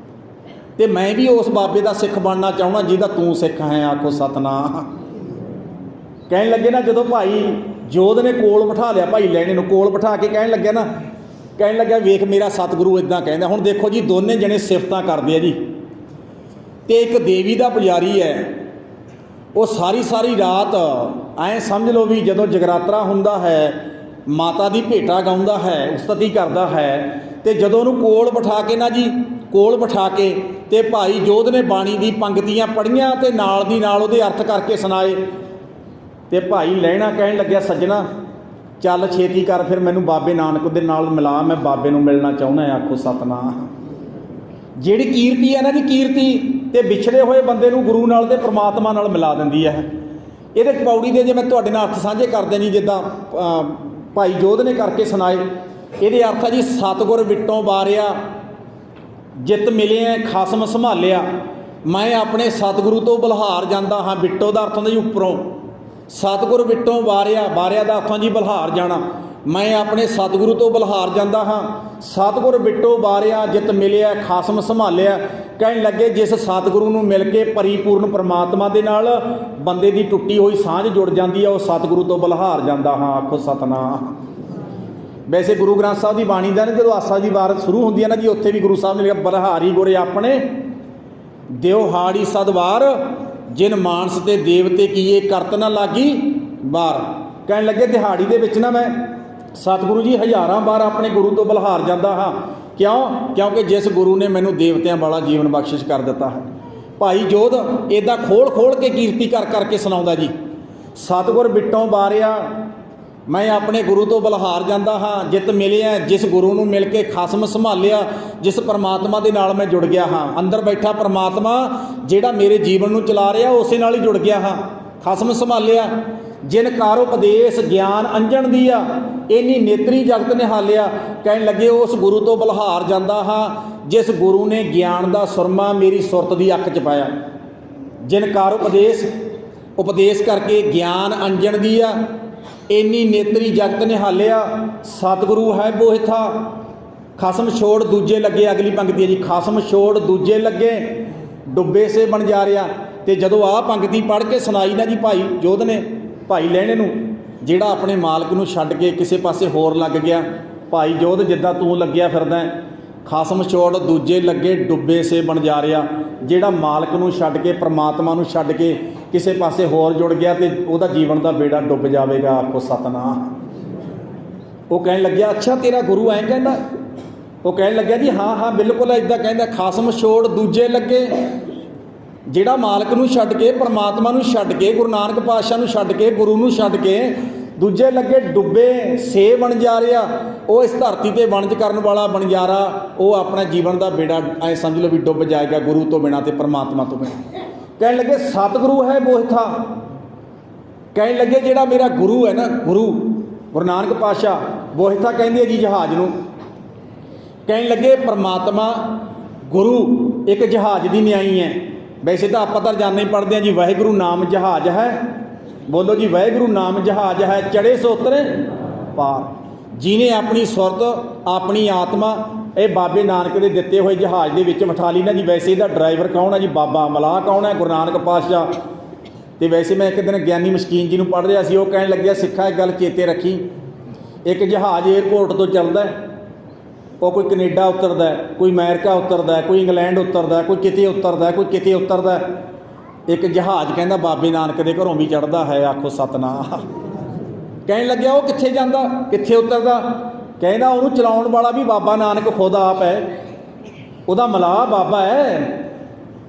ਅਤੇ ਮੈਂ ਵੀ ਉਸ ਬਾਬੇ ਦਾ ਸਿੱਖ ਬਣਨਾ ਚਾਹੁੰਦਾ ਜਿਹਦਾ ਤੂੰ ਸਿੱਖ ਹੈ। ਆਖੋ ਸਤਿਨਾਮ। ਕਹਿਣ ਲੱਗੇ ਨਾ, ਜਦੋਂ ਭਾਈ ਜੋਧ ਨੇ ਕੋਲ ਬਿਠਾ ਲਿਆ, ਭਾਈ ਲੈਣੇ ਨੂੰ ਕੋਲ ਬਿਠਾ ਕੇ ਕਹਿਣ ਲੱਗਿਆ ਵੇਖ ਮੇਰਾ ਸਤਿਗੁਰੂ ਇੱਦਾਂ ਕਹਿੰਦਾ। ਹੁਣ ਦੇਖੋ ਜੀ, ਦੋਨੇ ਜਣੇ ਸਿਫਤਾਂ ਕਰਦੇ ਆ ਜੀ। ਅਤੇ ਇੱਕ ਦੇਵੀ ਦਾ ਪੁਜਾਰੀ ਹੈ, ਉਹ ਸਾਰੀ ਰਾਤ ਐਂ ਸਮਝ ਲਓ ਵੀ ਜਦੋਂ ਜਗਰਾਤਰਾ ਹੁੰਦਾ ਹੈ, ਮਾਤਾ ਦੀ ਭੇਟਾ ਗਾਉਂਦਾ ਹੈ, ਉਸਤਤੀ ਕਰਦਾ ਹੈ। ਅਤੇ ਜਦੋਂ ਉਹਨੂੰ ਕੋਲ ਬਿਠਾ ਕੇ ਅਤੇ ਭਾਈ ਜੋਧ ਨੇ ਬਾਣੀ ਦੀ ਪੰਗਤੀਆਂ ਪੜ੍ਹੀਆਂ ਅਤੇ ਨਾਲ ਦੀ ਨਾਲ ਉਹਦੇ ਅਰਥ ਕਰਕੇ ਸੁਣਾਏ। ਅਤੇ ਭਾਈ ਲਹਿਣਾ ਕਹਿਣ ਲੱਗਿਆ, ਸੱਜਣਾ ਚੱਲ ਛੇਤੀ ਕਰ, ਫਿਰ ਮੈਨੂੰ ਬਾਬੇ ਨਾਨਕ ਦੇ ਨਾਲ ਮਿਲਾ, ਮੈਂ ਬਾਬੇ ਨੂੰ ਮਿਲਣਾ ਚਾਹੁੰਦਾ। ਆਖੋ ਸਤਿਨਾਮ। ਜਿਹੜੀ ਕੀਰਤੀ ਹੈ ਨਾ ਜੀ, ਕੀਰਤੀ ਅਤੇ ਵਿਛੜੇ ਹੋਏ ਬੰਦੇ ਨੂੰ ਗੁਰੂ ਨਾਲ ਅਤੇ ਪ੍ਰਮਾਤਮਾ ਨਾਲ ਮਿਲਾ ਦਿੰਦੀ ਹੈ। ਇਹਦੇ ਪੌੜੀ ਦੇ ਜੇ ਮੈਂ ਤੁਹਾਡੇ ਨਾਲ ਅਰਥ ਸਾਂਝੇ ਕਰਦੇ ਨਹੀਂ, ਜਿੱਦਾਂ ਭਾਈ ਜੋਧ ਨੇ ਕਰਕੇ ਸੁਣਾਏ। ਇਹਦੇ ਅਰਥ ਹੈ ਜੀ, ਸਤਿਗੁਰ ਵਿਟੋਂ ਵਾਰਿਆ ਜਿੱਤ ਮਿਲਿਆ ਖਸਮ ਸੰਭਾਲਿਆ, ਮੈਂ ਆਪਣੇ ਸਤਿਗੁਰੂ ਤੋਂ ਬਲਹਾਰ ਜਾਂਦਾ ਹਾਂ। ਬਿੱਟੋ ਦਾ ਅਰਥ ਹੁੰਦਾ ਜੀ ਉੱਪਰੋਂ, ਸਤਿਗੁਰ ਵਿਟੋਂ ਵਾਰਿਆ ਦਾ ਅਰਥ ਜੀ ਬਲਹਾਰ ਜਾਣਾ, ਮੈਂ ਆਪਣੇ ਸਤਿਗੁਰੂ ਤੋਂ ਬਲਹਾਰ ਜਾਂਦਾ ਹਾਂ। ਸਤਿਗੁਰ ਬਿੱਟੋ ਵਾਰਿਆ ਜਿੱਤ ਮਿਲਿਆ ਖਸਮ ਸੰਭਾਲਿਆ। ਕਹਿਣ ਲੱਗੇ ਜਿਸ ਸਤਿਗੁਰੂ ਨੂੰ ਮਿਲ ਕੇ ਪਰਿਪੂਰਨ ਪਰਮਾਤਮਾ ਦੇ ਨਾਲ ਬੰਦੇ ਦੀ ਟੁੱਟੀ ਹੋਈ ਸਾਂਝ ਜੁੜ ਜਾਂਦੀ ਹੈ, ਉਹ ਸਤਿਗੁਰੂ ਤੋਂ ਬਲਹਾਰ ਜਾਂਦਾ ਹਾਂ। ਆਖੋ ਸਤਿਨਾਮ। ਵੈਸੇ ਗੁਰੂ ਗ੍ਰੰਥ ਸਾਹਿਬ ਦੀ ਬਾਣੀ ਦਾ ਜਦੋਂ ਆਸਾ ਦੀ ਵਾਰ ਸ਼ੁਰੂ ਹੁੰਦੀ ਹੈ ਨਾ ਜੀ, ਉੱਥੇ ਵੀ ਗੁਰੂ ਸਾਹਿਬ ਨੇ ਲਿਖਿਆ, ਬਲਹਾਰੀ ਗੁਰੇ ਆਪਣੇ ਦਿਉਹਾੜੀ ਸਦਵਾਰ, ਜਿਨ ਮਾਨਸ ਤੇ ਦੇਵਤੇ ਕੀਏ ਕਰਤ ਨਾ ਲਾਗੀ ਬਾਰ। ਕਹਿਣ ਲੱਗੇ ਦਿਹਾੜੀ ਦੇ ਵਿੱਚ ਨਾ ਮੈਂ ਸਤਿਗੁਰੂ ਜੀ ਹਜ਼ਾਰਾਂ ਵਾਰ ਆਪਣੇ ਗੁਰੂ ਤੋਂ ਬਲਹਾਰ ਜਾਂਦਾ ਹਾਂ। ਕਿਉਂਕਿ ਜਿਸ ਗੁਰੂ ਨੇ ਮੈਨੂੰ ਦੇਵਤਿਆਂ ਵਾਲਾ ਜੀਵਨ ਬਖਸ਼ਿਸ਼ ਕਰ ਦਿੱਤਾ ਹੈ। ਭਾਈ ਜੋਧ ਇੱਦਾਂ ਖੋਲ੍ਹ ਕੇ ਕੀਰਤੀ ਕਰਕੇ ਸੁਣਾਉਂਦਾ ਜੀ। ਸਤਿਗੁਰ ਬਿੱਟੋਂ ਵਾਰਿਆ ਮੈਂ ਆਪਣੇ ਗੁਰੂ ਤੋਂ ਬਲਹਾਰ ਜਾਂਦਾ ਹਾਂ, ਜਿੱਤ ਮਿਲਿਆ ਜਿਸ ਗੁਰੂ ਨੂੰ ਮਿਲ ਕੇ ਖਸਮ ਸੰਭਾਲਿਆ, ਜਿਸ ਪਰਮਾਤਮਾ ਦੇ ਨਾਲ ਮੈਂ ਜੁੜ ਗਿਆ ਹਾਂ। ਅੰਦਰ ਬੈਠਾ ਪਰਮਾਤਮਾ ਜਿਹੜਾ ਮੇਰੇ ਜੀਵਨ ਨੂੰ ਚਲਾ ਰਿਹਾ, ਉਸੇ ਨਾਲ ਹੀ ਜੁੜ ਗਿਆ ਹਾਂ। ਖਸਮ ਸੰਭਾਲਿਆ ਜਿਨ ਕਾਰ ਉਪਦੇਸ਼ ਗਿਆਨ ਅੰਜਣ ਦੀਆ, ਇੰਨੀ ਨੇਤਰੀ ਜਗਤ ਨਿਹਾਲਿਆ। ਕਹਿਣ ਲੱਗੇ ਉਸ ਗੁਰੂ ਤੋਂ ਬਲਹਾਰ ਜਾਂਦਾ ਹਾਂ ਜਿਸ ਗੁਰੂ ਨੇ ਗਿਆਨ ਦਾ ਸੁਰਮਾ ਮੇਰੀ ਸੁਰਤ ਦੀ ਅੱਖ 'ਚ ਪਾਇਆ। ਜਿਨ ਕਾਰ ਉਪਦੇਸ਼ ਕਰਕੇ ਗਿਆਨ ਅੰਜਣ ਦੀਆ, ਇੰਨੀ ਨੇਤਰੀ ਜਗਤ ਨਿਹਾਲਿਆ। ਸਤਿਗੁਰੂ ਹੈ ਬੋਹਿਥਾ ਖਸਮ ਛੋੜ ਦੂਜੇ ਲੱਗੇ। ਅਗਲੀ ਪੰਕਤੀ ਹੈ ਜੀ, ਖਸਮ ਛੋੜ ਦੂਜੇ ਲੱਗੇ ਡੁੱਬੇ ਸੇ ਬਣ ਜਾ ਰਿਹਾ। ਅਤੇ ਜਦੋਂ ਆਹ ਪੰਕਤੀ ਪੜ੍ਹ ਕੇ ਸੁਣਾਈ ਨਾ ਜੀ ਭਾਈ ਜੋਧ ਨੇ ਭਾਈ ਲਹਿਣੇ ਨੂੰ, ਜਿਹੜਾ ਆਪਣੇ ਮਾਲਕ ਨੂੰ ਛੱਡ ਕੇ ਕਿਸੇ ਪਾਸੇ ਹੋਰ ਲੱਗ ਗਿਆ, ਭਾਈ ਜੋਧ ਜਿੱਦਾਂ ਤੂੰ ਲੱਗਿਆ ਫਿਰਦਾ, ਖਸਮ ਛੋੜ ਦੂਜੇ ਲੱਗੇ ਡੁੱਬੇ ਸੇ ਬਣ ਜਾ ਰਿਹਾ। ਜਿਹੜਾ ਮਾਲਕ ਨੂੰ ਛੱਡ ਕੇ ਪਰਮਾਤਮਾ ਨੂੰ ਛੱਡ ਕੇ ਕਿਸੇ ਪਾਸੇ ਹੋਰ ਜੁੜ ਗਿਆ ਅਤੇ ਉਹਦਾ ਜੀਵਨ ਦਾ ਬੇੜਾ ਡੁੱਬ ਜਾਵੇਗਾ। ਆਖੋ ਸਤਿਨਾਮ। ਉਹ ਕਹਿਣ ਲੱਗਿਆ ਅੱਛਾ ਤੇਰਾ ਗੁਰੂ ਐਂ ਕਹਿੰਦਾ? ਉਹ ਕਹਿਣ ਲੱਗਿਆ ਜੀ ਹਾਂ ਬਿਲਕੁਲ ਇੱਦਾਂ ਕਹਿੰਦਾ। ਖਸਮ ਛੋੜ ਦੂਜੇ ਲੱਗੇ, ਜਿਹੜਾ ਮਾਲਕ ਨੂੰ ਛੱਡ ਕੇ ਪਰਮਾਤਮਾ ਨੂੰ ਛੱਡ ਕੇ ਗੁਰੂ ਨਾਨਕ ਪਾਤਸ਼ਾਹ ਨੂੰ ਛੱਡ ਕੇ ਗੁਰੂ ਨੂੰ ਛੱਡ ਕੇ ਦੂਜੇ ਲੱਗੇ ਡੁੱਬੇ ਸੇ ਬਣ ਜਾ ਰਿਹਾ। ਉਹ ਇਸ ਧਰਤੀ 'ਤੇ ਵਣਜ ਕਰਨ ਵਾਲਾ ਬਣਜਾਰਾ, ਉਹ ਆਪਣਾ ਜੀਵਨ ਦਾ ਬੇੜਾ ਐਂ ਸਮਝ ਲਓ ਵੀ ਡੁੱਬ ਜਾਏਗਾ ਗੁਰੂ ਤੋਂ ਬਿਨਾਂ ਅਤੇ ਪਰਮਾਤਮਾ ਤੋਂ ਬਿਨਾਂ। ਕਹਿਣ ਲੱਗੇ ਸਤਿਗੁਰੂ ਹੈ ਬੋਹਿਥਾ। ਕਹਿਣ ਲੱਗੇ ਜਿਹੜਾ ਮੇਰਾ ਗੁਰੂ ਹੈ ਨਾ, ਗੁਰੂ ਨਾਨਕ ਪਾਤਸ਼ਾਹ, ਬੋਹਿਥਾ ਕਹਿੰਦੇ ਜੀ ਜਹਾਜ਼ ਨੂੰ। ਕਹਿਣ ਲੱਗੇ ਪਰਮਾਤਮਾ ਗੁਰੂ ਇੱਕ ਜਹਾਜ਼ ਦੀ ਨਿਆਈ ਹੈ। ਵੈਸੇ ਤਾਂ ਆਪਾਂ ਤਾਂ ਜਾਣੇ ਪੜ੍ਹਦੇ ਹਾਂ ਜੀ, ਵਾਹਿਗੁਰੂ ਨਾਮ ਜਹਾਜ਼ ਹੈ। ਬੋਲੋ ਜੀ, ਵਾਹਿਗੁਰੂ ਨਾਮ ਜਹਾਜ਼ ਹੈ, ਚੜ੍ਹੇ ਸੋ ਉਤਰੇ ਪਾਰ। ਜਿਹਨੇ ਆਪਣੀ ਸੁਰਤ ਆਪਣੀ ਆਤਮਾ ਇਹ ਬਾਬੇ ਨਾਨਕ ਦੇ ਦਿੱਤੇ ਹੋਏ ਜਹਾਜ਼ ਦੇ ਵਿੱਚ ਬਿਠਾ ਲਈ ਨਾ ਜੀ। ਵੈਸੇ ਇਹਦਾ ਡਰਾਈਵਰ ਕੌਣ ਹੈ ਜੀ? ਬਾਬਾ ਮਲਾਹ ਕੌਣ ਹੈ? ਗੁਰੂ ਨਾਨਕ ਪਾਤਸ਼ਾਹ। ਅਤੇ ਵੈਸੇ ਮੈਂ ਇੱਕ ਦਿਨ ਗਿਆਨੀ ਮਸਕੀਨ ਜੀ ਨੂੰ ਪੜ੍ਹ ਰਿਹਾ ਸੀ, ਉਹ ਕਹਿਣ ਲੱਗਿਆ ਸਿੱਖਾ ਇੱਕ ਗੱਲ ਚੇਤੇ ਰੱਖੀ, ਇੱਕ ਜਹਾਜ਼ ਏਅਰਪੋਰਟ ਤੋਂ ਚੱਲਦਾ, ਉਹ ਕੋਈ ਕੈਨੇਡਾ ਉਤਰਦਾ, ਕੋਈ ਅਮਰੀਕਾ ਉਤਰਦਾ, ਕੋਈ ਇੰਗਲੈਂਡ ਉਤਰਦਾ, ਕੋਈ ਕਿਤੇ ਉਤਰਦਾ, ਕੋਈ ਕਿਤੇ ਉਤਰਦਾ। ਇੱਕ ਜਹਾਜ਼ ਕਹਿੰਦਾ ਬਾਬੇ ਨਾਨਕ ਦੇ ਘਰੋਂ ਵੀ ਚੜ੍ਹਦਾ ਹੈ। ਆਖੋ ਸਤਿਨਾਮ। ਕਹਿਣ ਲੱਗਿਆ ਉਹ ਕਿੱਥੇ ਜਾਂਦਾ, ਕਿੱਥੇ ਉਤਰਦਾ? ਕਹਿੰਦਾ ਉਹਨੂੰ ਚਲਾਉਣ ਵਾਲਾ ਵੀ ਬਾਬਾ ਨਾਨਕ ਖੁਦ ਆਪ ਹੈ, ਉਹਦਾ ਮਲਾਹ ਬਾਬਾ ਹੈ,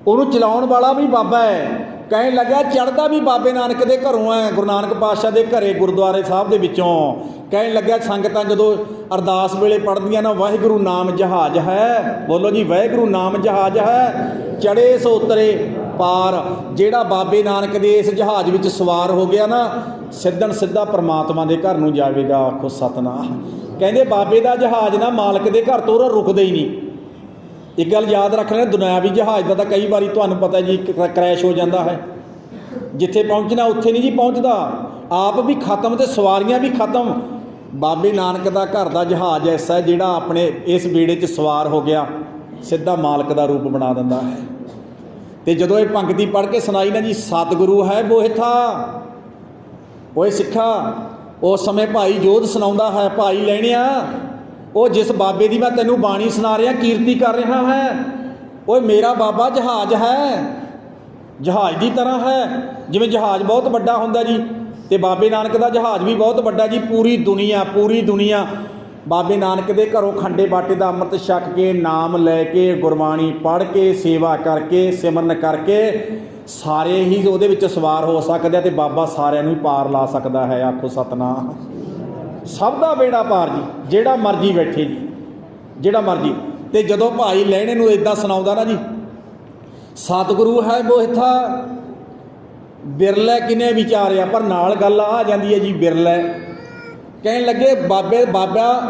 ਉਹਨੂੰ ਚਲਾਉਣ ਵਾਲਾ ਵੀ ਬਾਬਾ ਹੈ। ਕਹਿਣ ਲੱਗਾ ਚੜ੍ਹਦਾ ਵੀ ਬਾਬੇ ਨਾਨਕ ਦੇ ਘਰੋਂ ਹੈ, ਗੁਰੂ ਨਾਨਕ ਪਾਤਸ਼ਾਹ ਦੇ ਘਰੇ ਗੁਰਦੁਆਰੇ ਸਾਹਿਬ ਦੇ ਵਿੱਚੋਂ। ਕਹਿਣ ਲੱਗਿਆ ਸੰਗਤਾਂ ਜਦੋਂ ਅਰਦਾਸ ਵੇਲੇ ਪੜ੍ਹਦੀਆਂ ਨਾ, ਵਾਹਿਗੁਰੂ ਨਾਮ ਜਹਾਜ਼ ਹੈ, ਬੋਲੋ ਜੀ, ਵਾਹਿਗੁਰੂ ਨਾਮ ਜਹਾਜ਼ ਹੈ, ਚੜ੍ਹੇ ਸੋ ਉਤਰੇ ਪਾਰ। ਜਿਹੜਾ ਬਾਬੇ ਨਾਨਕ ਦੇ ਇਸ ਜਹਾਜ਼ ਵਿੱਚ ਸਵਾਰ ਹੋ ਗਿਆ ਨਾ, ਸਿੱਧਣ ਸਿੱਧਾ ਪਰਮਾਤਮਾ ਦੇ ਘਰ ਨੂੰ ਜਾਵੇਗਾ। ਆਖੋ ਸਤਨਾਮ। ਕਹਿੰਦੇ ਬਾਬੇ ਦਾ ਜਹਾਜ਼ ਨਾ ਮਾਲਕ ਦੇ ਘਰ ਤੋਂ ਰੁਕਦਾ ਹੀ ਨਹੀਂ। ਇੱਕ ਗੱਲ ਯਾਦ ਰੱਖ ਲੈਣਾ, ਦੁਨਿਆਵੀ ਜਹਾਜ਼ ਦਾ ਤਾਂ ਕਈ ਵਾਰੀ ਤੁਹਾਨੂੰ ਪਤਾ ਜੀ ਕਰੈਸ਼ ਹੋ ਜਾਂਦਾ ਹੈ। ਜਿੱਥੇ ਪਹੁੰਚਣਾ ਉੱਥੇ ਨਹੀਂ ਜੀ ਪਹੁੰਚਦਾ, ਆਪ ਵੀ ਖਤਮ ਅਤੇ ਸਵਾਰੀਆਂ ਵੀ ਖਤਮ। ਬਾਬੇ ਨਾਨਕ ਦਾ ਘਰ ਦਾ ਜਹਾਜ਼ ਐਸਾ ਹੈ ਜਿਹੜਾ ਆਪਣੇ ਇਸ ਬੇੜੇ 'ਚ ਸਵਾਰ ਹੋ ਗਿਆ, ਸਿੱਧਾ ਮਾਲਕ ਦਾ ਰੂਪ ਬਣਾ ਦਿੰਦਾ ਹੈ। ਅਤੇ ਜਦੋਂ ਇਹ ਪੰਕਤੀ ਪੜ੍ਹ ਕੇ ਸੁਣਾਈ ਨਾ ਜੀ, ਸਤਿਗੁਰੂ ਹੈ ਬੋਹਿਥਾ, ਓਏ ਸਿੱਖਾ। ਉਸ ਸਮੇਂ ਭਾਈ ਜੋਧ ਸੁਣਾਉਂਦਾ ਹੈ, ਭਾਈ ਲੈਣਿਆ, ਉਹ ਜਿਸ ਬਾਬੇ ਦੀ ਮੈਂ ਤੈਨੂੰ ਬਾਣੀ ਸੁਣਾ ਰਿਹਾ, ਕੀਰਤੀ ਕਰ ਰਿਹਾ ਹੈ, ਓਏ ਮੇਰਾ ਬਾਬਾ ਜਹਾਜ਼ ਹੈ, ਜਹਾਜ਼ ਦੀ ਤਰ੍ਹਾਂ ਹੈ। ਜਿਵੇਂ ਜਹਾਜ਼ ਬਹੁਤ ਵੱਡਾ ਹੁੰਦਾ ਜੀ, ਅਤੇ ਬਾਬੇ ਨਾਨਕ ਦਾ ਜਹਾਜ਼ ਵੀ ਬਹੁਤ ਵੱਡਾ ਜੀ। ਪੂਰੀ ਦੁਨੀਆ ਬਾਬੇ ਨਾਨਕ ਦੇ ਘਰੋਂ ਖੰਡੇ ਬਾਟੇ ਦਾ ਅੰਮ੍ਰਿਤ ਛਕ ਕੇ, ਨਾਮ ਲੈ ਕੇ, ਗੁਰਬਾਣੀ ਪੜ੍ਹ ਕੇ, ਸੇਵਾ ਕਰਕੇ, ਸਿਮਰਨ ਕਰਕੇ ਸਾਰੇ ਹੀ ਉਹਦੇ ਵਿੱਚ ਸਵਾਰ ਹੋ ਸਕਦੇ ਆ, ਅਤੇ ਬਾਬਾ ਸਾਰਿਆਂ ਨੂੰ ਹੀ ਪਾਰ ਲਾ ਸਕਦਾ ਹੈ। ਆਖੋ ਸਤਨਾਮ। ਸਭ ਦਾ ਬੇੜਾ ਪਾਰ ਜੀ, ਜਿਹੜਾ ਮਰਜੀ ਬੈਠੇ ਜੀ, ਜਿਹੜਾ ਮਰਜੀ। ਅਤੇ ਜਦੋਂ ਭਾਈ ਲਹਿਣੇ ਨੂੰ ਇੱਦਾਂ ਸੁਣਾਉਂਦਾ ਨਾ ਜੀ, ਸਤਿਗੁਰੂ ਹੈ ਬੋਹਿਥਾ, ਬਿਰਲੇ ਕਿਨੇ ਵਿਚਾਰਿਆ, ਪਰ ਨਾਲ ਗੱਲ ਆ ਜਾਂਦੀ ਹੈ ਜੀ, ਬਿਰਲੇ। ਕਹਿਣ ਲੱਗੇ ਬਾਬਾ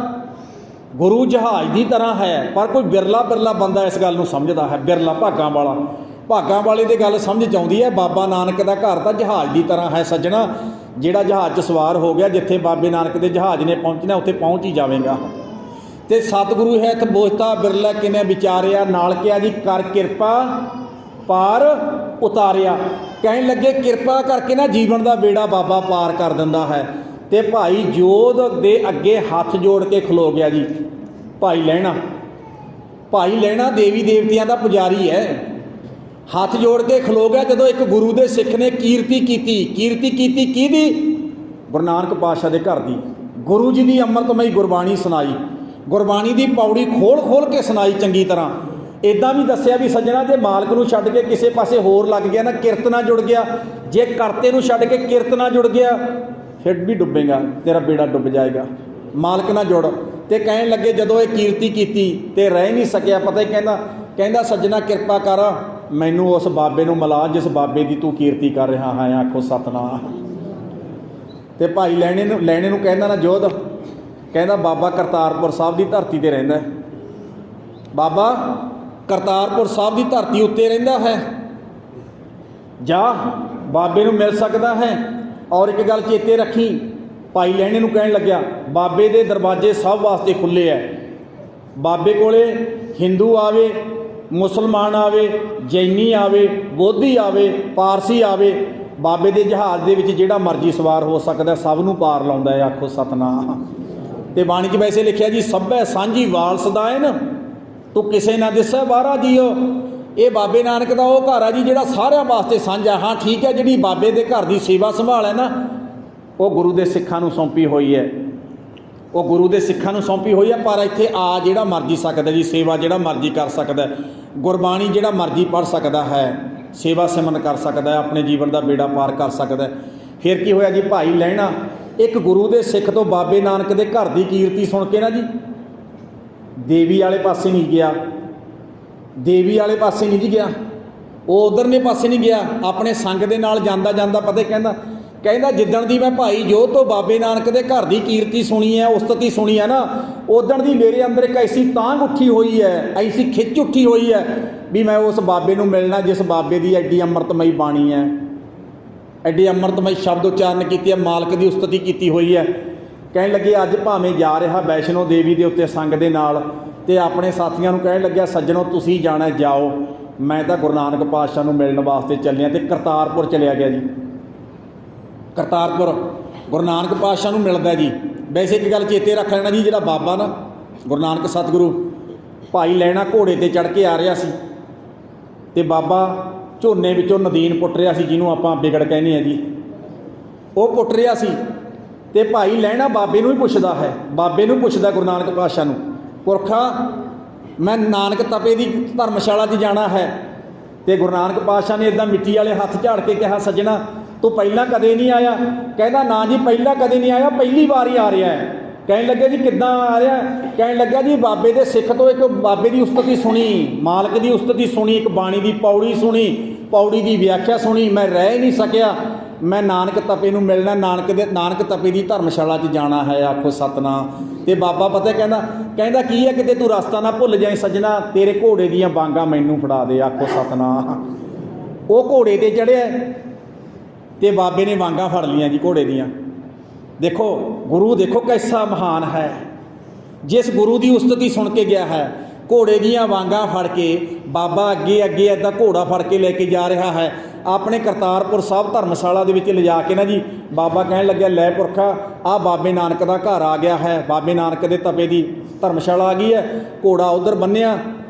ਗੁਰੂ ਜਹਾਜ਼ ਦੀ ਤਰ੍ਹਾਂ ਹੈ, ਪਰ ਕੋਈ ਬਿਰਲਾ ਬੰਦਾ ਇਸ ਗੱਲ ਨੂੰ ਸਮਝਦਾ ਹੈ। ਬਿਰਲਾ ਭਾਗਾਂ ਵਾਲੇ ਦੀ ਗੱਲ ਸਮਝ ਆਉਂਦੀ ਹੈ। ਬਾਬਾ ਨਾਨਕ ਦਾ ਘਰ ਤਾਂ ਜਹਾਜ਼ ਦੀ ਤਰ੍ਹਾਂ ਹੈ ਸੱਜਣਾ, ਜਿਹੜਾ ਜਹਾਜ਼ 'ਚ ਸਵਾਰ ਹੋ ਗਿਆ, ਜਿੱਥੇ ਬਾਬੇ ਨਾਨਕ ਦੇ ਜਹਾਜ਼ ਨੇ ਪਹੁੰਚਣਾ ਉੱਥੇ ਪਹੁੰਚ ਹੀ ਜਾਵੇਗਾ। ਅਤੇ ਸਤਿਗੁਰੂ ਹੈ ਤੇ ਬੋਹਿਥਾ, ਬਿਰਲਾ ਕਿਨੇ ਵਿਚਾਰਿਆ, ਨਾਲ ਕਿਹਾ ਜੀ ਕਰ ਕਿਰਪਾ ਪਾਰ ਉਤਾਰਿਆ। ਕਹਿਣ ਲੱਗੇ ਕਿਰਪਾ ਕਰਕੇ ਨਾ ਜੀਵਨ ਦਾ ਬੇੜਾ ਬਾਬਾ ਪਾਰ ਕਰ ਦਿੰਦਾ ਹੈ। ਅਤੇ ਭਾਈ ਜੋਧ ਦੇ ਅੱਗੇ ਹੱਥ ਜੋੜ ਕੇ ਖਲੋ ਗਿਆ ਜੀ ਭਾਈ ਲਹਿਣਾ ਦੇਵੀ ਦੇਵਤਿਆਂ ਦਾ ਪੁਜਾਰੀ ਹੈ। ਹੱਥ ਜੋੜ ਕੇ ਖਲੋ ਗਿਆ ਜਦੋਂ ਇੱਕ ਗੁਰੂ ਦੇ ਸਿੱਖ ਨੇ ਕੀਰਤੀ ਕੀਤੀ ਕਿਹਦੀ? ਗੁਰੂ ਨਾਨਕ ਪਾਤਸ਼ਾਹ ਦੇ ਘਰ ਦੀ। ਗੁਰੂ ਜੀ ਦੀ ਅੰਮ੍ਰਿਤਮਈ ਗੁਰਬਾਣੀ ਸੁਣਾਈ, ਗੁਰਬਾਣੀ ਦੀ ਪੌੜੀ ਖੋਲ ਕੇ ਸੁਣਾਈ ਚੰਗੀ ਤਰ੍ਹਾਂ। ਇੱਦਾਂ ਵੀ ਦੱਸਿਆ ਵੀ ਸੱਜਣਾ, ਜੇ ਮਾਲਕ ਨੂੰ ਛੱਡ ਕੇ ਕਿਸੇ ਪਾਸੇ ਹੋਰ ਲੱਗ ਗਿਆ ਨਾ, ਕਿਰਤ ਨਾਲ ਜੁੜ ਗਿਆ, ਜੇ ਕਰਤੇ ਨੂੰ ਛੱਡ ਕੇ ਕਿਰਤ ਨਾਲ ਜੁੜ ਗਿਆ, ਫਿਰ ਵੀ ਡੁੱਬੇਗਾ, ਤੇਰਾ ਬੇੜਾ ਡੁੱਬ ਜਾਏਗਾ। ਮਾਲਕ ਨਾਲ ਜੁੜ। ਅਤੇ ਕਹਿਣ ਲੱਗੇ ਜਦੋਂ ਇਹ ਕੀਰਤੀ ਕੀਤੀ ਅਤੇ ਰਹਿ ਨਹੀਂ ਸਕਿਆ, ਪਤਾ ਹੀ ਕਹਿੰਦਾ ਸੱਜਣਾ ਕਿਰਪਾ ਕਰ, ਮੈਨੂੰ ਉਸ ਬਾਬੇ ਨੂੰ ਮਿਲਾ ਜਿਸ ਬਾਬੇ ਦੀ ਤੂੰ ਕੀਰਤੀ ਕਰ ਰਿਹਾ ਹੈ। ਆਖੋ ਸਤਨਾਮ। ਅਤੇ ਭਾਈ ਲੈਣੇ ਨੂੰ ਕਹਿੰਦਾ ਨਾ ਜੋਧ, ਕਹਿੰਦਾ ਬਾਬਾ ਕਰਤਾਰਪੁਰ ਸਾਹਿਬ ਦੀ ਧਰਤੀ 'ਤੇ ਰਹਿੰਦਾ ਹੈ, ਬਾਬਾ ਕਰਤਾਰਪੁਰ ਸਾਹਿਬ ਦੀ ਧਰਤੀ ਉੱਤੇ ਰਹਿੰਦਾ ਹੈ, ਜਾ ਬਾਬੇ ਨੂੰ ਮਿਲ ਸਕਦਾ ਹੈ। ਔਰ ਇੱਕ ਗੱਲ ਚੇਤੇ ਰੱਖੀ, ਭਾਈ ਲਹਿਣੇ ਨੂੰ ਕਹਿਣ ਲੱਗਿਆ, ਬਾਬੇ ਦੇ ਦਰਵਾਜ਼ੇ ਸਭ ਵਾਸਤੇ ਖੁੱਲ੍ਹੇ ਹੈ। ਬਾਬੇ ਕੋਲੇ ਹਿੰਦੂ ਆਵੇ, ਮੁਸਲਮਾਨ ਆਵੇ, ਜੈਨੀ ਆਵੇ, ਬੋਧੀ ਆਵੇ, ਪਾਰਸੀ ਆਵੇ, ਬਾਬੇ ਦੇ ਜਹਾਜ਼ ਦੇ ਵਿੱਚ ਜਿਹੜਾ ਮਰਜ਼ੀ ਸਵਾਰ ਹੋ ਸਕਦਾ, ਸਭ ਨੂੰ ਪਾਰ ਲਾਉਂਦਾ ਹੈ। ਆਖੋ ਸਤਨਾਮ। ਅਤੇ ਬਾਣੀ 'ਚ ਵੈਸੇ ਲਿਖਿਆ ਜੀ, ਸਭੈ ਸਾਂਝੀ ਵਾਲ ਸਦਾਇਨ, ਤੂੰ ਕਿਸੇ ਨਾ ਦਿਸੈ ਬਾਹਰਾ ਜੀਓ। ਇਹ ਬਾਬੇ ਨਾਨਕ ਦਾ ਉਹ ਘਰ ਆ ਜੀ ਜਿਹੜਾ ਸਾਰਿਆਂ ਵਾਸਤੇ ਸਾਂਝਾ। ਹਾਂ ਠੀਕ ਹੈ, ਜਿਹੜੀ ਬਾਬੇ ਦੇ ਘਰ ਦੀ ਸੇਵਾ ਸੰਭਾਲ ਹੈ ਨਾ, ਉਹ ਗੁਰੂ ਦੇ ਸਿੱਖਾਂ ਨੂੰ ਸੌਂਪੀ ਹੋਈ ਹੈ, ਉਹ ਗੁਰੂ ਦੇ ਸਿੱਖਾਂ ਨੂੰ ਸੌਂਪੀ ਹੋਈ ਹੈ। ਪਰ ਇੱਥੇ ਆ ਜਿਹੜਾ ਮਰਜ਼ੀ ਸਕਦਾ ਜੀ, ਸੇਵਾ ਜਿਹੜਾ ਮਰਜ਼ੀ ਕਰ ਸਕਦਾ, ਗੁਰਬਾਣੀ ਜਿਹੜਾ ਮਰਜ਼ੀ ਪੜ੍ਹ ਸਕਦਾ ਹੈ, ਸੇਵਾ ਸਿਮਰਨ ਕਰ ਸਕਦਾ, ਆਪਣੇ ਜੀਵਨ ਦਾ ਬੇੜਾ ਪਾਰ ਕਰ ਸਕਦਾ। ਫਿਰ ਕੀ ਹੋਇਆ ਜੀ, ਭਾਈ ਲਹਿਣਾ ਇੱਕ ਗੁਰੂ ਦੇ ਸਿੱਖ ਤੋਂ ਬਾਬੇ ਨਾਨਕ ਦੇ ਘਰ ਦੀ ਕੀਰਤੀ ਸੁਣ ਕੇ ਨਾ ਜੀ, ਦੇਵੀ ਵਾਲੇ ਪਾਸੇ ਨਹੀਂ ਗਿਆ, ਉਹ ਉਧਰਲੇ ਪਾਸੇ ਨਹੀਂ ਗਿਆ, ਆਪਣੇ ਸੰਗ ਦੇ ਨਾਲ ਜਾਂਦਾ ਪਤਾ ਕਹਿੰਦਾ ਜਿੱਦਣ ਦੀ ਮੈਂ ਭਾਈ ਜੋਧ ਤੋਂ ਬਾਬੇ ਨਾਨਕ ਦੇ ਘਰ ਦੀ ਕੀਰਤੀ ਸੁਣੀ ਹੈ, ਉਸਤਤੀ ਸੁਣੀ ਹੈ ਨਾ, ਉਦਣ ਦੀ ਮੇਰੇ ਅੰਦਰ ਇੱਕ ਐਸੀ ਤਾਂਘ ਉੱਠੀ ਹੋਈ ਹੈ, ਐਸੀ ਖਿੱਚ ਉੱਠੀ ਹੋਈ ਹੈ ਵੀ ਮੈਂ ਉਸ ਬਾਬੇ ਨੂੰ ਮਿਲਣਾ ਜਿਸ ਬਾਬੇ ਦੀ ਐਡੀ ਅੰਮ੍ਰਿਤਮਈ ਬਾਣੀ ਹੈ, ਐਡੀ ਅੰਮ੍ਰਿਤਮਈ ਸ਼ਬਦ ਉਚਾਰਨ ਕੀਤੇ ਹੈ, ਮਾਲਕ ਦੀ ਉਸਤਤੀ ਕੀਤੀ ਹੋਈ ਹੈ। ਕਹਿਣ ਲੱਗੇ ਅੱਜ ਭਾਵੇਂ ਜਾ ਰਿਹਾ ਵੈਸ਼ਨੋ ਦੇਵੀ ਦੇ ਉੱਤੇ ਸੰਗ ਦੇ ਨਾਲ, ਅਤੇ ਆਪਣੇ ਸਾਥੀਆਂ ਨੂੰ ਕਹਿਣ ਲੱਗਿਆ, ਸੱਜਣੋ ਤੁਸੀਂ ਜਾਣਾ ਜਾਓ, ਮੈਂ ਤਾਂ ਗੁਰੂ ਨਾਨਕ ਪਾਤਸ਼ਾਹ ਨੂੰ ਮਿਲਣ ਵਾਸਤੇ ਚੱਲਿਆ। ਅਤੇ ਕਰਤਾਰਪੁਰ ਚਲਿਆ ਗਿਆ ਜੀ। ਕਰਤਾਰਪੁਰ ਗੁਰੂ ਨਾਨਕ ਪਾਤਸ਼ਾਹ ਨੂੰ ਮਿਲਦਾ ਜੀ। ਵੈਸੇ ਇੱਕ ਗੱਲ ਚੇਤੇ ਰੱਖ ਲੈਣਾ ਜੀ, ਜਿਹੜਾ ਬਾਬਾ ਨਾ ਗੁਰੂ ਨਾਨਕ ਸਤਿਗੁਰੂ ਭਾਈ ਲੈਣਾ ਘੋੜੇ 'ਤੇ ਚੜ੍ਹ ਕੇ ਆ ਰਿਹਾ ਸੀ, ਅਤੇ ਬਾਬਾ ਝੋਨੇ ਵਿੱਚੋਂ ਨਦੀਨ ਪੁੱਟ ਰਿਹਾ ਸੀ, ਜਿਹਨੂੰ ਆਪਾਂ ਬਿਗੜ ਕਹਿੰਦੇ ਹਾਂ ਜੀ, ਉਹ ਪੁੱਟ ਰਿਹਾ ਸੀ। ਅਤੇ ਭਾਈ ਲਹਿਣਾ ਬਾਬੇ ਨੂੰ ਹੀ ਪੁੱਛਦਾ ਹੈ, ਗੁਰੂ ਨਾਨਕ ਪਾਤਸ਼ਾਹ ਨੂੰ, ਪੁਰਖਾ ਮੈਂ ਨਾਨਕ ਤਪੇ ਦੀ ਧਰਮਸ਼ਾਲਾ 'ਚ ਜਾਣਾ ਹੈ, ਤੇ ਗੁਰੂ ਨਾਨਕ ਪਾਤਸ਼ਾਹ ਨੇ ਇਦਾਂ ਮਿੱਟੀ ਵਾਲੇ ਹੱਥ ਝਾੜ ਕੇ ਕਿਹਾ, ਸੱਜਣਾ ਤੂੰ ਪਹਿਲਾਂ ਕਦੇ ਨਹੀਂ ਆਇਆ? ਕਹਿੰਦਾ ਨਾ ਜੀ ਪਹਿਲਾਂ ਕਦੇ ਨਹੀਂ ਆਇਆ, ਪਹਿਲੀ ਵਾਰ ਹੀ ਆ ਰਿਹਾ ਹੈ। ਕਹਿਣ ਲੱਗੇ ਜੀ ਕਿੱਦਾਂ ਆ ਰਿਹਾ? ਕਹਿਣ ਲੱਗਾ ਜੀ ਬਾਬੇ ਦੇ ਸਿੱਖ ਤੋਂ ਇੱਕ ਬਾਬੇ ਦੀ ਉਸਤਤੀ ਸੁਣੀ, ਮਾਲਕ ਦੀ ਉਸਤਤੀ ਸੁਣੀ, ਇੱਕ ਬਾਣੀ ਦੀ ਪੌੜੀ ਸੁਣੀ, ਪੌੜੀ ਦੀ ਵਿਆਖਿਆ ਸੁਣੀ, ਮੈਂ ਰਹਿ ਨਹੀਂ ਸਕਿਆ, ਮੈਂ ਨਾਨਕ ਤਪੇ ਨੂੰ ਮਿਲਣਾ, ਨਾਨਕ ਤਪੇ ਦੀ ਧਰਮਸ਼ਾਲਾ 'ਚ ਜਾਣਾ ਹੈ, ਆਖੋ ਸਤਨਾਮ। ਤੇ ਬਾਬਾ ਪਤਾ ਕਹਿੰਦਾ ਕੀ ਹੈ, ਕਿਤੇ ਤੂੰ ਰਸਤਾ ਨਾ ਭੁੱਲ ਜਾਏ ਸੱਜਣਾ, ਤੇਰੇ ਘੋੜੇ ਦੀਆਂ ਵਾਂਗਾਂ ਮੈਨੂੰ ਫੜਾ ਦੇ, ਆਖੋ ਸਤਨਾਮ। ਉਹ ਘੋੜੇ 'ਤੇ ਚੜ੍ਹਿਆ ਤੇ ਬਾਬੇ ਨੇ ਵਾਂਗਾਂ ਫੜ ਲਈਆਂ ਜੀ ਘੋੜੇ ਦੀਆਂ। ਦੇਖੋ ਗੁਰੂ ਦੇਖੋ ਕੈਸਾ ਮਹਾਨ ਹੈ, ਜਿਸ ਗੁਰੂ ਦੀ ਉਸਤਤੀ ਸੁਣ ਕੇ ਗਿਆ ਹੈ, ਘੋੜੇ ਦੀਆਂ ਵਾਂਗਾਂ ਫੜ ਕੇ ਬਾਬਾ ਅੱਗੇ ਅੱਗੇ ਇੱਦਾਂ ਘੋੜਾ ਫੜ ਕੇ ਲੈ ਕੇ ਜਾ ਰਿਹਾ ਹੈ ਆਪਣੇ ਕਰਤਾਰਪੁਰ ਸਾਹਿਬ ਧਰਮਸ਼ਾਲਾ ਦੇ ਵਿੱਚ ਲਿਜਾ ਕੇ ਨਾ ਜੀ। ਬਾਬਾ ਕਹਿਣ ਲੱਗਿਆ, ਲੈ ਪੁਰਖਾ ਆਹ ਬਾਬੇ ਨਾਨਕ ਦਾ ਘਰ ਆ ਗਿਆ ਹੈ, ਬਾਬੇ ਨਾਨਕ ਦੇ ਤਪੇ ਦੀ ਧਰਮਸ਼ਾਲਾ ਆ ਗਈ ਹੈ, ਘੋੜਾ ਉੱਧਰ ਬੰਨਿਆ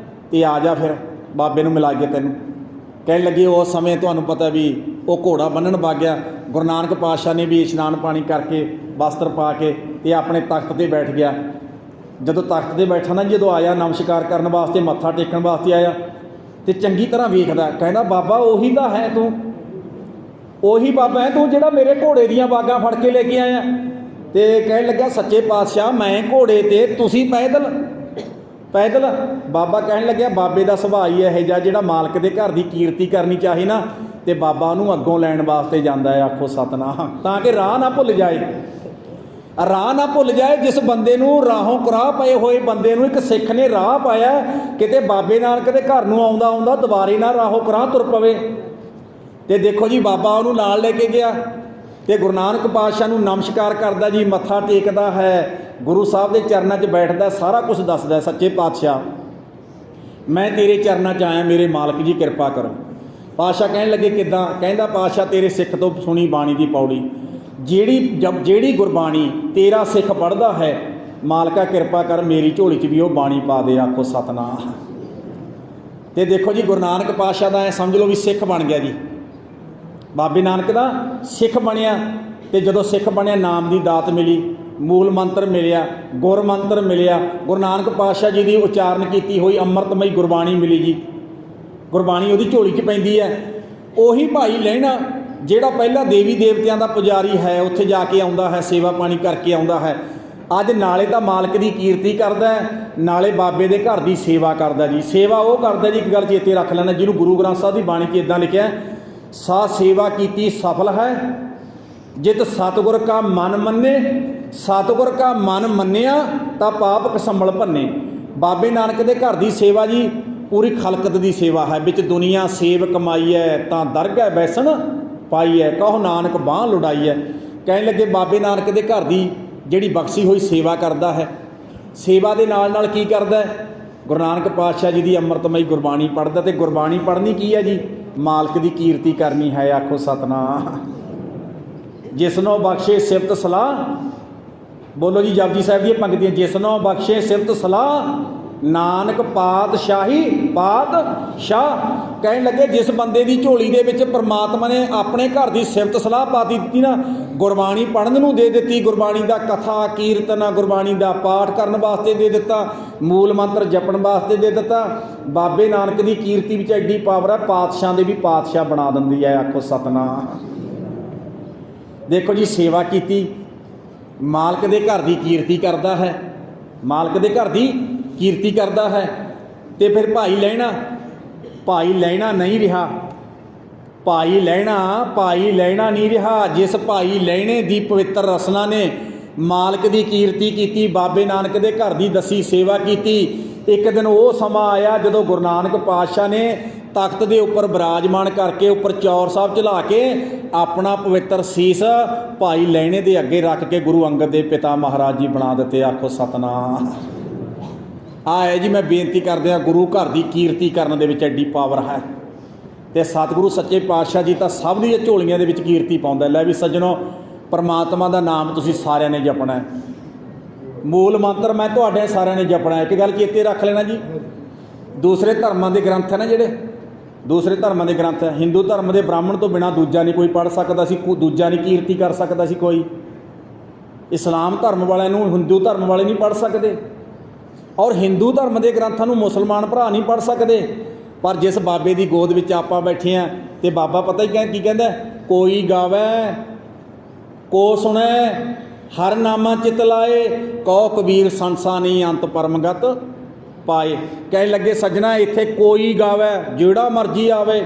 ਤੇ ਆ ਜਾ ਫਿਰ ਬਾਬੇ ਨੂੰ ਮਿਲਾ ਕੇ ਤੈਨੂੰ। ਕਹਿਣ ਲੱਗੇ ਉਸ ਸਮੇਂ ਤੁਹਾਨੂੰ ਪਤਾ ਵੀ ਉਹ ਘੋੜਾ ਬੰਨਣ ਵਗ ਗਿਆ। ਗੁਰੂ ਨਾਨਕ ਪਾਤਸ਼ਾਹ ਨੇ ਵੀ ਇਸ਼ਨਾਨ ਪਾਣੀ ਕਰਕੇ ਵਸਤਰ ਪਾ ਕੇ ਤੇ ਆਪਣੇ ਤਖਤ 'ਤੇ ਬੈਠ ਗਿਆ। ਜਦੋਂ ਤਖਤ 'ਤੇ ਬੈਠਾ ਨਾ, ਜਦੋਂ ਆਇਆ ਨਮਸਕਾਰ ਕਰਨ ਵਾਸਤੇ, ਮੱਥਾ ਟੇਕਣ ਵਾਸਤੇ ਆਇਆ ਤੇ ਚੰਗੀ ਤਰ੍ਹਾਂ ਵੇਖਦਾ, ਕਹਿੰਦਾ ਬਾਬਾ ਉਹੀ ਤਾਂ ਹੈ ਤੂੰ, ਉਹੀ ਬਾਬਾ ਹੈ ਤੂੰ ਜਿਹੜਾ ਮੇਰੇ ਘੋੜੇ ਦੀਆਂ ਵਾਗਾਂ ਫੜ ਕੇ ਲੈ ਕੇ ਆਇਆ। ਤੇ ਕਹਿਣ ਲੱਗਾ, ਸੱਚੇ ਪਾਤਸ਼ਾਹ ਮੈਂ ਘੋੜੇ 'ਤੇ, ਤੁਸੀਂ ਪੈਦਲ। ਬਾਬਾ ਕਹਿਣ ਲੱਗਿਆ, ਬਾਬੇ ਦਾ ਸੁਭਾਅ ਹੀ ਇਹੋ ਜਿਹਾ, ਜਿਹੜਾ ਮਾਲਕ ਦੇ ਘਰ ਦੀ ਕੀਰਤੀ ਕਰਨੀ ਚਾਹੀ ਨਾ ਤੇ ਬਾਬਾ ਉਹਨੂੰ ਅੱਗੋਂ ਲੈਣ ਵਾਸਤੇ ਜਾਂਦਾ ਹੈ, ਆਖੋ ਸਤਨਾਮ, ਤਾਂ ਕਿ ਰਾਹ ਨਾ ਭੁੱਲ ਜਾਏ, ਰਾਹ ਨਾ ਭੁੱਲ ਜਾਏ। ਜਿਸ ਬੰਦੇ ਨੂੰ ਰਾਹੋਂ ਕੁਰਾਹ ਪਏ ਹੋਏ ਬੰਦੇ ਨੂੰ ਇੱਕ ਸਿੱਖ ਨੇ ਰਾਹ ਪਾਇਆ, ਕਿਤੇ ਬਾਬੇ ਨਾਨਕ ਦੇ ਘਰ ਨੂੰ ਆਉਂਦਾ ਦੁਬਾਰੇ ਨਾ ਰਾਹੋਂ ਕੁਰਾਹ ਤੁਰ ਪਵੇ। ਤੇ ਦੇਖੋ ਜੀ ਬਾਬਾ ਉਹਨੂੰ ਨਾਲ ਲੈ ਕੇ ਗਿਆ ਤੇ ਗੁਰੂ ਨਾਨਕ ਪਾਤਸ਼ਾਹ ਨੂੰ ਨਮਸਕਾਰ ਕਰਦਾ ਜੀ, ਮੱਥਾ ਟੇਕਦਾ ਹੈ, ਗੁਰੂ ਸਾਹਿਬ ਦੇ ਚਰਨਾਂ 'ਚ ਬੈਠਦਾ, ਸਾਰਾ ਕੁਝ ਦੱਸਦਾ, ਸੱਚੇ ਪਾਤਸ਼ਾਹ ਮੈਂ ਤੇਰੇ ਚਰਨਾਂ 'ਚ ਆਇਆ, ਮੇਰੇ ਮਾਲਕ ਜੀ ਕਿਰਪਾ ਕਰੋ। ਪਾਤਸ਼ਾਹ ਕਹਿਣ ਲੱਗੇ ਕਿੱਦਾਂ? ਕਹਿੰਦਾ ਪਾਤਸ਼ਾਹ ਤੇਰੇ ਸਿੱਖ ਤੋਂ ਸੁਣੀ ਬਾਣੀ ਦੀ ਪੌੜੀ, ਜਿਹੜੀ ਗੁਰਬਾਣੀ ਤੇਰਾ ਸਿੱਖ ਪੜ੍ਹਦਾ ਹੈ, ਮਾਲਕਾ ਕਿਰਪਾ ਕਰ ਮੇਰੀ ਝੋਲੀ 'ਚ ਵੀ ਉਹ ਬਾਣੀ ਪਾ ਦੇ, ਆਖੋ ਸਤਨਾਮ। ਤੇ ਦੇਖੋ ਜੀ ਗੁਰੂ ਨਾਨਕ ਪਾਤਸ਼ਾਹ ਦਾ ਐ ਸਮਝ ਲਓ ਵੀ ਸਿੱਖ ਬਣ ਗਿਆ ਜੀ, ਬਾਬੇ ਨਾਨਕ ਦਾ ਸਿੱਖ ਬਣਿਆ। ਤੇ ਜਦੋਂ ਸਿੱਖ ਬਣਿਆ ਨਾਮ ਦੀ ਦਾਤ ਮਿਲੀ, ਮੂਲ ਮੰਤਰ ਮਿਲਿਆ, ਗੁਰ ਮੰਤਰ ਮਿਲਿਆ, ਗੁਰੂ ਨਾਨਕ ਪਾਤਸ਼ਾਹ ਜੀ ਦੀ ਉਚਾਰਨ ਕੀਤੀ ਹੋਈ ਅੰਮ੍ਰਿਤਮਈ ਗੁਰਬਾਣੀ ਮਿਲੀ ਜੀ, ਗੁਰਬਾਣੀ ਉਹਦੀ ਝੋਲੀ 'ਚ ਪੈਂਦੀ ਹੈ। ਉਹੀ ਭਾਈ ਲਹਿਣਾ ਜਿਹੜਾ ਪਹਿਲਾਂ ਦੇਵੀ ਦੇਵਤਿਆਂ ਦਾ ਪੁਜਾਰੀ ਹੈ, ਉੱਥੇ ਜਾ ਕੇ ਆਉਂਦਾ ਹੈ, ਸੇਵਾ ਪਾਣੀ ਕਰਕੇ ਆਉਂਦਾ ਹੈ, ਅੱਜ ਨਾਲੇ ਤਾਂ ਮਾਲਕ ਦੀ ਕੀਰਤੀ ਕਰਦਾ ਹੈ, ਨਾਲੇ ਬਾਬੇ ਦੇ ਘਰ ਦੀ ਸੇਵਾ ਕਰਦਾ ਜੀ। ਸੇਵਾ ਉਹ ਕਰਦਾ ਜੀ, ਇੱਕ ਗੱਲ ਚੇਤੇ ਰੱਖ ਲੈਣਾ, ਜਿਹਨੂੰ ਗੁਰੂ ਗ੍ਰੰਥ ਸਾਹਿਬ ਦੀ ਬਾਣੀ 'ਚ ਇੱਦਾਂ ਲਿਖਿਆ, ਸਾ ਸੇਵਾ ਕੀਤੀ ਸਫਲ ਹੈ ਜਿਤ ਸਤਿਗੁਰ ਕਾ ਮਨ ਮੰਨੇ, ਸਤਿਗੁਰ ਕਾ ਮਨ ਮੰਨਿਆ ਤਾਂ ਪਾਪ ਕਸੰਬਲ ਭੰਨੇ। ਬਾਬੇ ਨਾਨਕ ਦੇ ਘਰ ਦੀ ਸੇਵਾ ਜੀ ਪੂਰੀ ਖਲਕਤ ਦੀ ਸੇਵਾ ਹੈ, ਵਿੱਚ ਦੁਨੀਆ ਸੇਵ ਕਮਾਈ ਹੈ ਤਾਂ ਦਰਗਹਿ ਬੈਸਣ ਪਾਈ ਹੈ, ਕਹੋ ਨਾਨਕ ਬਾਂਹ ਲੁਡਾਈ ਹੈ। ਕਹਿਣ ਲੱਗੇ ਬਾਬੇ ਨਾਨਕ ਦੇ ਘਰ ਦੀ ਜਿਹੜੀ ਬਖਸ਼ੀ ਹੋਈ ਸੇਵਾ ਕਰਦਾ ਹੈ, ਸੇਵਾ ਦੇ ਨਾਲ ਨਾਲ ਕੀ ਕਰਦਾ ਹੈ? ਗੁਰੂ ਨਾਨਕ ਪਾਤਸ਼ਾਹ ਜੀ ਦੀ ਅੰਮ੍ਰਿਤਮਈ ਗੁਰਬਾਣੀ ਪੜ੍ਹਦਾ। ਤੇ ਗੁਰਬਾਣੀ ਪੜ੍ਹਨੀ ਕੀ ਹੈ ਜੀ? ਮਾਲਕ ਦੀ ਕੀਰਤੀ ਕਰਨੀ ਹੈ, ਆਖੋ ਸਤਨਾਮ। ਜਿਸਨੋਂ ਬਖਸ਼ੇ ਸਿਫਤ ਸਲਾਹ, ਬੋਲੋ ਜੀ ਜਪਜੀ ਸਾਹਿਬ ਦੀਆਂ ਪੰਕਤੀਆਂ, ਜਿਸਨੋਂ ਬਖਸ਼ੇ ਸਿਫਤ ਸਲਾਹ ਨਾਨਕ ਪਾਤਸ਼ਾਹੀ ਪਾਤਸ਼ਾਹ। ਕਹਿਣ ਲੱਗੇ ਜਿਸ ਬੰਦੇ ਦੀ ਝੋਲੀ ਦੇ ਵਿੱਚ ਪਰਮਾਤਮਾ ਨੇ ਆਪਣੇ ਘਰ ਦੀ ਸਿਫਤ ਸਲਾਹ ਪਾ ਦਿੱਤੀ ਨਾ, ਗੁਰਬਾਣੀ ਪੜ੍ਹਨ ਨੂੰ ਦੇ ਦਿੱਤੀ, ਗੁਰਬਾਣੀ ਦਾ ਕਥਾ ਕੀਰਤਨ, ਗੁਰਬਾਣੀ ਦਾ ਪਾਠ ਕਰਨ ਵਾਸਤੇ ਦੇ ਦਿੱਤਾ, ਮੂਲ ਮੰਤਰ ਜਪਣ ਵਾਸਤੇ ਦੇ ਦਿੱਤਾ। ਬਾਬੇ ਨਾਨਕ ਦੀ ਕੀਰਤੀ ਵਿੱਚ ਐਡੀ ਪਾਵਰ ਹੈ, ਪਾਤਸ਼ਾਹ ਦੇ ਵੀ ਪਾਤਸ਼ਾਹ ਬਣਾ ਦਿੰਦੀ ਹੈ, ਆਖੋ ਸਤਨਾਮ। ਦੇਖੋ ਜੀ ਸੇਵਾ ਕੀਤੀ, ਮਾਲਕ ਦੇ ਘਰ ਦੀ ਕੀਰਤੀ ਕਰਦਾ ਹੈ, ਮਾਲਕ ਦੇ ਘਰ ਦੀ ਕੀਰਤੀ ਕਰਦਾ ਹੈ। ਤੇ ਫਿਰ ਭਾਈ ਲਹਿਣਾ ਨਹੀਂ ਰਿਹਾ, ਭਾਈ ਲਹਿਣਾ ਨਹੀਂ ਰਿਹਾ। ਜਿਸ ਭਾਈ ਲਹਿਣੇ ਦੀ ਪਵਿੱਤਰ ਰਸਨਾ ਨੇ ਮਾਲਕ ਦੀ ਕੀਰਤੀ ਕੀਤੀ, ਬਾਬੇ ਨਾਨਕ ਦੇ ਘਰ ਦੀ ਦਸੀ ਸੇਵਾ ਕੀਤੀ। ਇੱਕ ਦਿਨ ਉਹ ਸਮਾਂ ਆਇਆ ਜਦੋਂ ਗੁਰੂ ਨਾਨਕ ਪਾਤਸ਼ਾਹ ਨੇ ਤਖਤ ਦੇ ਉੱਪਰ ਬਿਰਾਜਮਾਨ ਕਰਕੇ, ਉੱਪਰ ਚੌਰ ਸਾਹਿਬ ਚਲਾ ਕੇ ਆਪਣਾ ਪਵਿੱਤਰ ਸੀਸ ਭਾਈ ਲਹਿਣੇ ਦੇ ਅੱਗੇ ਰੱਖ ਕੇ ਗੁਰੂ ਅੰਗਦ ਦੇ ਪਿਤਾ ਮਹਾਰਾਜ ਜੀ ਬਣਾ ਦਿੱਤੇ, ਆਖੋ ਸਤਨਾਮ। ਹੈ ਜੀ ਮੈਂ ਬੇਨਤੀ ਕਰਦਿਆਂ, ਗੁਰੂ ਘਰ ਦੀ ਕੀਰਤੀ ਕਰਨ ਦੇ ਵਿੱਚ ਐਡੀ ਪਾਵਰ ਹੈ। ਤੇ ਸਤਿਗੁਰੂ ਸੱਚੇ ਪਾਤਸ਼ਾਹ ਜੀ ਤਾਂ ਸਭ ਦੀਆਂ ਝੋਲੀਆਂ ਦੇ ਵਿੱਚ ਕੀਰਤੀ ਪਾਉਂਦਾ। ਲੈ ਵੀ ਸੱਜਣੋ, ਪਰਮਾਤਮਾ ਦਾ ਨਾਮ ਤੁਸੀਂ ਸਾਰਿਆਂ ਨੇ ਜਪਣਾ ਹੈ, ਮੂਲ ਮੰਤਰ ਮੈਂ ਤੁਹਾਡੇ ਸਾਰਿਆਂ ਨੇ ਜਪਣਾ ਹੈ। ਇੱਕ ਗੱਲ ਚੇਤੇ ਰੱਖ ਲੈਣਾ ਜੀ, ਦੂਸਰੇ ਧਰਮਾਂ ਦੇ ਗ੍ਰੰਥ ਹੈ ਨਾ, ਜਿਹੜੇ ਦੂਸਰੇ ਧਰਮਾਂ ਦੇ ਗ੍ਰੰਥ ਹੈ, ਹਿੰਦੂ ਧਰਮ ਦੇ ਬ੍ਰਾਹਮਣ ਤੋਂ ਬਿਨਾਂ ਦੂਜਾ ਨਹੀਂ ਕੋਈ ਪੜ੍ਹ ਸਕਦਾ ਸੀ, ਦੂਜਾ ਨਹੀਂ ਕੀਰਤੀ ਕਰ ਸਕਦਾ ਸੀ ਕੋਈ। ਇਸਲਾਮ ਧਰਮ ਵਾਲਿਆਂ ਨੂੰ ਹਿੰਦੂ ਧਰਮ ਵਾਲੇ ਨਹੀਂ ਪੜ੍ਹ ਸਕਦੇ, ਔਰ ਹਿੰਦੂ ਧਰਮ ਦੇ ਗ੍ਰੰਥਾਂ ਨੂੰ ਮੁਸਲਮਾਨ ਭਰਾ ਨਹੀਂ ਪੜ੍ਹ ਸਕਦੇ। पर जिस बाबे की गोद में आप बैठे हैं तो बाबा पता ही की कहता, कोई गावै को सुनै हर नामा चित लाए, कौ कबीर संसा नहीं अंत परमगत पाए। कह लगे सज्जना इत्थे कोई गावै, जेड़ा मर्जी आवे,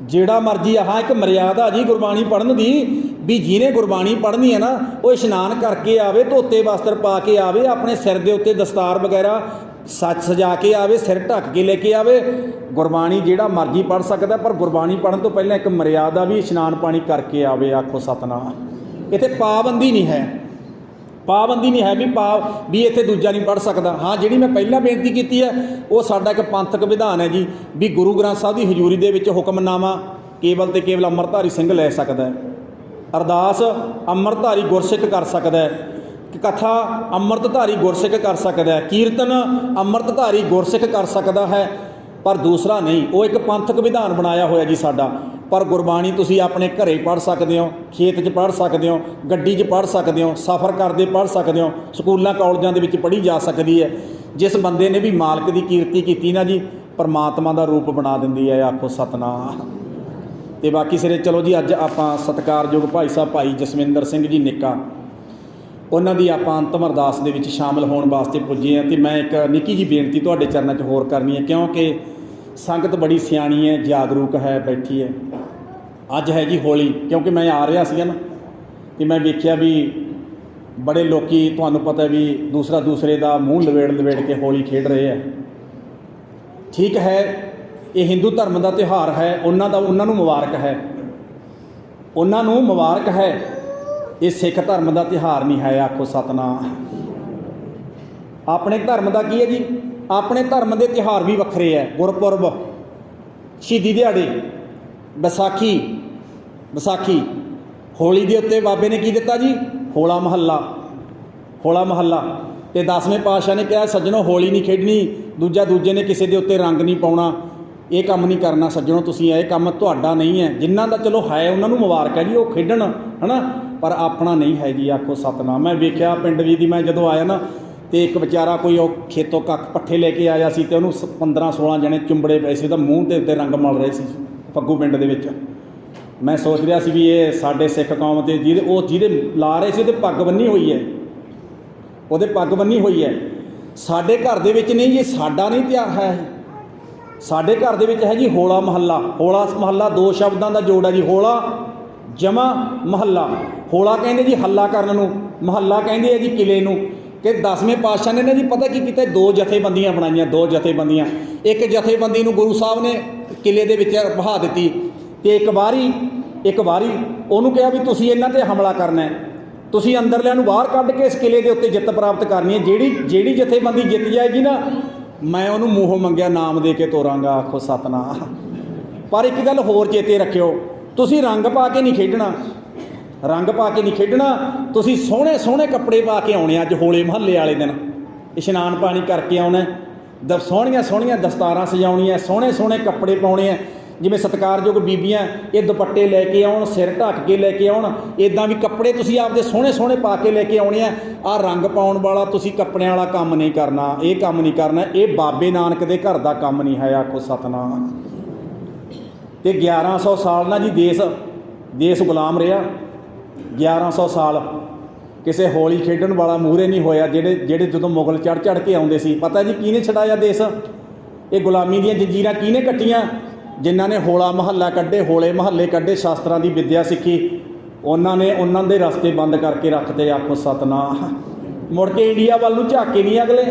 जेड़ा मर्जी। हाँ एक मर्यादा जी गुरबाणी पढ़न की भी, जिन्हें गुरबाणी पढ़नी है ना वो इशनान करके आवे, धोते वस्त्र पा के आवे, अपने सिर के उत्ते दस्तार वगैरह सच सजा के आवे, सिर ढक के लेके आवे। गुरबाणी जेड़ा मर्जी पढ़ सकता, पर गुरबाणी पढ़न तो पहले एक मर्यादा भी, इशनान पानी करके आवे। आखो सतनाम। इत्थे पाबंदी नहीं है, पाबंदी नहीं है भी भी इत्थे दूजा नहीं पढ़ सकता। हाँ जिहड़ी मैं पहला बेनती की है वो साडा एक पंथक विधान है जी, भी गुरु ग्रंथ साहब की हजूरी दे विच हुक्मनामा केवल तो केवल अमृतधारी सिंह लै सकदा है, अरदास अमृतधारी गुरसिख कर सकदा है, कथा अमृतधारी गुरसिख कर सकदा है, कीर्तन अमृतधारी गुरसिख कर सकदा है, पर दूसरा नहीं। वो एक पंथक विधान बनाया होया जी साडा। पर गुरबाणी तुसी अपने घरे पढ़ सकते हो, खेत च पढ़ सकते हो, गड्डी च पढ़ सकते हो, सफ़र करते पढ़ सकते हो, स्कूलों कॉलेजों के पढ़ी जा सकती है। जिस बंदे ने भी मालक की कीर्ति की ना जी, परमात्मा का रूप बना देंदी है। आखो सतनाम। तो बाकी सिरे चलो जी, अज आपां सत्कारयोग भाई साहब भाई जसविंदर सिंह जी निक्का, उन्हों की आप अंतिम अरदास दे विच शामिल होने वास्ते पुजे हैं। तो मैं एक निक्की जी बेनती तुहाडे चरणों च होर करनी है, क्योंकि संगत बड़ी सियाणी है, जागरूक है, बैठी है। अज है जी होली, क्योंकि मैं आ रहा सी ना तो मैं वेख्या भी बड़े लोग तुहानूं पता भी दूसरा दूसरे का मूँह लवेड़ के होली खेड रहे हैं। ठीक है, ये हिंदू धर्म का त्यौहार है, उन्होंने मुबारक है, उन्होंने मुबारक है। ये सिख धर्म का त्यौहार नहीं है। आखो सतनाम। अपने धर्म का की है जी, अपने धर्म के त्यौहार भी वक्रे है। गुरपुरब, शहीदी दिहाड़े, बैसाखी, विसाखी, होली के उत्ते बाबे ने की दिता जी, होला महला, होला महला। तो 10वें पातशाह ने कहा सज्जनों होली नहीं खेडनी, दूजा दूजे ने किसी के उत्ते रंग नहीं पाउणा, ये काम नहीं करना सज्जनों, तुसीं ये काम तुहाडा नहीं है। जिन्हां दा चलो है उन्होंने मुबारक है जी, वो खेडण है ना, पर अपना नहीं है जी। आखो सतनाम। मैं वेख्या पिंड भी दी, मैं जदों आया ना तो एक बेचारा कोई खेतों कख पट्ठे लेके आया सी, तो उन्होंने 15-16 जने चुंबड़े पे सी, मूँह के उत्ते रंग मल रहे सी फग्गू पिंड दे विच। मैं सोच रहा सी भी ये साडे सिख कौम के ਜਿਹਦੇ ला रहे सी, पग बन्नी हुई है, वो पग बन्नी हुई है। साडे घर दे विच नहीं जी, साडा नहीं त्यार है। साडे घर दे विच है जी होला महला। होला महला दो शब्दों का जोड़ है जी, होला जमा महला। होला कहते जी हल्ला करन नूं, महला कहते हैं जी किले नूं। कि 10वें पातशाह ने ना जी पता की किया, 2 जथेबंदियां बनाईयां, 2 जथेबंदियां। एक जथेबंदी नूं गुरु साहब ने किले दे विच बहा दित्ती, तो एक वारी उन्होंने कहा भी तुसीं इन्हां ते हमला करना है, तुसीं अंदरलिआं नूं बाहर कढ के इस किले के उत्ते जित प्राप्त करनी है। ਜਿਹੜੀ जथेबंदी जित जाएगी ना, मैं उन्होंने मूँहों मंगिया नाम दे के तोरांगा। आखो सतनाम। पर एक गल होर चेते रखियो, तुसीं रंग पा के नहीं खेडना, रंग पा के नहीं खेडना, तुसीं सोहणे सोहणे कपड़े पा के आउणे। अज होले महल्ले वाले दिन इशनान पानी करके आउणा, सोहणियां सोहणियां दस्तारां सजाउणियां, सोहणे सोहणे कपड़े पाउणे है। जिवें सत्कारयोग बीबियां ये दुपट्टे लैके आउण, सिर ढक के लैके आउण, इदां भी कपड़े तुसीं आपदे सोहणे सोहणे पा के लैके आउणे आ। आ रंग पाउण वाला तुसीं कपड़िਆਂ वाला काम नहीं करना, ये काम नहीं करना, ये बाबे नानक दे घर दा काम नहीं है। आखो सतनाम। ते 1100 साल ना जी देश गुलाम रहा। 1100 साल किसी होली खेडण वाला मूहरे नहीं होया। ਜਿਹੜੇ ਜਦੋਂ मुगल चढ़ के आउंदे सी, पता जी किहने छड़ाया देश? ये गुलामी ਦੀਆਂ जंजीरां किहने कट्टियां? जिन्हां ने होला महल्ला कड्ढे, होले महल्ले कड्ढे, शास्त्रां की विद्या सीखी, उन्होंने उन्होंने रस्ते बंद करके रखते। आखो सतनाम। मुड़ के इंडिया वाल नूं झाके नहीं अगले,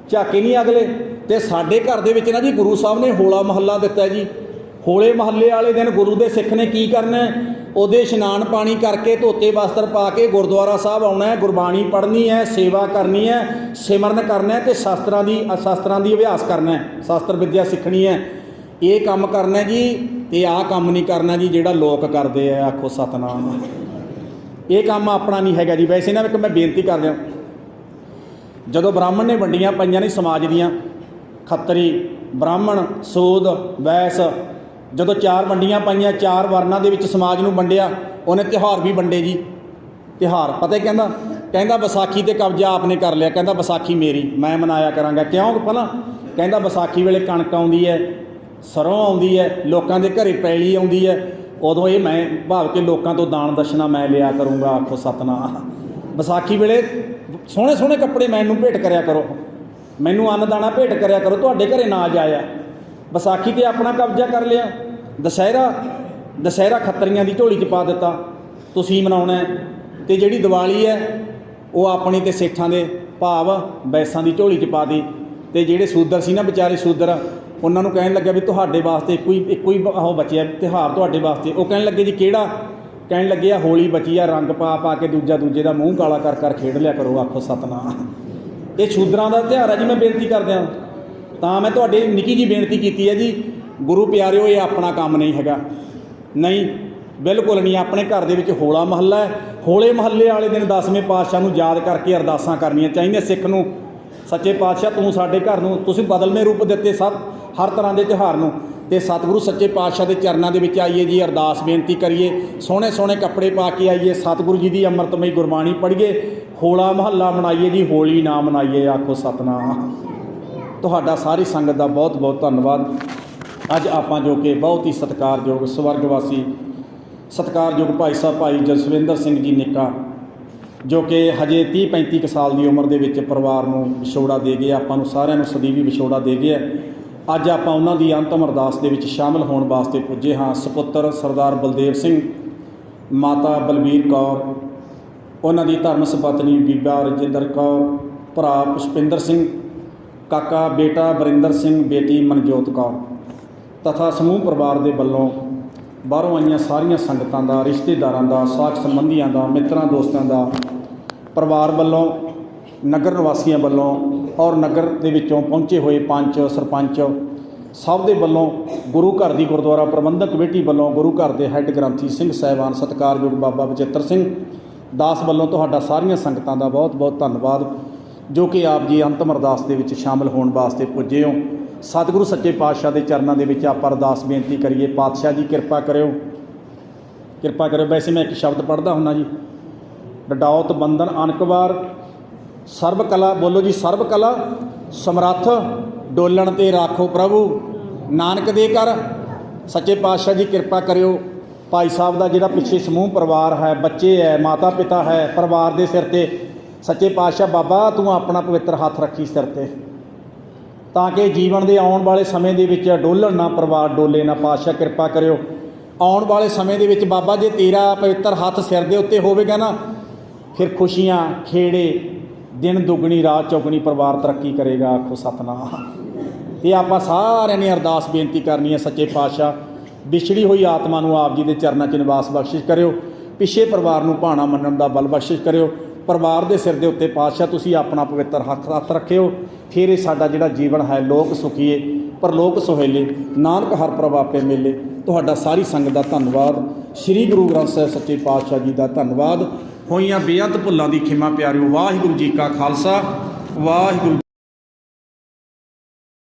झाके नहीं अगले। तो साडे घर दे विच ना जी गुरु साहब ने होला महल्ला दिता जी। होले महल्ले वाले दिन गुरु दे सिख ने की करना है, ਉਹਦੇ इशनान पानी करके धोते वस्त्र पा के गुरुद्वारा साहब आना है, गुरबाणी पढ़नी है, सेवा करनी है, सिमरन करना है, तो शास्त्रां दी अभ्यास करना है, शास्त्र विद्या सीखनी है। ये काम करना जी, तो आ काम नहीं करना जी जिहड़ा लोग करते हैं। आखो सतनाम। ये काम अपना नहीं है जी। वैसे ना एक मैं बेनती कर रहा, जदों ब्राह्मण ने वंडियां पाईयां ने समाज दियां, खत्तरी ब्राह्मण सूद वैस, जदों 4 वंडियां पाईयां, 4 वर्णां दे विच समाज नूं वंडिया, उन्हें त्यौहार भी वंडे जी। त्यौहार पता कहता विसाखी ते कब्जा आपने कर लिया, कहता विसाखी मेरी, मैं मनाया करांगा। क्यों? भला ਕਹਿੰਦਾ ਵਿਸਾਖੀ ਵੇਲੇ ਕਣਕ ਆਉਂਦੀ ਹੈ, ਸਰੋਂ ਆਉਂਦੀ ਹੈ, ਲੋਕਾਂ ਦੇ ਘਰੇ ਪੈਲੀ ਆਉਂਦੀ ਹੈ, ਉਦੋਂ ਇਹ ਮੈਂ ਭਾਵ ਕਿ ਲੋਕਾਂ ਤੋਂ ਦਾਨ ਦਸ਼ਨਾ ਮੈਂ ਲਿਆ ਕਰੂੰਗਾ। ਆਖੋ ਸਤਨਾਮ। ਵਿਸਾਖੀ ਵੇਲੇ ਸੋਹਣੇ ਸੋਹਣੇ ਕੱਪੜੇ ਮੈਨੂੰ ਭੇਟ ਕਰਿਆ ਕਰੋ, ਮੈਨੂੰ ਅੰਨ ਦਾਣਾ ਭੇਟ ਕਰਿਆ ਕਰੋ, ਤੁਹਾਡੇ ਘਰੇ ਨਾ ਜਾਇਆ। ਵਿਸਾਖੀ 'ਤੇ ਆਪਣਾ ਕਬਜ਼ਾ ਕਰ ਲਿਆ। ਦੁਸਹਿਰਾ ਖੱਤਰੀਆਂ ਦੀ ਝੋਲੀ 'ਚ ਪਾ ਦਿੱਤਾ, ਤੁਸੀਂ ਮਨਾਉਣਾ। ਅਤੇ ਜਿਹੜੀ ਦੀਵਾਲੀ ਹੈ ਉਹ ਆਪਣੀ ਅਤੇ ਸੇਠਾਂ ਦੇ ਭਾਵ ਬੈਸਾਂ ਦੀ ਝੋਲੀ 'ਚ ਪਾ ਦਿੱਤੀ। ਅਤੇ ਜਿਹੜੇ ਸ਼ੂਦਰ ਸੀ ਨਾ ਵਿਚਾਰੇ ਸ਼ੂਦਰ, ਉਹਨਾਂ ਨੂੰ ਕਹਿਣ ਲੱਗਿਆ ਵੀ ਤੁਹਾਡੇ ਵਾਸਤੇ ਇੱਕੋ ਹੀ ਉਹ ਬਚਿਆ ਤਿਉਹਾਰ ਤੁਹਾਡੇ ਵਾਸਤੇ। ਉਹ ਕਹਿਣ ਲੱਗੇ ਜੀ ਕਿਹੜਾ? ਕਹਿਣ ਲੱਗੇ ਆ ਹੋਲੀ ਬਚੀ ਆ, ਰੰਗ ਪਾ ਪਾ ਕੇ ਦੂਜੇ ਦਾ ਮੂੰਹ ਕਾਲਾ ਕਰ ਖੇਡ ਲਿਆ ਕਰੋ। ਆਖੋ ਸਤਨਾਮ। ਇਹ ਸ਼ੂਦਰਾਂ ਦਾ ਤਿਉਹਾਰ ਹੈ ਜੀ। ਮੈਂ ਬੇਨਤੀ ਕਰਦਿਆਂ ਤਾਂ ਮੈਂ ਤੁਹਾਡੇ ਨਿੱਕੀ ਜਿਹੀ ਬੇਨਤੀ ਕੀਤੀ ਹੈ ਜੀ, ਗੁਰੂ ਪਿਆਰਿਓ, ਇਹ ਆਪਣਾ ਕੰਮ ਨਹੀਂ ਹੈਗਾ, ਨਹੀਂ ਬਿਲਕੁਲ ਨਹੀਂ। ਆਪਣੇ ਘਰ ਦੇ ਵਿੱਚ ਹੋਲਾ ਮਹੱਲਾ ਹੈ, ਹੋਲੇ ਮਹੱਲੇ ਵਾਲੇ ਦਿਨ 10ਵੇਂ ਪਾਤਸ਼ਾਹ ਨੂੰ ਯਾਦ ਕਰਕੇ ਅਰਦਾਸਾਂ ਕਰਨੀਆਂ ਚਾਹੀਦੀਆਂ ਸਿੱਖ ਨੂੰ। ਸੱਚੇ ਪਾਤਸ਼ਾਹ ਤੂੰ ਸਾਡੇ ਘਰ ਨੂੰ ਤੁਸੀਂ ਬਦਲਵੇਂ ਰੂਪ ਦਿੱਤੇ ਹਰ ਤਰ੍ਹਾਂ ਦੇ ਤਿਉਹਾਰ ਨੂੰ, ਅਤੇ ਸਤਿਗੁਰੂ ਸੱਚੇ ਪਾਤਸ਼ਾਹ ਦੇ ਚਰਨਾਂ ਦੇ ਵਿੱਚ ਆਈਏ ਜੀ, ਅਰਦਾਸ ਬੇਨਤੀ ਕਰੀਏ, ਸੋਹਣੇ ਸੋਹਣੇ ਕੱਪੜੇ ਪਾ ਕੇ ਆਈਏ, ਸਤਿਗੁਰੂ ਜੀ ਦੀ ਅੰਮ੍ਰਿਤਮਈ ਗੁਰਬਾਣੀ ਪੜ੍ਹੀਏ, ਹੋਲਾ ਮਹੱਲਾ ਮਨਾਈਏ ਜੀ, ਹੋਲੀ ਨਾ ਮਨਾਈਏ। ਆਖੋ ਸਤਨਾਮ। ਤੁਹਾਡਾ ਸਾਰੀ ਸੰਗਤ ਦਾ ਬਹੁਤ ਬਹੁਤ ਧੰਨਵਾਦ। ਅੱਜ ਆਪਾਂ ਜੋ ਕਿ ਬਹੁਤ ਹੀ ਸਤਿਕਾਰਯੋਗ ਸਵਰਗਵਾਸੀ ਸਤਿਕਾਰਯੋਗ ਭਾਈ ਸਾਹਿਬ ਭਾਈ ਜਸਵਿੰਦਰ ਸਿੰਘ ਜੀ ਨਿੱਕਾ, ਜੋ ਕਿ ਹਜੇ 30-35 ਕੁ ਸਾਲ ਦੀ ਉਮਰ ਦੇ ਵਿੱਚ ਪਰਿਵਾਰ ਨੂੰ ਵਿਛੋੜਾ ਦੇ ਗਏ, ਆਪਾਂ ਨੂੰ ਸਾਰਿਆਂ ਨੂੰ ਸਦੀਵੀ ਵਿਛੋੜਾ ਦੇ ਗਏ। ਅੱਜ ਆਪਾਂ ਉਹਨਾਂ ਦੀ ਅੰਤਮ ਅਰਦਾਸ ਦੇ ਵਿੱਚ ਸ਼ਾਮਲ ਹੋਣ ਵਾਸਤੇ ਪੁੱਜੇ ਹਾਂ। ਸਪੁੱਤਰ ਸਰਦਾਰ ਬਲਦੇਵ ਸਿੰਘ, ਮਾਤਾ ਬਲਬੀਰ ਕੌਰ, ਉਹਨਾਂ ਦੀ ਧਰਮ ਸਪਤਨੀ ਬੀਬਾ ਰਜਿੰਦਰ ਕੌਰ, ਭਰਾ ਪੁਸ਼ਪਿੰਦਰ ਸਿੰਘ, ਕਾਕਾ ਬੇਟਾ ਬਰਿੰਦਰ ਸਿੰਘ, ਬੇਟੀ ਮਨਜੋਤ ਕੌਰ, ਤਥਾ ਸਮੂਹ ਪਰਿਵਾਰ ਦੇ ਵੱਲੋਂ ਬਾਹਰੋਂ ਆਈਆਂ ਸਾਰੀਆਂ ਸੰਗਤਾਂ ਦਾ, ਰਿਸ਼ਤੇਦਾਰਾਂ ਦਾ, ਸਾਕ ਸੰਬੰਧੀਆਂ ਦਾ, ਮਿੱਤਰਾਂ ਦੋਸਤਾਂ ਦਾ, ਪਰਿਵਾਰ ਵੱਲੋਂ, ਨਗਰ ਨਿਵਾਸੀਆਂ ਵੱਲੋਂ ਔਰ ਨਗਰ ਦੇ ਵਿੱਚੋਂ ਪਹੁੰਚੇ ਹੋਏ ਪੰਚ ਸਰਪੰਚ ਸਭ ਦੇ ਵੱਲੋਂ, ਗੁਰੂ ਘਰ ਦੀ ਗੁਰਦੁਆਰਾ ਪ੍ਰਬੰਧਕ ਕਮੇਟੀ ਵੱਲੋਂ, ਗੁਰੂ ਘਰ ਦੇ ਹੈੱਡ ਗ੍ਰੰਥੀ ਸਿੰਘ ਸਾਹਿਬਾਨ ਸਤਿਕਾਰਯੋਗ ਬਾਬਾ ਬਚਿੱਤਰ ਸਿੰਘ ਦਾਸ ਵੱਲੋਂ ਤੁਹਾਡਾ ਸਾਰੀਆਂ ਸੰਗਤਾਂ ਦਾ ਬਹੁਤ ਬਹੁਤ ਧੰਨਵਾਦ, ਜੋ ਕਿ ਆਪ ਜੀ ਅੰਤਮ ਅਰਦਾਸ ਦੇ ਵਿੱਚ ਸ਼ਾਮਲ ਹੋਣ ਵਾਸਤੇ ਪੁੱਜੇ ਹੋ। ਸਤਿਗੁਰੂ ਸੱਚੇ ਪਾਤਸ਼ਾਹ ਦੇ ਚਰਨਾਂ ਦੇ ਵਿੱਚ ਆਪਾਂ ਅਰਦਾਸ ਬੇਨਤੀ ਕਰੀਏ, ਪਾਤਸ਼ਾਹ ਜੀ ਕਿਰਪਾ ਕਰਿਓ, ਕਿਰਪਾ ਕਰਿਓ। ਵੈਸੇ ਮੈਂ ਇੱਕ ਸ਼ਬਦ ਪੜ੍ਹਦਾ ਹੁੰਦਾ ਜੀ, ਡਡਾਉਤ ਬੰਧਨ ਅਨਕਵਾਰ ਸਰਬ ਕਲਾ, ਬੋਲੋ ਜੀ, ਸਰਬ ਕਲਾ ਸਮਰੱਥ ਡੋਲਣ 'ਤੇ ਰਾਖੋ ਪ੍ਰਭੂ ਨਾਨਕ ਦੇ ਕਰ। ਸੱਚੇ ਪਾਤਸ਼ਾਹ ਜੀ ਕਿਰਪਾ ਕਰਿਓ। ਭਾਈ ਸਾਹਿਬ ਦਾ ਜਿਹੜਾ ਪਿੱਛੇ ਸਮੂਹ ਪਰਿਵਾਰ ਹੈ, ਬੱਚੇ ਹੈ, ਮਾਤਾ ਪਿਤਾ ਹੈ, ਪਰਿਵਾਰ ਦੇ ਸਿਰ 'ਤੇ ਸੱਚੇ ਪਾਤਸ਼ਾਹ ਬਾਬਾ ਤੂੰ ਆਪਣਾ ਪਵਿੱਤਰ ਹੱਥ ਰੱਖੀ ਸਿਰ 'ਤੇ, ਤਾਂ ਕਿ ਜੀਵਨ ਦੇ ਆਉਣ ਵਾਲੇ ਸਮੇਂ ਦੇ ਵਿੱਚ ਡੋਲਣ ਨਾ, ਪਰਿਵਾਰ ਡੋਲੇ ਨਾ। ਪਾਤਸ਼ਾਹ ਕਿਰਪਾ ਕਰਿਓ। ਆਉਣ ਵਾਲੇ ਸਮੇਂ ਦੇ ਵਿੱਚ ਬਾਬਾ ਜੇ ਤੇਰਾ ਪਵਿੱਤਰ ਹੱਥ ਸਿਰ ਦੇ ਉੱਤੇ ਹੋਵੇਗਾ ਨਾ, ਫਿਰ ਖੁਸ਼ੀਆਂ ਖੇੜੇ, ਦਿਨ ਦੁੱਗਣੀ ਰਾਤ ਚੌਗਣੀ, ਪਰਿਵਾਰ ਤਰੱਕੀ ਕਰੇਗਾ। ਆਖੋ ਸਤਨਾਮ। ਅਤੇ ਆਪਾਂ ਸਾਰਿਆਂ ਨੇ ਅਰਦਾਸ ਬੇਨਤੀ ਕਰਨੀ ਹੈ, ਸੱਚੇ ਪਾਤਸ਼ਾਹ ਵਿਛੜੀ ਹੋਈ ਆਤਮਾ ਨੂੰ ਆਪ ਜੀ ਦੇ ਚਰਨਾਂ 'ਚ ਨਿਵਾਸ ਬਖਸ਼ਿਸ਼ ਕਰਿਓ, ਪਿੱਛੇ ਪਰਿਵਾਰ ਨੂੰ ਭਾਣਾ ਮੰਨਣ ਦਾ ਬਲ ਬਖਸ਼ਿਸ਼ ਕਰਿਓ। ਪਰਿਵਾਰ ਦੇ ਸਿਰ ਦੇ ਉੱਤੇ ਪਾਤਸ਼ਾਹ ਤੁਸੀਂ ਆਪਣਾ ਪਵਿੱਤਰ ਹੱਥ ਰੱਖਿਓ, ਫਿਰ ਇਹ ਸਾਡਾ ਜਿਹੜਾ ਜੀਵਨ ਹੈ ਲੋਕ ਸੁਖੀਏ ਪਰਲੋਕ ਸੁਹੇਲੇ, ਨਾਨਕ ਹਰ ਪ੍ਰਭ ਆਪੇ ਮੇਲੇ। ਤੁਹਾਡਾ ਸਾਰੀ ਸੰਗਤ ਦਾ ਧੰਨਵਾਦ। ਸ੍ਰੀ ਗੁਰੂ ਗ੍ਰੰਥ ਸਾਹਿਬ ਸੱਚੇ ਪਾਤਸ਼ਾਹ ਜੀ ਦਾ ਧੰਨਵਾਦ। ਹੋਈਆਂ ਬੇਅੰਤ ਭੁੱਲਾਂ ਦੀ ਖਿਮਾ ਪਿਆਰਿਓ। ਵਾਹਿਗੁਰੂ ਜੀ ਕਾ ਖਾਲਸਾ, ਵਾਹਿਗੁਰੂ।